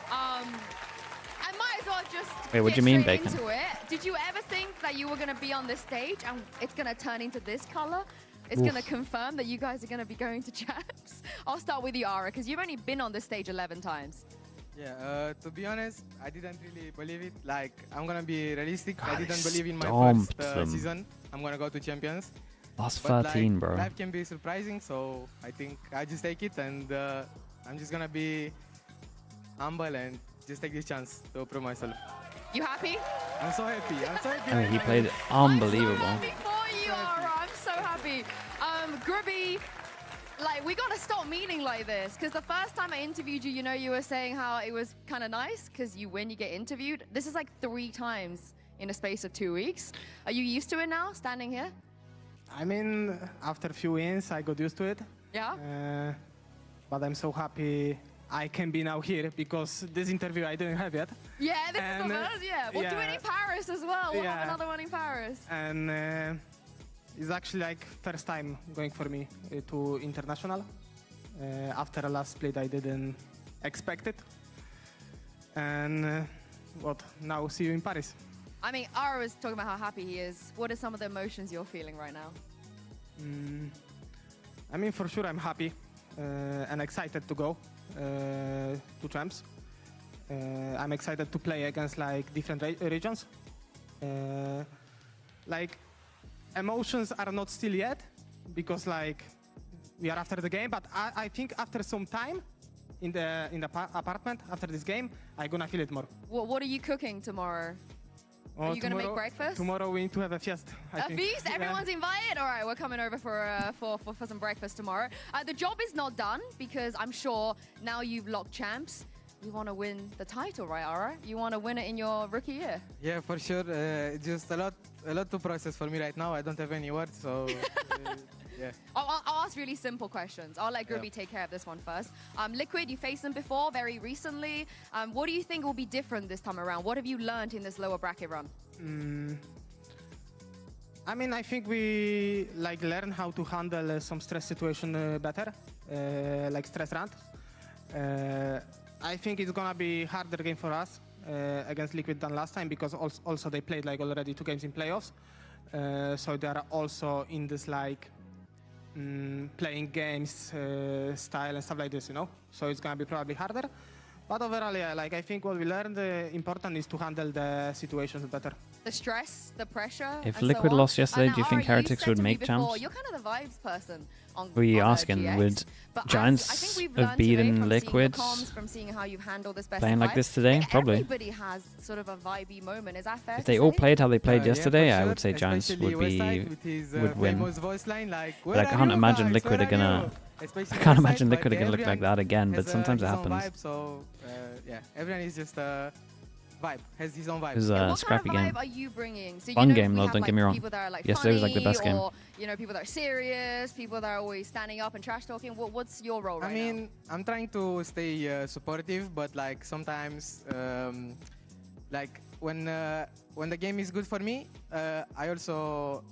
I might as well just Wait, what do you mean, Bacon? into it. Did you ever think that you were going to be on this stage and it's going to turn into this color? It's going to confirm that you guys are going to be going to champs? I'll start with you, Ara, because you've only been on this stage 11 times. Yeah, to be honest, I didn't really believe it. Like, I'm going to be realistic. God, I didn't believe in my first season. I'm going to go to champions. Lost 13, bro. Life can be surprising, so I think I just take it, and I'm just going to be humble and just take this chance to prove myself. You happy? I'm so happy. I'm so happy. I mean, he played it unbelievable. I'm so happy for you, Ara. I'm so happy. Grubby, like, we got to stop meeting like this, because the first time I interviewed you, you know, you were saying how it was kind of nice because you win, you get interviewed. This is like 3 times in a space of 2 weeks. Are you used to it now, standing here? I mean, after a few wins, I got used to it. Yeah? But I'm so happy I can be now here, because this interview I didn't have yet. Yeah, this is the first, yeah. We'll do it in Paris as well. We'll have another one in Paris. And it's actually like first time going for me to international. After the last split, I didn't expect it. And now see you in Paris. I mean, Ara was talking about how happy he is. What are some of the emotions you're feeling right now? I mean, for sure I'm happy and excited to go to champs. I'm excited to play against like different regions. Like, emotions are not still yet, because like we are after the game, but I think after some time in the apartment after this game, I'm gonna feel it more. What are you cooking tomorrow? Are you going to make breakfast? Tomorrow we need to have a feast. A feast? Everyone's invited? All right, we're coming over for some breakfast tomorrow. The job is not done, because I'm sure now you've locked champs. You want to win the title, right, Ara? You want to win it in your rookie year? Yeah, for sure. Just a lot to process for me right now. I don't have any words, so yeah. I'll ask really simple questions. I'll let Grubby take care of this one first. Liquid, you faced them before, very recently. What do you think will be different this time around? What have you learned in this lower bracket run? I mean, I think we like learn how to handle some stress situation better, like stress round. I think it's gonna be harder game for us against Liquid than last time, because also they played like already 2 games in playoffs, so they are also in this like playing games style and stuff like this, you know. So it's gonna be probably harder. But overall, yeah, like I think what we learned important is to handle the situations better. The stress, the pressure. If Liquid lost yesterday, do you think Heretics would make champs? You're kind of the vibes person. Were you asking, would Giants have beaten Liquid from seeing how you've handled this best playing like this today? Probably. Everybody has sort of a vibey moment. Is that fair? If they all played how they played yesterday, yeah, I would say Giants would win. Voice line, like, but I can't imagine Liquid are gonna. I can't imagine Liquid are gonna look like that again. But sometimes it happens. Vibe, so yeah, everyone is just vibe, has his own vibe. It was a scrappy game. What kind of vibe are you bringing? So Fun you know, game, though, don't get me wrong. Like yesterday was like the best game. Or, you know, people that are serious, people that are always standing up and trash talking. What's your role right now? I mean, I'm trying to stay supportive, but like sometimes, like when the game is good for me, I also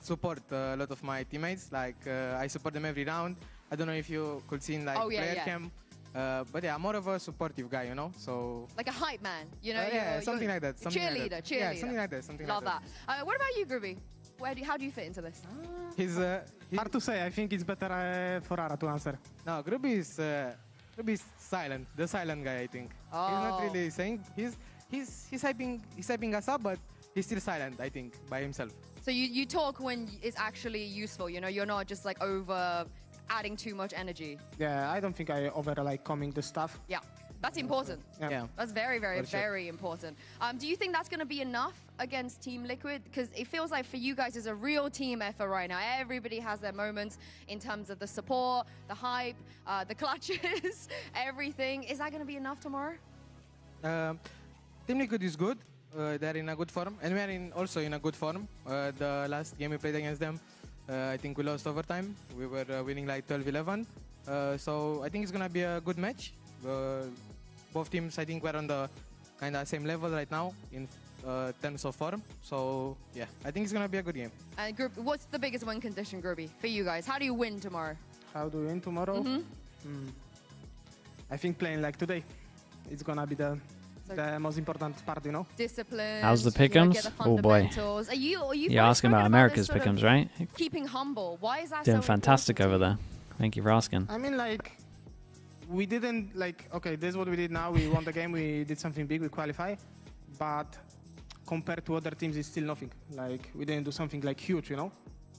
support a lot of my teammates. Like I support them every round. I don't know if you could see in like player cam. But yeah, I'm more of a supportive guy, you know, so... Like a hype man, you know? Yeah, something like that. Cheerleader. Yeah, something like that. Love that. What about you, Grubby? How do you fit into this? He's hard to say. I think it's better for Ara to answer. No, Grubby is silent. The silent guy, I think. Oh. He's not really saying... He's hyping us up, but he's still silent, I think, by himself. So you talk when it's actually useful, you know? You're not just like over... adding too much energy. Yeah, I don't think I over like calming the stuff. Yeah, that's important. Yeah. That's very important. Do you think that's going to be enough against Team Liquid? Because it feels like for you guys, it's a real team effort right now. Everybody has their moments in terms of the support, the hype, the clutches, everything. Is that going to be enough tomorrow? Team Liquid is good. They're in a good form, and we're also in a good form. The last game we played against them, I think we lost overtime. We were winning like 12-11. So I think it's going to be a good match. both teams, I think, were on the kind of same level right now in terms of form. So yeah, I think it's gonna be a good game. And group, what's the biggest win condition, Groupie, for you guys? How do you win tomorrow? How do we win tomorrow? I think playing like today, it's gonna be the most important part, you know. Discipline. How's the pick'ems? Oh boy. Are you You're asking about America's pick'ems, right? Keeping humble. Why is that Doing so fantastic over there. Thank you for asking. I mean, like, we didn't, like, okay, this is what we did now. We won the game. We did something big. We qualify. But compared to other teams, it's still nothing. Like, we didn't do something, like, huge, you know?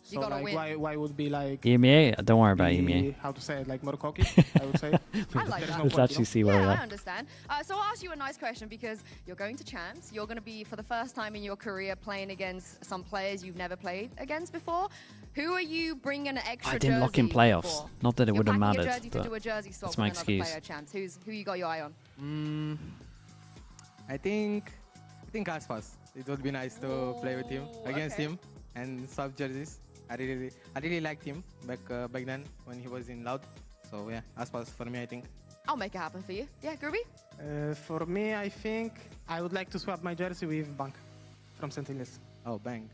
So, like, why would be, like... EMEA? Don't worry about EMEA. How to say it? Like, more cocky, I would say. I like that. Let's actually see where we are. I understand. So I'll ask you a nice question because you're going to Champs. You're going to be, for the first time in your career, playing against some players you've never played against before. Who are you bringing an extra I didn't lock in playoffs. Not that it would have mattered. To do a jersey swap that's my with another excuse. player, Champs. Who you got your eye on? I think Aspas. It would be nice to play with him, against him, and swap jerseys. I really liked him back then when he was in Loud. So yeah, Aspas for me, I think. I'll make it happen for you. Yeah, Groovy? For me, I think I would like to swap my jersey with Bank from Sentinels. Oh, Bank.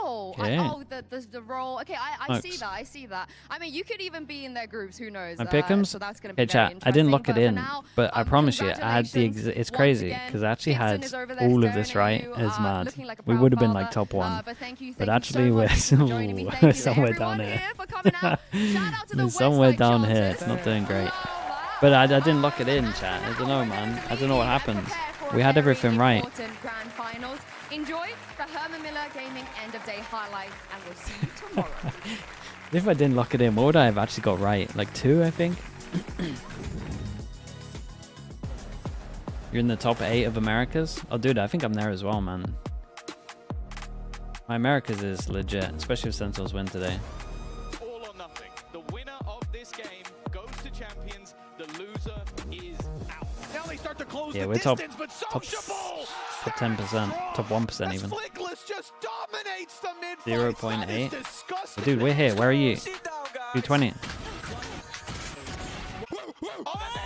Oh, yeah. The role. Okay, I see that. I see that. I mean, you could even be in their groups. Who knows? My pick'ems. So that's going to be chat. very I didn't lock it in, now, but I promise you, I had the. It's crazy because I actually had all of this right. It's mad. Like we would have been like top one, but actually we're somewhere down here. We're somewhere down here. It's not doing great. But I didn't lock it in, chat. I don't know, man. I don't know what happens. We had everything right. Grand finals. Enjoy the Herman Miller Gaming end of day highlights, and we'll see you tomorrow. If I didn't lock it in, what would I have actually got right? Like 2, I think. You're in the top 8 of Americas? Oh, dude, I think I'm there as well, man. My Americas is legit, especially if Sentinels win today. All or nothing. The winner of this game goes to champions. The loser is out. Now they start to close Yeah, the we're top distance, but Sociable 10%, top 1% even. Just dominates the mid 0.8. Dude, we're here. Where are you? 220.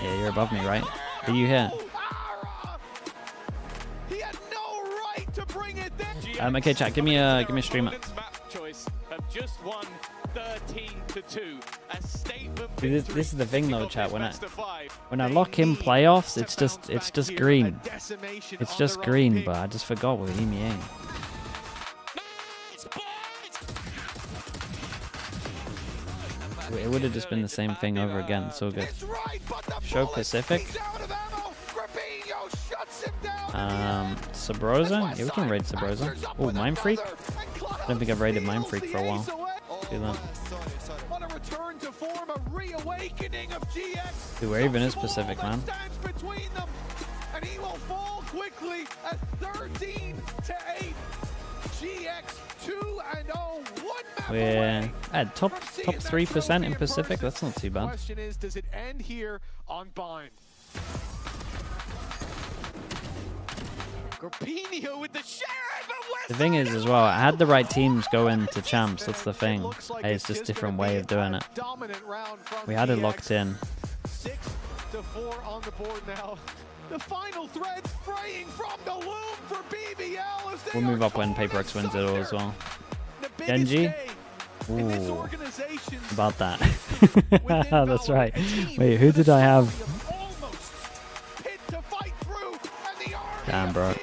Yeah, you're above me, right? Are you here? He had no right to bring it there. Okay, chat. Give me a streamer. Choice have just won 13-2. A statement. This is the thing though, chat. When I lock in playoffs, it's just green. It's just green, but I just forgot with EMEA. It would have just been the same thing over again. So good. Show Pacific. Sabrosa? Yeah, we can raid Sabrosa. Oh, Mind Freak? I don't think I've raided Mind Freak for a while. Do that. Dude, where even is Pacific, man? And he will fall quickly at 13-8. GX 2-0, 1 map We're at top 3% in Pacific. That's not too bad. The question is, does it end here on Bind? With the The thing is as well, I had the right teams go into champs. That's the thing. It's just a different way of doing it. We had it locked in. 6-4 on the board now. The final thread fraying from the loom for BBL as we'll move up when PaperX wins it all as well. Genji? Ooh, about that. That's right. Wait, who did I have? Damn, bro.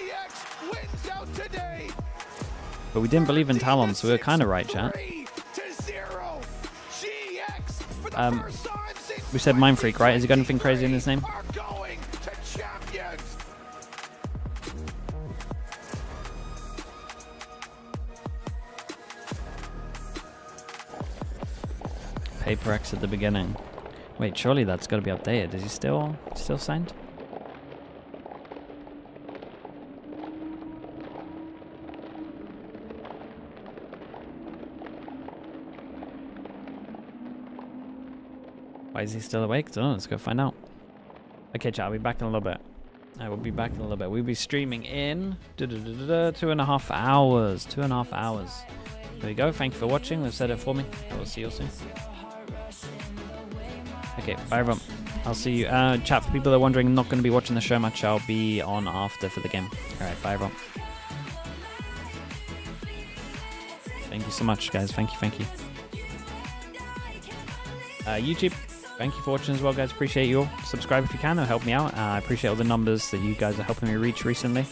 But we didn't believe in Talon, so we were kind of right, chat. We said Mind Freak, right? Has he got anything crazy in his name? PaperX at the beginning. Wait, surely that's got to be updated. Is he still signed? Why is he still awake? Don't know. Let's go find out. Okay, chat. I'll be back in a little bit. I will be back in a little bit. We'll be streaming in 2.5 hours. 2.5 hours. There we go. Thank you for watching. They've said it for me. I will see you soon. Okay, bye everyone. I'll see you. Chat, for people that are wondering, I'm not going to be watching the show match. I'll be on after for the game. All right, bye, everyone. Thank you so much, guys. Thank you. YouTube, thank you for watching as well, guys. Appreciate you all. Subscribe if you can. It'll help me out. I appreciate all the numbers that you guys are helping me reach recently.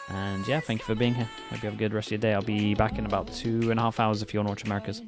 And yeah, thank you for being here. Hope you have a good rest of your day. I'll be back in about 2.5 hours if you want to watch Americas.